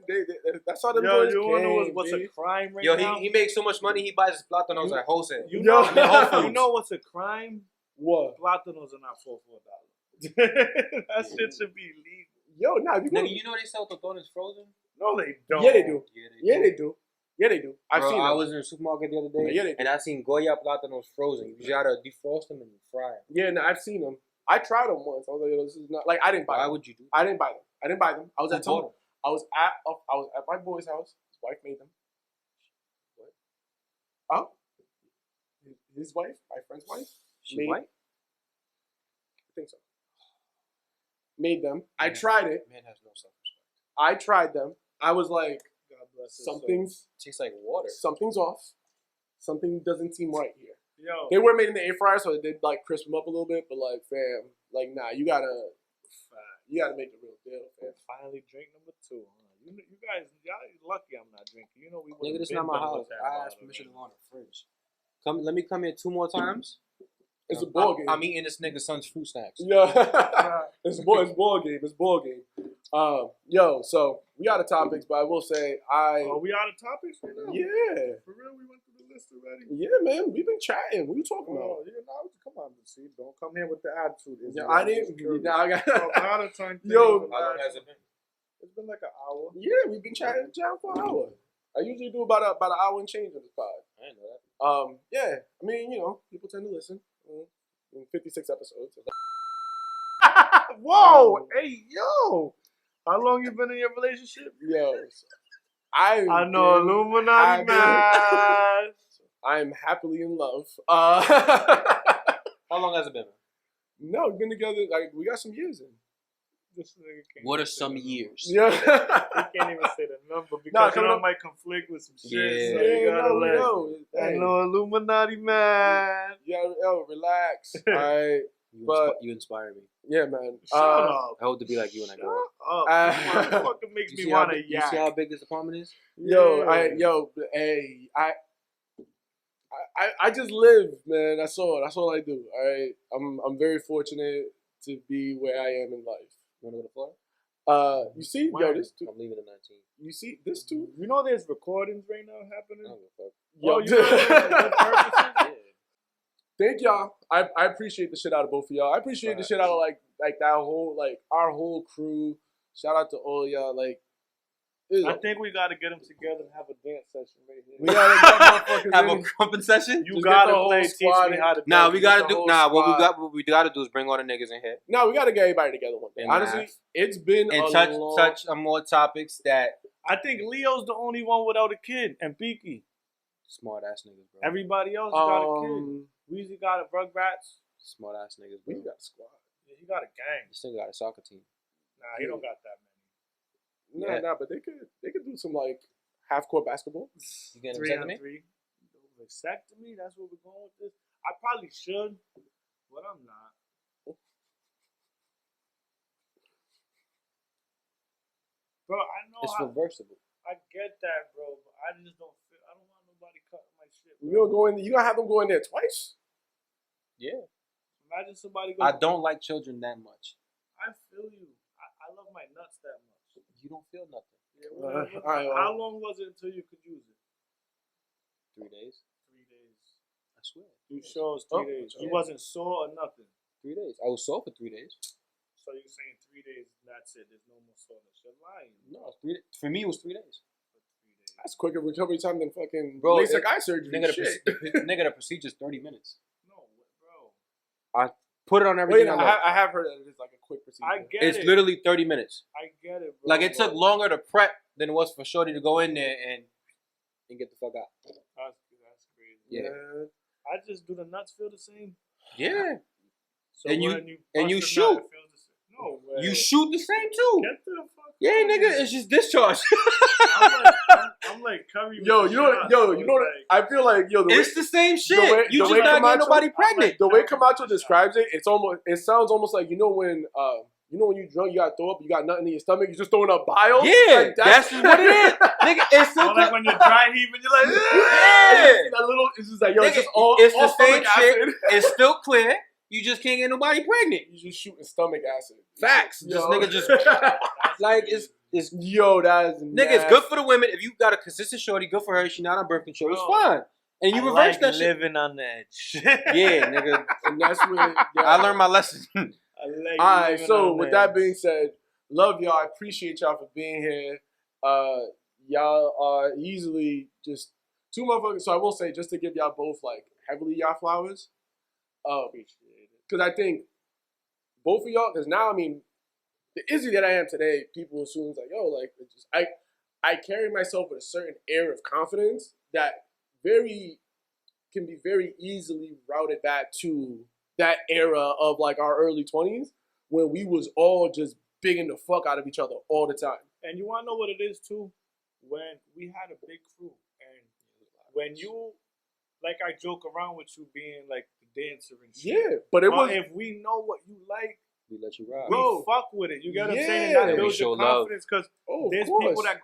Speaker 2: That's how the boys came.
Speaker 3: You know what's a crime right now?
Speaker 4: He makes so much money, he buys his plátanos at wholesale.
Speaker 3: You know what's a crime?
Speaker 2: What?
Speaker 3: Plátanos are not $4. That shit should be illegal.
Speaker 2: Yo,
Speaker 4: nigga, you know they sell totones frozen?
Speaker 3: No, they don't.
Speaker 2: Yeah, they do. Yeah, they do. I've seen them.
Speaker 4: I was in the supermarket the other day, and I seen Goya plátanos frozen. You gotta defrost them and fry them.
Speaker 2: Yeah, no, I've seen them. I tried them once. I was like, this is not like I didn't buy them.
Speaker 4: Why would you do?
Speaker 2: I didn't buy them. I was at my boy's house. His wife made them. What? Oh, his wife, my friend's wife.
Speaker 4: She white?
Speaker 2: I think so. Made them. I tried it.
Speaker 4: Man has no self-respect.
Speaker 2: I tried them. I was like, something's
Speaker 4: tastes like water.
Speaker 2: Something's off. Something doesn't seem right here.
Speaker 3: Yo.
Speaker 2: They were made in the air fryer, so they did like crisp them up a little bit. But like, fam, like, nah, you gotta You gotta make the real deal, man.
Speaker 3: Finally, drink number 2. You guys, y'all lucky I'm not drinking. You know we would.
Speaker 4: Nigga, this is not my house. I asked permission to go in the fridge. Let me come here 2 more times.
Speaker 2: It's a ball game.
Speaker 4: I'm eating this nigga's son's fruit snacks.
Speaker 2: Yeah, it's ball game. It's ball game. Yo, so we out of topics, but I will say
Speaker 3: Are we out of topics right now?
Speaker 2: Yeah.
Speaker 3: For real, we went through the list already.
Speaker 2: Yeah, man, we've been chatting. What are you talking about?
Speaker 3: Yeah, no, come on, see, don't come here with the attitude.
Speaker 2: Yeah, I didn't. I got.
Speaker 3: Valentine.
Speaker 2: Yo,
Speaker 4: how long has it been?
Speaker 3: It's been like an hour.
Speaker 2: Yeah, we've been chatting for an hour. I usually do about an hour and change on this pod.
Speaker 4: I didn't know that.
Speaker 2: Yeah, I mean, you know, people tend to listen. In 56 episodes.
Speaker 3: Whoa, hey, yo. How long you been in your relationship?
Speaker 2: Yo, I
Speaker 3: know Illuminati, man.
Speaker 2: I'm happily in love.
Speaker 4: How long has it been?
Speaker 2: No, we've been together, like, we got some years in.
Speaker 3: This nigga can't
Speaker 4: What are
Speaker 3: say
Speaker 4: some
Speaker 3: the number.
Speaker 4: years?
Speaker 2: Yeah.
Speaker 3: He can't even say the number because
Speaker 2: coming
Speaker 3: it
Speaker 2: up-
Speaker 3: might conflict with some shit.
Speaker 4: Yeah.
Speaker 3: So you gotta let.
Speaker 2: Hey,
Speaker 3: I know Illuminati, man.
Speaker 2: yo, relax. Alright. But-
Speaker 4: You inspire me.
Speaker 2: Yeah, man.
Speaker 3: Shut up.
Speaker 4: I hope to be like you when I
Speaker 3: Shut
Speaker 4: grow up.
Speaker 3: up.
Speaker 2: Uh,
Speaker 3: This motherfucker makes
Speaker 4: You
Speaker 3: me
Speaker 4: see how
Speaker 3: want to
Speaker 4: big- you
Speaker 3: yak.
Speaker 4: see how big this apartment is?
Speaker 2: Hey, I just live, man. That's all I do. Alright. I'm very fortunate to be where I am in life.
Speaker 4: You want to go to Florida?
Speaker 2: You see,
Speaker 3: When?
Speaker 2: yo, this too.
Speaker 4: I'm leaving at 19.
Speaker 2: You see, this too.
Speaker 3: You know there's recordings right now happening?
Speaker 4: I don't give a fuck.
Speaker 2: Yo,
Speaker 3: Oh, you know for good purposes?
Speaker 4: Yeah.
Speaker 2: thank y'all. I appreciate the shit out of both of y'all. I appreciate the shit out of like that whole our whole crew. Shout out to all y'all. Like,
Speaker 3: I think we gotta get them together and have a dance session right here.
Speaker 2: we gotta get motherfuckers
Speaker 4: Have a
Speaker 2: in.
Speaker 4: crumping session?
Speaker 3: You
Speaker 2: Just
Speaker 3: gotta
Speaker 2: get the whole
Speaker 3: play, teach
Speaker 2: squad
Speaker 3: me
Speaker 2: in.
Speaker 3: how to
Speaker 4: Nah,
Speaker 3: dance.
Speaker 4: we gotta
Speaker 2: the
Speaker 4: do.
Speaker 2: whole
Speaker 4: Nah,
Speaker 2: squad.
Speaker 4: what we gotta do is bring all the niggas in here
Speaker 2: No, we gotta get everybody together one day.
Speaker 4: And
Speaker 2: Honestly,
Speaker 4: laugh.
Speaker 2: it's been
Speaker 4: and
Speaker 2: a long.
Speaker 4: touch on more topics that
Speaker 3: I think Leo's the only one without a kid, and Peaky.
Speaker 4: smart ass niggas, bro.
Speaker 3: Everybody else got a kid. Weezy got a Rugrats.
Speaker 4: Smart ass niggas,
Speaker 2: We
Speaker 4: bro.
Speaker 2: got a squad.
Speaker 3: Yeah, he got a gang.
Speaker 4: This nigga got a soccer team.
Speaker 3: Nah, he don't got that
Speaker 2: Nah,
Speaker 4: Yeah.
Speaker 2: but they could do some like half court basketball.
Speaker 4: You getting
Speaker 3: many. 3
Speaker 4: upset
Speaker 3: on
Speaker 4: with me?
Speaker 3: 3. Vasectomy? That's what we're going with this. I probably should, but I'm not. Bro, I know
Speaker 4: It's reversible.
Speaker 3: I get that, bro, but I just don't feel. I don't want nobody cutting my shit. Bro.
Speaker 2: You gonna go in? You gonna have them go in there twice?
Speaker 4: Yeah.
Speaker 3: Imagine somebody goes.
Speaker 4: I don't like children that much.
Speaker 3: I feel you. I love my nuts that much.
Speaker 4: You don't feel nothing.
Speaker 3: Yeah,
Speaker 2: all right, well.
Speaker 3: How long was it until you could use it?
Speaker 4: 3 days.
Speaker 3: 3 days.
Speaker 4: I swear.
Speaker 3: You sure it's
Speaker 2: Oh,
Speaker 3: 3 days?
Speaker 2: yeah.
Speaker 3: You wasn't sore or nothing.
Speaker 4: 3 days. I was sore for 3 days.
Speaker 3: So you're saying 3 days? That's it. There's no more soreness. You're lying.
Speaker 4: No, 3 days. For me, it was 3 days.
Speaker 3: For 3 days.
Speaker 2: That's quicker recovery time than fucking
Speaker 4: Bro,
Speaker 2: LASIK eye surgery.
Speaker 4: Nigga,
Speaker 2: Shit.
Speaker 4: the procedure's 30 minutes.
Speaker 3: No, bro.
Speaker 4: Put it on
Speaker 2: Wait,
Speaker 4: everything.
Speaker 2: I have heard that it is like a quick procedure.
Speaker 3: I get
Speaker 4: It's
Speaker 3: it.
Speaker 4: literally 30 minutes.
Speaker 3: I get it, bro.
Speaker 4: Like, it took
Speaker 3: but
Speaker 4: longer to prep than it was for Shorty to go in there and get the fuck out.
Speaker 3: That's crazy.
Speaker 4: Yeah.
Speaker 3: I just do the nuts feel the same.
Speaker 4: Yeah.
Speaker 3: So
Speaker 4: And you-
Speaker 3: when
Speaker 4: and
Speaker 3: bust
Speaker 4: you
Speaker 3: a nut,
Speaker 4: shoot.
Speaker 3: it feels the same. No way.
Speaker 4: You shoot the same too.
Speaker 3: Get the fuck.
Speaker 4: Yeah,
Speaker 3: out of
Speaker 4: nigga,
Speaker 3: here.
Speaker 4: it's just discharge.
Speaker 3: I'm like Curry. with
Speaker 2: Yo,
Speaker 3: the
Speaker 2: you know,
Speaker 3: shots,
Speaker 2: yo,
Speaker 3: so
Speaker 2: you know what?
Speaker 3: it's
Speaker 2: I feel like, yo, the way,
Speaker 4: It's the same shit.
Speaker 2: way-
Speaker 4: You
Speaker 2: the
Speaker 4: just
Speaker 2: way
Speaker 4: not getting
Speaker 2: Camacho-
Speaker 4: nobody pregnant.
Speaker 2: the way Camacho describes it, it sounds almost like, you know when you drunk, you got to throw up, you got nothing in your stomach, you just throwing up bile.
Speaker 4: Yeah,
Speaker 2: Like,
Speaker 4: that's just what it is. Nigga, it's
Speaker 3: Or
Speaker 4: so
Speaker 3: like when you're dry heaving, you're like,
Speaker 2: And
Speaker 4: Yeah.
Speaker 2: you see that little, it's just like, yo, it's
Speaker 4: Nigga,
Speaker 2: just all,
Speaker 4: it's
Speaker 2: all
Speaker 4: the same
Speaker 2: stomach
Speaker 4: shit.
Speaker 2: acid.
Speaker 4: It's still clear. You just can't get nobody pregnant.
Speaker 2: You just shooting stomach acid.
Speaker 4: Facts. This
Speaker 2: Yo.
Speaker 4: nigga just like it's
Speaker 2: Yo, that is
Speaker 4: nigga. It's good for the women. If you got a consistent shorty, good for her. She not on birth control. It's
Speaker 3: Bro.
Speaker 4: fine. And you
Speaker 3: I
Speaker 4: reverse
Speaker 3: like
Speaker 4: that shit.
Speaker 3: living on the edge.
Speaker 4: Yeah, nigga.
Speaker 2: And that's what
Speaker 4: I learned my lesson.
Speaker 3: I like
Speaker 2: All right,
Speaker 3: living
Speaker 2: so
Speaker 3: on
Speaker 2: with
Speaker 3: the
Speaker 2: that
Speaker 3: edge.
Speaker 2: being said, love y'all. I appreciate y'all for being here. Y'all are easily just two motherfuckers. So I will say, just to give y'all both like heavily y'all flowers, because I think both of y'all. Because now, I mean, the Izzy that I am today, people assume it's like, yo, like it's just, I carry myself with a certain air of confidence that can be very easily routed back to that era of like our early 20s when we was all just bigging the fuck out of each other all the time.
Speaker 3: And you want to know what it is too? When we had a big crew, and when you, like, I joke around with you being like the dancer and shit.
Speaker 2: Yeah, but it
Speaker 3: Well,
Speaker 2: was
Speaker 3: if we know what you like,
Speaker 4: we let you ride.
Speaker 3: We fuck with it. You get what I'm saying?
Speaker 2: Yeah.
Speaker 3: And that
Speaker 4: We
Speaker 3: builds
Speaker 4: show
Speaker 3: your
Speaker 4: love.
Speaker 3: confidence because there's people that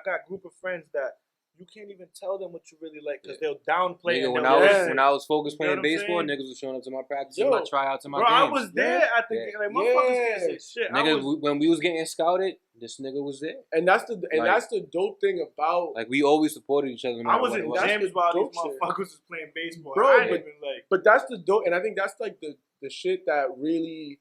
Speaker 3: got a group of friends that you can't even tell them what you really like because they'll downplay.
Speaker 4: Nigga,
Speaker 3: Nigga,
Speaker 4: when I was focused
Speaker 3: You know
Speaker 4: playing
Speaker 3: what I'm
Speaker 4: baseball,
Speaker 3: saying?
Speaker 4: niggas was showing up to my practices, my tryouts, and my
Speaker 3: bro,
Speaker 4: games.
Speaker 3: I was there at the game. Like, motherfuckers can't say shit.
Speaker 4: Nigga, when we was getting scouted, this nigga was there.
Speaker 2: And that's the dope thing about
Speaker 4: like we always supported each other. No
Speaker 3: I
Speaker 4: matter
Speaker 3: was
Speaker 4: what
Speaker 3: in
Speaker 4: it was.
Speaker 3: gyms while these
Speaker 2: dope shit.
Speaker 3: motherfuckers was playing baseball.
Speaker 2: Bro,
Speaker 3: I didn't even like.
Speaker 2: But that's the dope, and I think that's like the shit that really,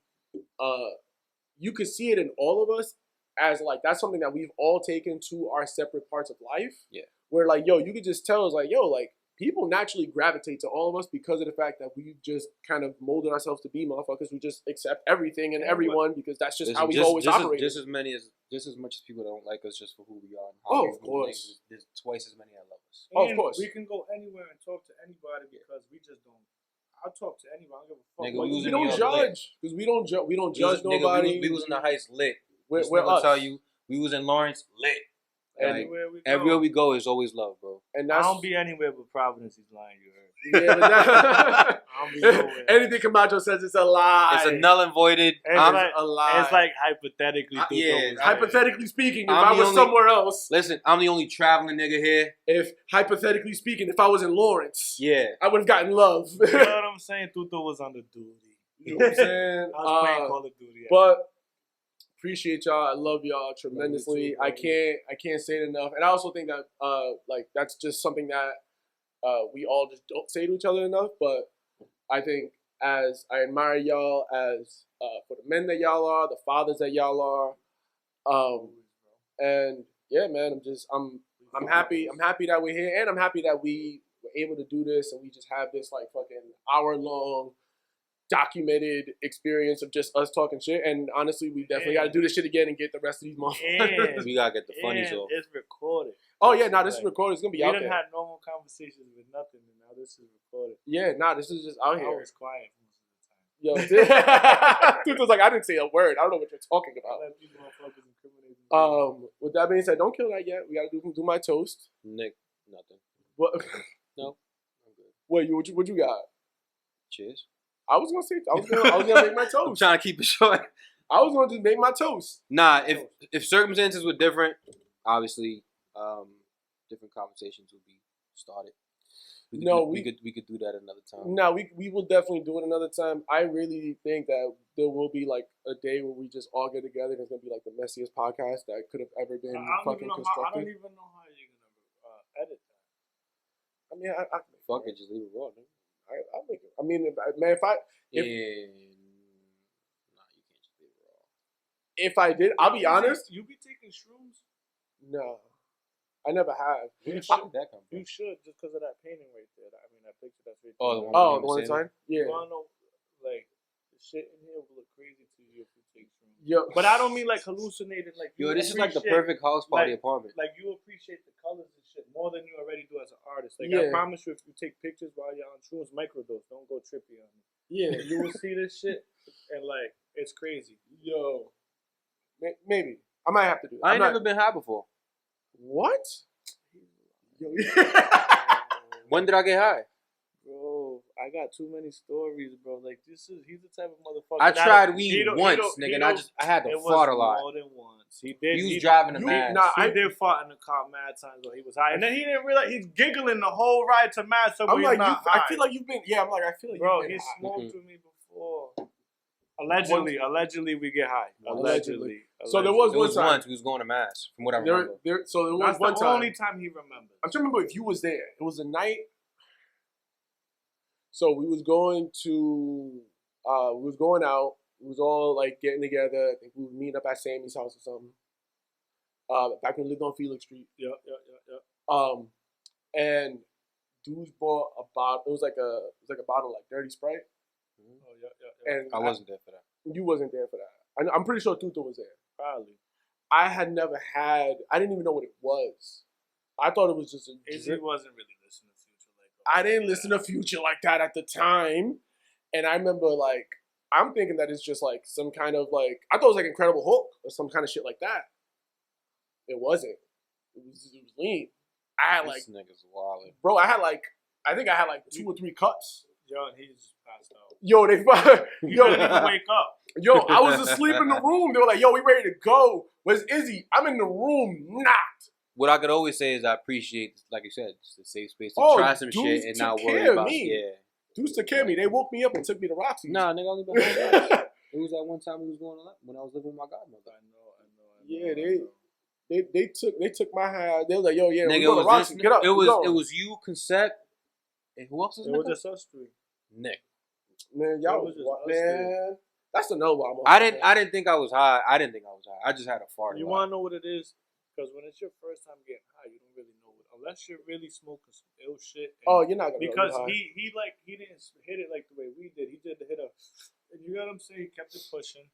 Speaker 2: you could see it in all of us as like that's something that we've all taken to our separate parts of life.
Speaker 4: Yeah.
Speaker 2: Where like, yo, you could just tell us like, yo, like people naturally gravitate to all of us because of the fact that we just kind of molded ourselves to be motherfuckers. We just accept everything and everyone because that's just how we've always operated.
Speaker 4: Just as much as people don't like us just for who we are. And how
Speaker 2: of course.
Speaker 4: There's twice as many that love us.
Speaker 2: Of course.
Speaker 3: We can go anywhere and talk to anybody because we just don't. I'll talk to anybody. I don't give a fuck.
Speaker 4: Nigga,
Speaker 2: we don't judge because we don't judge nobody.
Speaker 4: We was in the Heights lit.
Speaker 2: We're us.
Speaker 4: Tell you, we was in Lawrence lit. Everywhere we go is always love, bro.
Speaker 2: And
Speaker 3: I don't be anywhere but Providence. He's lying. You heard?
Speaker 2: Yeah, but
Speaker 3: I don't be nowhere.
Speaker 2: anything Camacho says it's a lie.
Speaker 4: It's a null and voided.
Speaker 2: A lie.
Speaker 3: It's like hypothetically.
Speaker 2: Hypothetically speaking, if
Speaker 4: I'm
Speaker 2: I was somewhere else.
Speaker 4: Listen, I'm the only traveling nigga here.
Speaker 2: If hypothetically speaking, if I was in Lawrence, I would have gotten love.
Speaker 3: You know what I'm saying? Tuto was on the duty.
Speaker 2: You know what I'm saying?
Speaker 3: I was playing Call of Duty.
Speaker 2: But appreciate y'all. I love y'all tremendously. I can't say it enough. And I also think that like that's just something that we all just don't say to each other enough. But I think as I admire y'all as for the men that y'all are, the fathers that y'all are, and yeah, man, I'm happy. I'm happy that we're here, and I'm happy that we were able to do this, and we just have this like fucking hour-long documented experience of just us talking shit. And honestly, we definitely got to do this shit again and get the rest of these motherfuckers.
Speaker 4: We gotta get the funnies off.
Speaker 3: It's recorded.
Speaker 2: Oh yeah, this is recorded. It's gonna be out there.
Speaker 3: We done had normal conversations with nothing, and now this is recorded.
Speaker 2: Yeah, this is just out here.
Speaker 3: I was quiet
Speaker 2: Yo, dude was like, I didn't say a word. I don't know what you're talking about. With that being said, don't kill that yet. We gotta do my toast.
Speaker 4: Nick, nothing.
Speaker 2: What?
Speaker 4: No, I'm good.
Speaker 2: What you got?
Speaker 4: Cheers.
Speaker 2: I was gonna make my toast.
Speaker 4: I'm trying to keep it short.
Speaker 2: I was gonna just make my toast.
Speaker 4: Nah, if circumstances were different, obviously, different conversations would be started. We could do that another time.
Speaker 2: No, we will definitely do it another time. I really think that there will be like a day where we just all get together and it's gonna be like the messiest podcast that could have ever been fucking constructed.
Speaker 3: I don't even know how you're gonna edit that.
Speaker 2: I mean, I
Speaker 4: fuck it, just leave it raw, man.
Speaker 2: I'll make it. I mean, man, nah, you can't just leave it raw. If I did, I'll be honest.
Speaker 3: You be taking shrooms?
Speaker 2: No, I never have.
Speaker 3: You should, just because of that painting right there. I mean, that picture that's right there.
Speaker 2: The one time? Yeah.
Speaker 3: You wanna know, like, the shit in here will look crazy to you if you take shrooms.
Speaker 2: Yo.
Speaker 3: But I don't mean like hallucinated. Like,
Speaker 4: this is like the perfect house party apartment.
Speaker 3: Like, you appreciate the colors and shit more than you already do as an artist. Like, I promise you, if you take pictures while you're on shrooms, microdose, don't go trippy on me. Yeah. You will see this shit, and like, it's crazy.
Speaker 2: Yo. Maybe. I might have to do it.
Speaker 4: I ain't never been high before.
Speaker 2: What? Yo.
Speaker 4: When did I get high?
Speaker 3: Bro, I got too many stories, bro. Like, he's the type of motherfucker.
Speaker 4: I tried weed once, nigga, and I had to fart a lot.
Speaker 3: More than once. He was
Speaker 4: driving a Mass.
Speaker 3: He did fart in the car mad times when he was high. And then he didn't realize he's giggling the whole ride to Mass, so he's not high.
Speaker 2: I feel like you've been, I feel like
Speaker 3: bro,
Speaker 2: you've been
Speaker 3: he smoked with me before. Allegedly, we get high. Allegedly.
Speaker 2: So there was one time.
Speaker 4: Once we was going to Mass, from what I remember.
Speaker 2: So there was one time.
Speaker 3: That's the only time he remembers.
Speaker 2: I'm trying to remember if you was there. It was a night. So we was going out. We was all like getting together. I think we were meeting up at Sammy's house or something. Back when we lived on Felix Street.
Speaker 3: Yeah.
Speaker 2: And dudes bought a bottle. It was like a bottle of like Dirty Sprite.
Speaker 3: Mm-hmm. Oh yeah.
Speaker 4: And I wasn't there for that.
Speaker 2: You wasn't there for that. I'm pretty sure Tuto was there.
Speaker 3: Probably.
Speaker 2: I didn't even know what it was. I thought it was just
Speaker 3: Izzy wasn't really listening to Future like
Speaker 2: that. I didn't listen to Future like that at the time. And I remember like, I'm thinking that it's just like some kind of like, I thought it was like Incredible Hulk or some kind of shit like that. It wasn't. It was lean. I had like,
Speaker 4: this nigga's wild.
Speaker 2: Bro, I think I had like 2 or 3 cuts.
Speaker 3: Yo, and he just passed out.
Speaker 2: Yo,
Speaker 3: he didn't even wake up.
Speaker 2: Yo, I was asleep in the room. They were like, yo, we ready to go. Where's Izzy? I'm in the room, knocked.
Speaker 4: What I could always say is I appreciate, like you said, just a safe space to
Speaker 2: Oh,
Speaker 4: try some
Speaker 2: dudes
Speaker 4: shit and
Speaker 2: took
Speaker 4: not
Speaker 2: care
Speaker 4: worry
Speaker 2: of
Speaker 4: about
Speaker 2: me.
Speaker 4: yeah.
Speaker 2: Dudes took care of me. They woke me up and took me to Roxy's.
Speaker 4: Nah, nigga, I only been home. It was that one time we was going on when I was living with my godmother.
Speaker 3: I know.
Speaker 2: Yeah, they took my hand. They were like, yo, yeah,
Speaker 4: Nigga,
Speaker 2: we go to
Speaker 4: it was
Speaker 2: Roxy.
Speaker 4: this,
Speaker 2: Get up.
Speaker 4: it
Speaker 2: we going.
Speaker 4: was you, Concept, and who else was
Speaker 3: It
Speaker 4: nigga?
Speaker 3: was just us three.
Speaker 4: Nick.
Speaker 2: Man, y'all
Speaker 3: It
Speaker 2: was
Speaker 3: was just
Speaker 2: what,
Speaker 3: us
Speaker 2: man? That's another one.
Speaker 4: I didn't think I was high. I didn't think I was high. I just had a fart.
Speaker 3: You want to know what it is? Because when it's your first time getting high, you don't really know it. Unless you're really smoking some ill shit.
Speaker 2: Oh, you're not gonna know
Speaker 3: because
Speaker 2: you're high.
Speaker 3: he didn't hit it like the way we did. He did the hit up, and you know what I'm saying? He kept it pushing,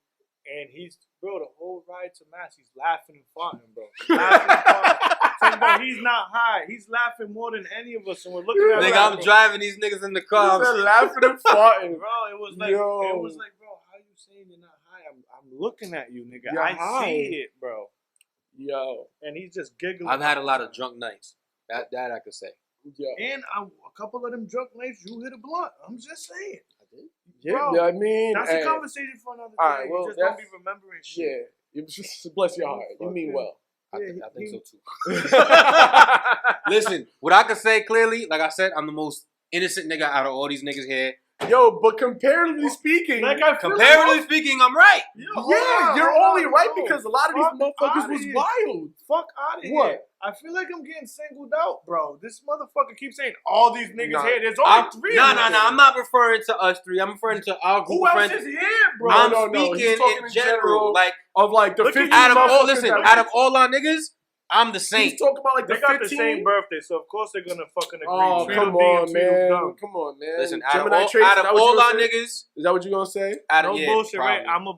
Speaker 3: and he's bro the whole ride to Mass. He's laughing and farting, bro. Laughing and farting. Saying, bro, he's not high. He's laughing more than any of us, and we're looking at him.
Speaker 4: Nigga, I'm driving these niggas in the car.
Speaker 2: He said laughing and farting.
Speaker 3: Bro, it was like, bro, how you saying you're not high? I'm looking at you, nigga.
Speaker 2: You're
Speaker 3: I
Speaker 2: high.
Speaker 3: see it, bro.
Speaker 2: Yo,
Speaker 3: And he's just giggling.
Speaker 4: I've had a lot of drunk nights. That I could say.
Speaker 2: yo.
Speaker 3: And a couple of them drunk nights, you hit a blunt. I'm just saying.
Speaker 4: I did.
Speaker 2: Yeah,
Speaker 3: Bro,
Speaker 2: I mean,
Speaker 3: That's
Speaker 2: hey,
Speaker 3: a conversation for another day.
Speaker 2: all right, well,
Speaker 3: you just don't
Speaker 2: that's-
Speaker 3: be remembering shit.
Speaker 2: yeah. You just bless your heart. You mean well.
Speaker 4: I
Speaker 3: Yeah,
Speaker 4: think
Speaker 3: he-
Speaker 4: so too. Listen, what I could say clearly, like I said, I'm the most innocent nigga out of all these niggas here.
Speaker 2: Yo, but comparatively speaking,
Speaker 3: Like I feel
Speaker 4: Comparatively speaking, I'm right.
Speaker 2: you're only right because a lot of these
Speaker 3: Fuck
Speaker 2: motherfuckers
Speaker 3: outta
Speaker 2: was
Speaker 3: here.
Speaker 2: wild.
Speaker 3: Fuck out of here.
Speaker 2: What?
Speaker 3: I feel like I'm getting singled out, bro. This motherfucker keeps saying all these niggas
Speaker 2: Nah.
Speaker 3: here. There's only three
Speaker 4: No,
Speaker 3: of them.
Speaker 4: I'm not referring to us three. I'm referring to our group
Speaker 3: Who
Speaker 4: of
Speaker 3: else
Speaker 4: friends.
Speaker 3: is here, bro?
Speaker 4: I'm
Speaker 2: No, he's
Speaker 4: speaking
Speaker 2: talking
Speaker 4: in general. Like,
Speaker 2: Of like the
Speaker 3: Look at
Speaker 2: 15
Speaker 3: you,
Speaker 4: out of all,
Speaker 2: motherfuckers
Speaker 4: listen,
Speaker 2: that-
Speaker 4: out of all our niggas, I'm the
Speaker 2: he's
Speaker 4: saint.
Speaker 2: talking about like
Speaker 3: They
Speaker 2: the
Speaker 3: got
Speaker 2: 15.
Speaker 3: the same birthday, so of course they're gonna fucking agree.
Speaker 2: Oh,
Speaker 3: Tweedledee
Speaker 2: come on,
Speaker 3: and Tweedledum.
Speaker 2: man. Come on, man.
Speaker 4: Listen, out
Speaker 2: Gemini
Speaker 4: of
Speaker 2: traits,
Speaker 4: all,
Speaker 2: is that what you
Speaker 4: our
Speaker 2: gonna say?
Speaker 4: niggas,
Speaker 2: Is that what you gonna say?
Speaker 3: No
Speaker 4: yeah,
Speaker 3: bullshit, right?
Speaker 4: probably.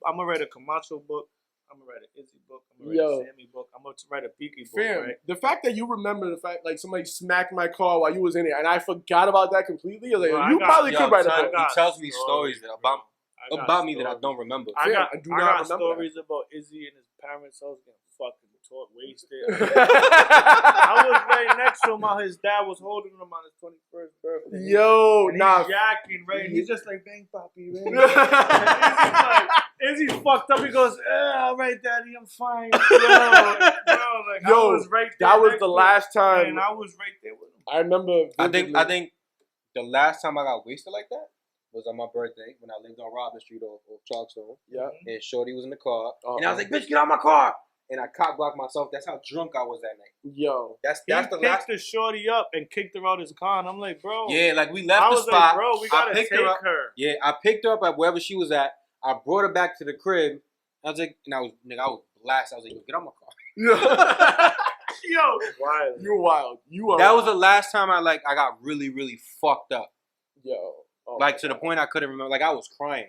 Speaker 3: I'm gonna write a Camacho book. I'm gonna write an Izzy book. I'm gonna
Speaker 2: Yo.
Speaker 3: write a Sammy book. I'm gonna write a Peaky book,
Speaker 2: Fam,
Speaker 3: right?
Speaker 2: the fact that you remember the fact like somebody smacked my car while you was in it, and I forgot about that completely. Like,
Speaker 3: Bro, I
Speaker 2: you
Speaker 3: got-
Speaker 2: probably
Speaker 4: Yo,
Speaker 2: could write a
Speaker 4: son,
Speaker 2: book.
Speaker 3: got
Speaker 4: he tells me
Speaker 3: stories,
Speaker 4: stories
Speaker 3: bro.
Speaker 4: about me that I don't remember.
Speaker 3: I
Speaker 2: Fam,
Speaker 3: got
Speaker 2: I do not remember that.
Speaker 3: stories about Izzy and his parents' house getting fucking wasted. I was right next to him while his dad was holding him on his 21st birthday.
Speaker 2: Yo,
Speaker 3: and
Speaker 2: nah.
Speaker 3: he's yakking, right? And he's just like, bang, papi, right? Izzy's fucked up. He goes, all right, daddy, I'm fine. Yo, like, I
Speaker 2: Yo,
Speaker 3: was right there.
Speaker 2: that was
Speaker 3: next
Speaker 2: the
Speaker 3: to him,
Speaker 2: last time.
Speaker 3: and I was right there with him.
Speaker 2: I remember.
Speaker 4: I
Speaker 2: vividly.
Speaker 4: think the last time I got wasted like that was on my birthday when I lived on Robin Street off Chalkstone.
Speaker 2: Yeah.
Speaker 4: And Shorty was in the car.
Speaker 2: Uh-oh.
Speaker 4: And I was like, bitch, get out of my car. And I cop blocked myself. That's how drunk I was that night.
Speaker 2: Yo.
Speaker 4: That's
Speaker 3: He
Speaker 4: the
Speaker 3: picked
Speaker 4: last.
Speaker 3: the shorty up and kicked her out his car. And I'm like, bro.
Speaker 4: Yeah, like we
Speaker 3: I
Speaker 4: left the
Speaker 3: was
Speaker 4: spot.
Speaker 3: like, bro, we gotta
Speaker 4: I picked
Speaker 3: take
Speaker 4: her up.
Speaker 3: her.
Speaker 4: Yeah, I picked her up at wherever she was at. I brought her back to the crib. I was like, and I was blasted. I was like, yo, get out my car.
Speaker 3: Yo, wild.
Speaker 2: You're wild. You are.
Speaker 4: That was the last time I got really, really fucked up.
Speaker 2: Yo. Oh
Speaker 4: Like
Speaker 2: my
Speaker 4: to the
Speaker 2: God.
Speaker 4: point I couldn't remember. Like I was crying.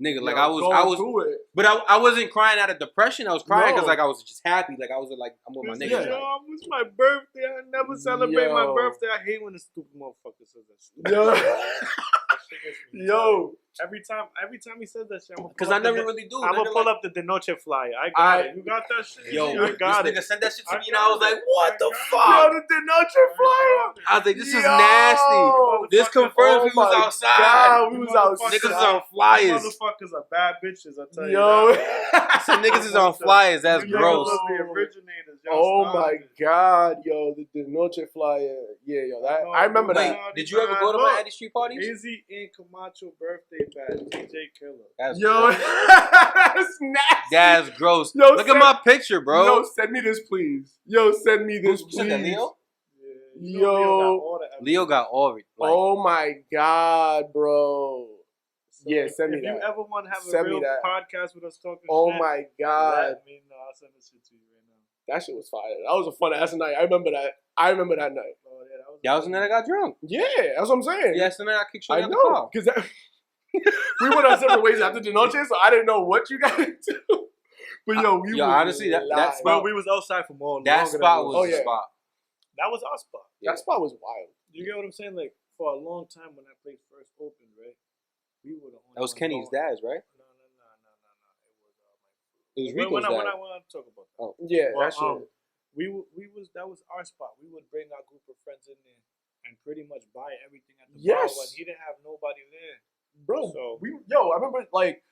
Speaker 4: Nigga, like
Speaker 2: Yo,
Speaker 4: I
Speaker 2: going
Speaker 4: was,
Speaker 2: through it.
Speaker 4: but I wasn't crying out of depression. I was crying because
Speaker 2: No.
Speaker 4: like I was just happy. Like I was like, I'm with my
Speaker 3: This
Speaker 4: niggas.
Speaker 3: is,
Speaker 4: Like,
Speaker 3: yo, it's my birthday. I never celebrate my
Speaker 2: Yo.
Speaker 3: birthday. I hate when the stupid motherfucker says that shit.
Speaker 2: Yo.
Speaker 3: That shit gets me
Speaker 2: Yo.
Speaker 3: Every time he says that shit, I'm gonna
Speaker 4: Because I never really do.
Speaker 3: I'm gonna
Speaker 4: nigga,
Speaker 3: pull
Speaker 4: like,
Speaker 3: up the De Noche flyer. I got it. You got that shit?
Speaker 4: Yo,
Speaker 3: I got
Speaker 4: this
Speaker 3: it.
Speaker 4: nigga sent that shit to
Speaker 3: I
Speaker 4: me, and I was
Speaker 3: got
Speaker 4: like,
Speaker 3: it.
Speaker 4: what
Speaker 3: I
Speaker 4: the
Speaker 3: got it.
Speaker 4: fuck?
Speaker 2: Yo, the Denoche flyer.
Speaker 4: I was like, this is
Speaker 2: Yo.
Speaker 4: nasty. This confirms
Speaker 2: Oh
Speaker 4: we was
Speaker 2: my
Speaker 4: outside.
Speaker 2: God, we was
Speaker 3: Motherfuckers-
Speaker 4: Niggas is
Speaker 2: outside.
Speaker 4: on flyers.
Speaker 3: Motherfuckers are bad bitches. I tell you.
Speaker 2: Yo.
Speaker 3: that.
Speaker 4: Some niggas is on flyers. That's
Speaker 3: You
Speaker 4: gross.
Speaker 3: niggas are the originators. Y'all
Speaker 2: Oh
Speaker 3: started
Speaker 2: my
Speaker 3: it.
Speaker 2: God, yo, the Noche flyer. Yeah, yo, that I remember
Speaker 4: Wait,
Speaker 2: that.
Speaker 4: did you ever go to my Eddie Street parties?
Speaker 3: Izzy and Camacho birthday bad. DJ Killer.
Speaker 4: That's
Speaker 2: Yo,
Speaker 4: gross.
Speaker 2: that's nasty.
Speaker 4: That's gross.
Speaker 2: Yo,
Speaker 4: Look at
Speaker 2: send-
Speaker 4: my picture, bro.
Speaker 2: Yo, send me this, please. Yo, send me this,
Speaker 4: Who sent that,
Speaker 2: please.
Speaker 4: Leo?
Speaker 3: Yeah, you
Speaker 2: Yo.
Speaker 3: know Leo got all the evidence.
Speaker 4: Leo got all of it. Like,
Speaker 2: Oh my God, bro.
Speaker 3: So
Speaker 2: Yeah, send me
Speaker 3: if
Speaker 2: that.
Speaker 3: you ever want to have
Speaker 2: Send
Speaker 3: a
Speaker 2: me
Speaker 3: real
Speaker 2: that.
Speaker 3: podcast with us talking
Speaker 2: Oh
Speaker 3: shit,
Speaker 2: my God,
Speaker 3: let me know. I'll send this shit to you right now.
Speaker 2: that shit was fire. That was a fun ass night. I remember that. I remember that night.
Speaker 3: Oh, yeah, that was
Speaker 4: that was the night I got drunk.
Speaker 2: Yeah, that's what I'm saying.
Speaker 4: Yes, and then I kicked you
Speaker 2: I
Speaker 4: out the
Speaker 2: know,
Speaker 4: car.
Speaker 2: because we went our separate ways after the noche, so I didn't know what you guys do. But yo, we
Speaker 4: Yo,
Speaker 2: was
Speaker 4: honestly, that
Speaker 2: live.
Speaker 4: spot-
Speaker 3: Well, we was outside for more.
Speaker 4: That
Speaker 3: longer than
Speaker 4: spot
Speaker 3: we
Speaker 4: was
Speaker 2: Oh,
Speaker 4: the
Speaker 2: yeah.
Speaker 4: spot.
Speaker 3: That was our spot.
Speaker 2: That spot was wild.
Speaker 3: You get what I'm saying? Like for a long time when that place first opened, right? We were the only.
Speaker 4: That was
Speaker 3: ones
Speaker 4: Kenny's
Speaker 3: going.
Speaker 4: dad's, right?
Speaker 3: No.
Speaker 4: It was
Speaker 3: It was
Speaker 4: Rico's
Speaker 3: when
Speaker 4: dad.
Speaker 3: I want to talk about that.
Speaker 4: Oh.
Speaker 2: Yeah,
Speaker 3: Well,
Speaker 2: that shit.
Speaker 3: that was our spot. We would bring our group of friends in there and pretty much buy everything at the
Speaker 2: Yes.
Speaker 3: bar when he didn't have nobody there.
Speaker 2: Bro,
Speaker 3: So-
Speaker 2: I remember like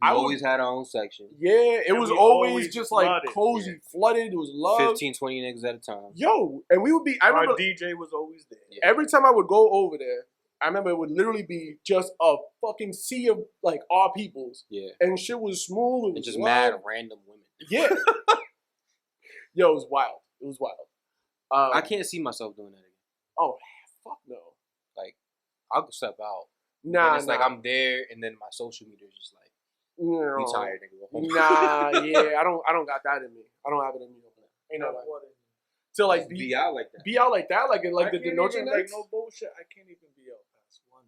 Speaker 2: I
Speaker 4: always had our own section.
Speaker 2: Yeah, it
Speaker 3: And
Speaker 2: was
Speaker 3: we
Speaker 2: always
Speaker 3: always
Speaker 2: just like
Speaker 3: flooded.
Speaker 2: cozy, flooded. It was love.
Speaker 4: 15, 20 niggas at a time.
Speaker 2: Yo, and we would be. I
Speaker 3: Our
Speaker 2: remember
Speaker 3: DJ was always there.
Speaker 4: Yeah.
Speaker 2: every time I would go over there, I remember it would literally be just a fucking sea of like our peoples,
Speaker 4: Yeah.
Speaker 2: and shit was smooth. It
Speaker 4: And
Speaker 2: was
Speaker 4: just
Speaker 2: love.
Speaker 4: mad random women.
Speaker 2: Yeah. Yo, it was wild. It was wild.
Speaker 4: I can't see myself doing that again.
Speaker 2: Oh, fuck no.
Speaker 4: Like, I'll step out.
Speaker 2: Nah,
Speaker 4: And it's like I'm there, and then my social media is just like,
Speaker 2: no.
Speaker 4: be tired, nigga. Go home.
Speaker 2: Nah, yeah, I don't got that in me. I don't have it in me. Ain't no way. To like
Speaker 4: be out like that.
Speaker 2: be out like that, like
Speaker 3: I
Speaker 2: the
Speaker 3: can't
Speaker 2: Noche
Speaker 3: even,
Speaker 2: nights.
Speaker 3: like no bullshit. I can't even be out past one.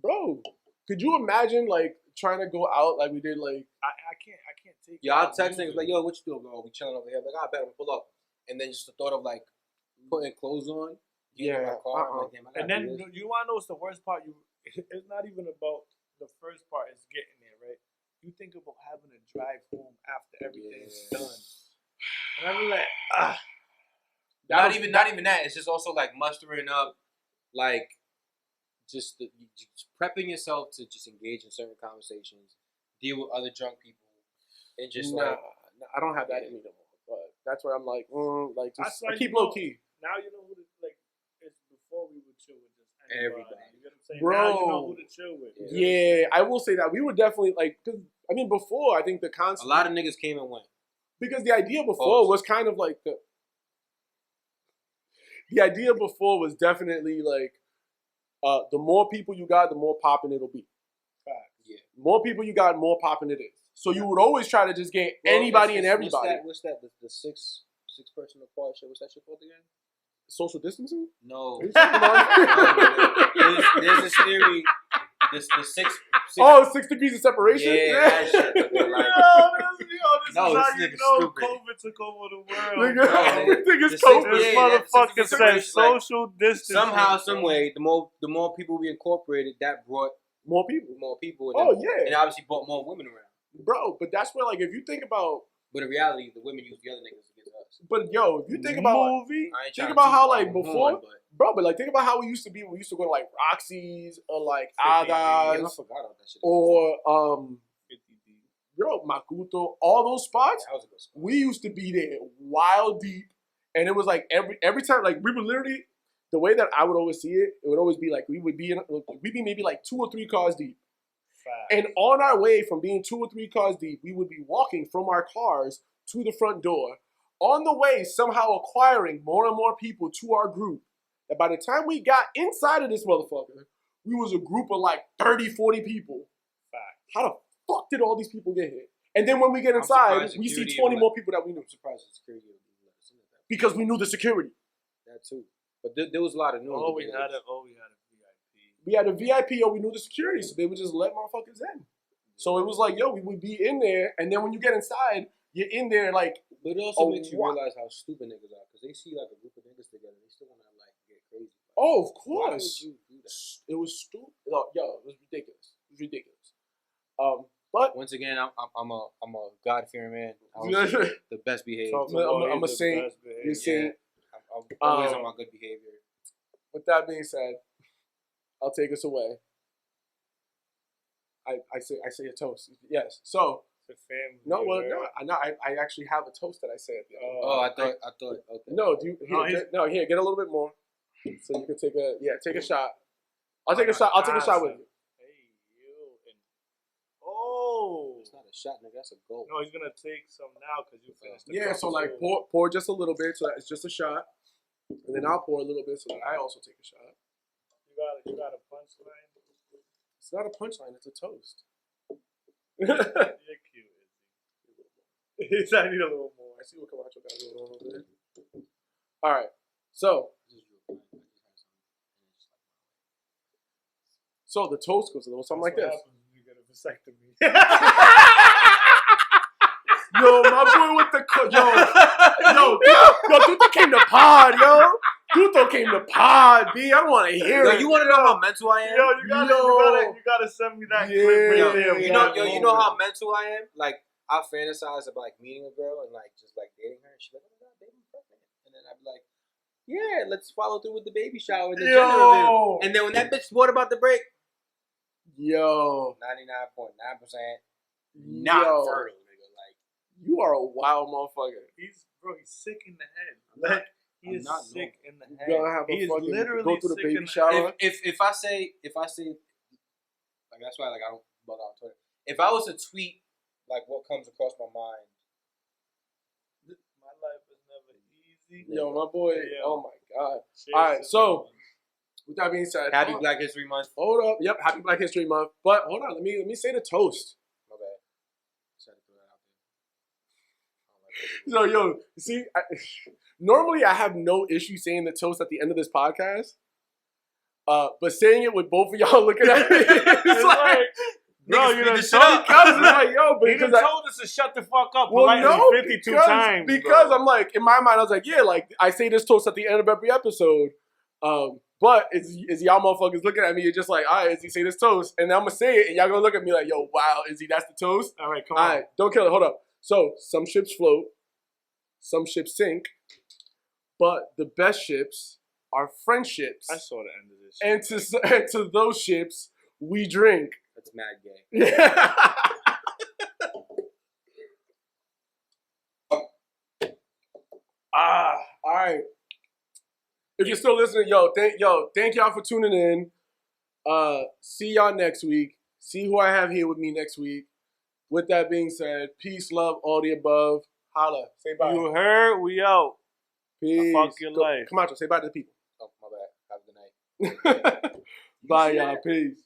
Speaker 2: Bro, could you imagine like trying to go out like we did like
Speaker 3: I can't take.
Speaker 4: Yo, I'll text niggas like, yo, what you doing, bro? We chilling over here. I'm like, I better pull up. And then just the thought of like putting clothes on, getting in my car, I'm like, damn, I gotta
Speaker 3: And then
Speaker 4: do this.
Speaker 3: you want to know what's the worst part? It's not even about the first part. It's getting there, right? You think about having to drive home after everything's done, and I'm like,
Speaker 4: Not even that. It's just also like mustering up, like just prepping yourself to just engage in certain conversations, deal with other drunk people, and just
Speaker 2: nah, I don't have that in me no more. But that's where I'm like, just
Speaker 3: That's
Speaker 2: I
Speaker 3: why
Speaker 2: keep
Speaker 3: you know-
Speaker 2: low key.
Speaker 3: now you know who to like. It's before we would chill with just anybody.
Speaker 4: Everybody.
Speaker 3: You get what I'm saying?
Speaker 2: Bro.
Speaker 3: Now you know who to chill with. You get what I'm
Speaker 2: Yeah,
Speaker 3: saying?
Speaker 2: I will say that we were definitely like, cause I mean, before I think the
Speaker 4: a
Speaker 2: concept,
Speaker 4: lot of niggas came and went.
Speaker 2: because the idea before was kind of like the idea before was definitely like, the more people you got, the more popping it'll be.
Speaker 4: Yeah.
Speaker 2: More people you got, more popping it is. So you would always try to just get anybody and everybody.
Speaker 4: What's that? The six person apart shit. What's that shit called again?
Speaker 2: Social distancing?
Speaker 4: No.
Speaker 2: What are you talking about?
Speaker 4: There's this theory. The six.
Speaker 2: Oh, 6 degrees of separation?
Speaker 4: Yeah, that shit. They're like,
Speaker 3: This
Speaker 4: No,
Speaker 3: is
Speaker 4: this
Speaker 3: how you
Speaker 4: nigga's
Speaker 3: know
Speaker 4: stupid.
Speaker 3: COVID took over the world.
Speaker 2: Nigga,
Speaker 3: bro.
Speaker 2: everything is
Speaker 4: The
Speaker 2: COVID.
Speaker 3: This
Speaker 4: Yeah, that
Speaker 3: motherfucker
Speaker 4: six
Speaker 3: said
Speaker 4: separation, like,
Speaker 3: social distance.
Speaker 4: somehow, some way, the more people we incorporated, that brought
Speaker 2: More people.
Speaker 4: more people. And
Speaker 2: Oh,
Speaker 4: then,
Speaker 2: yeah.
Speaker 4: and it obviously brought more women around.
Speaker 2: Bro, but that's where, like, if you think about,
Speaker 4: But in reality, the women use the other niggas against us.
Speaker 2: but yo, if you think about,
Speaker 3: movie.
Speaker 4: I ain't
Speaker 2: think
Speaker 4: trying
Speaker 2: about
Speaker 4: to
Speaker 2: how,
Speaker 4: toot
Speaker 2: like,
Speaker 4: my own
Speaker 2: before,
Speaker 4: horn, but
Speaker 2: bro, but like, think about how we used to be. We used to go to, like, Roxy's or, like,
Speaker 4: I
Speaker 2: Agas
Speaker 4: forgot about that shit.
Speaker 2: or, bro, Makuto, all those spots.
Speaker 4: That was a good spot.
Speaker 2: We used to be there wild deep, and it was like every time, like we would literally, the way that I would always see it, it would always be like we'd be maybe like 2 or 3 cars deep, and on our way from being 2 or 3 cars deep, we would be walking from our cars to the front door. On the way, somehow acquiring more and more people to our group. And by the time we got inside of this motherfucker, we was a group of like 30, 40 people. How the fuck did all these people get here? And then when we get
Speaker 4: I'm
Speaker 2: inside,
Speaker 4: surprised
Speaker 2: we see
Speaker 4: security
Speaker 2: 20
Speaker 4: would
Speaker 2: more people that we knew.
Speaker 4: I'm surprised the security would let us in at that.
Speaker 2: Because we knew the security.
Speaker 4: That too. But there was a lot of news.
Speaker 3: We had a VIP.
Speaker 2: We had a VIP or we knew the security, so they would just let motherfuckers in. So it was like, yo, we would be in there, and then when you get inside, you're in there like,
Speaker 4: But it also
Speaker 2: Oh,
Speaker 4: makes you
Speaker 2: what?
Speaker 4: realize how stupid niggas are, because they see like a group of niggas together, they still want to like get crazy.
Speaker 2: oh, of
Speaker 4: Why would
Speaker 2: course.
Speaker 4: you do that?
Speaker 2: It was stupid. Yo, it was ridiculous. It was ridiculous. But
Speaker 4: Once again, I'm a God fearing man. I was the best behaved.
Speaker 2: I'm a saint. You're saying,
Speaker 4: I'm always on my good behavior.
Speaker 2: with that being said, I'll take us away. I say a toast. Yes. So no, well, no, I actually have a toast that I say at the end.
Speaker 4: Oh, I thought. Okay.
Speaker 2: No, do you? Here, get a little bit more, so you can take a shot. I'll take a shot. I'll take a shot with you.
Speaker 4: It's not a shot, nigga. That's a goal.
Speaker 3: No, he's gonna take some now because you finished.
Speaker 2: Yeah, so like pour just a little bit, so that it's just a shot, and then I'll pour a little bit so that I also take a shot.
Speaker 3: You got a punchline.
Speaker 2: It's not a punchline; it's a toast.
Speaker 3: You're cute. Izzy. I need a little more.
Speaker 2: I see what Camacho got going on over there. All right, so the toast goes a little something like this.
Speaker 3: You get a vasectomy.
Speaker 2: Yo, my boy with the yo, Tuto came to pod, yo. Tuto came to pod, B. I don't want to hear it.
Speaker 4: You want to know how mental I am?
Speaker 3: You gotta send me that clip right there.
Speaker 4: You know how mental I am? Like, I fantasize about like meeting a girl and like just like dating her, and she's like, "Oh my god, baby, I'm pregnant," and then I'd be like, "Yeah, let's follow through with the baby shower and the gender reveal." And then when that bitch what about the break?
Speaker 2: Yo,
Speaker 4: 99.9%. not
Speaker 2: Yo.
Speaker 4: fertile, nigga. Like,
Speaker 2: You are a wild motherfucker.
Speaker 3: He's sick in the head. Like, he
Speaker 4: I'm
Speaker 3: is
Speaker 4: not
Speaker 3: sick in the head.
Speaker 2: You gonna have
Speaker 3: He
Speaker 2: a
Speaker 3: is
Speaker 2: fucking
Speaker 3: literally
Speaker 2: go through the
Speaker 3: sick
Speaker 2: baby
Speaker 3: in the
Speaker 2: shower.
Speaker 3: head.
Speaker 4: if I say like, that's why, like, I don't bug out on Twitter. If I was to tweet like what comes across my mind,
Speaker 3: My life is never easy.
Speaker 2: Yo, my boy.
Speaker 3: Yeah.
Speaker 2: Oh my god.
Speaker 3: Cheers
Speaker 2: All right,
Speaker 3: to
Speaker 2: so
Speaker 3: that.
Speaker 2: with that being said,
Speaker 4: Happy Black History Month.
Speaker 2: Hold up. Yep, Happy Black History Month. But hold on, let me say the toast.
Speaker 4: My bad. Just had to throw that out there.
Speaker 2: So yo, you see, normally I have no issue saying the toast at the end of this podcast. But saying it with both of y'all looking at me, it's like,
Speaker 3: bro,
Speaker 4: Niggas
Speaker 3: you
Speaker 4: speed
Speaker 3: done
Speaker 4: this shit
Speaker 3: told
Speaker 4: up.
Speaker 2: because it's like, yo,
Speaker 3: He done
Speaker 2: because
Speaker 3: told us to shut the fuck up.
Speaker 2: well,
Speaker 3: politely
Speaker 2: no,
Speaker 3: 52
Speaker 2: because,
Speaker 3: times.
Speaker 2: because
Speaker 3: bro.
Speaker 2: I'm like, in my mind, I was like, yeah, like I say this toast at the end of every episode. But is y'all motherfuckers looking at me? You're just like, all right, Izzy, say this toast, and I'm gonna say it, and y'all gonna look at me like, yo, wow, Izzy, that's the toast.
Speaker 3: All right, come
Speaker 2: All
Speaker 3: on.
Speaker 2: right, don't kill it. Hold up. So some ships float, some ships sink, but the best ships are friendships.
Speaker 3: I saw the end of this shit.
Speaker 2: And to those ships, we drink.
Speaker 4: That's mad gay.
Speaker 2: All right. If you're still listening, thank y'all for tuning in. See y'all next week. See who I have here with me next week. With that being said, peace, love, all the above. Holla. Say bye.
Speaker 3: You heard? We out.
Speaker 2: Peace.
Speaker 3: Fuck your life.
Speaker 2: Camacho, say bye to the people.
Speaker 4: Oh, my bad. Have a good night.
Speaker 2: Bye, y'all. Peace.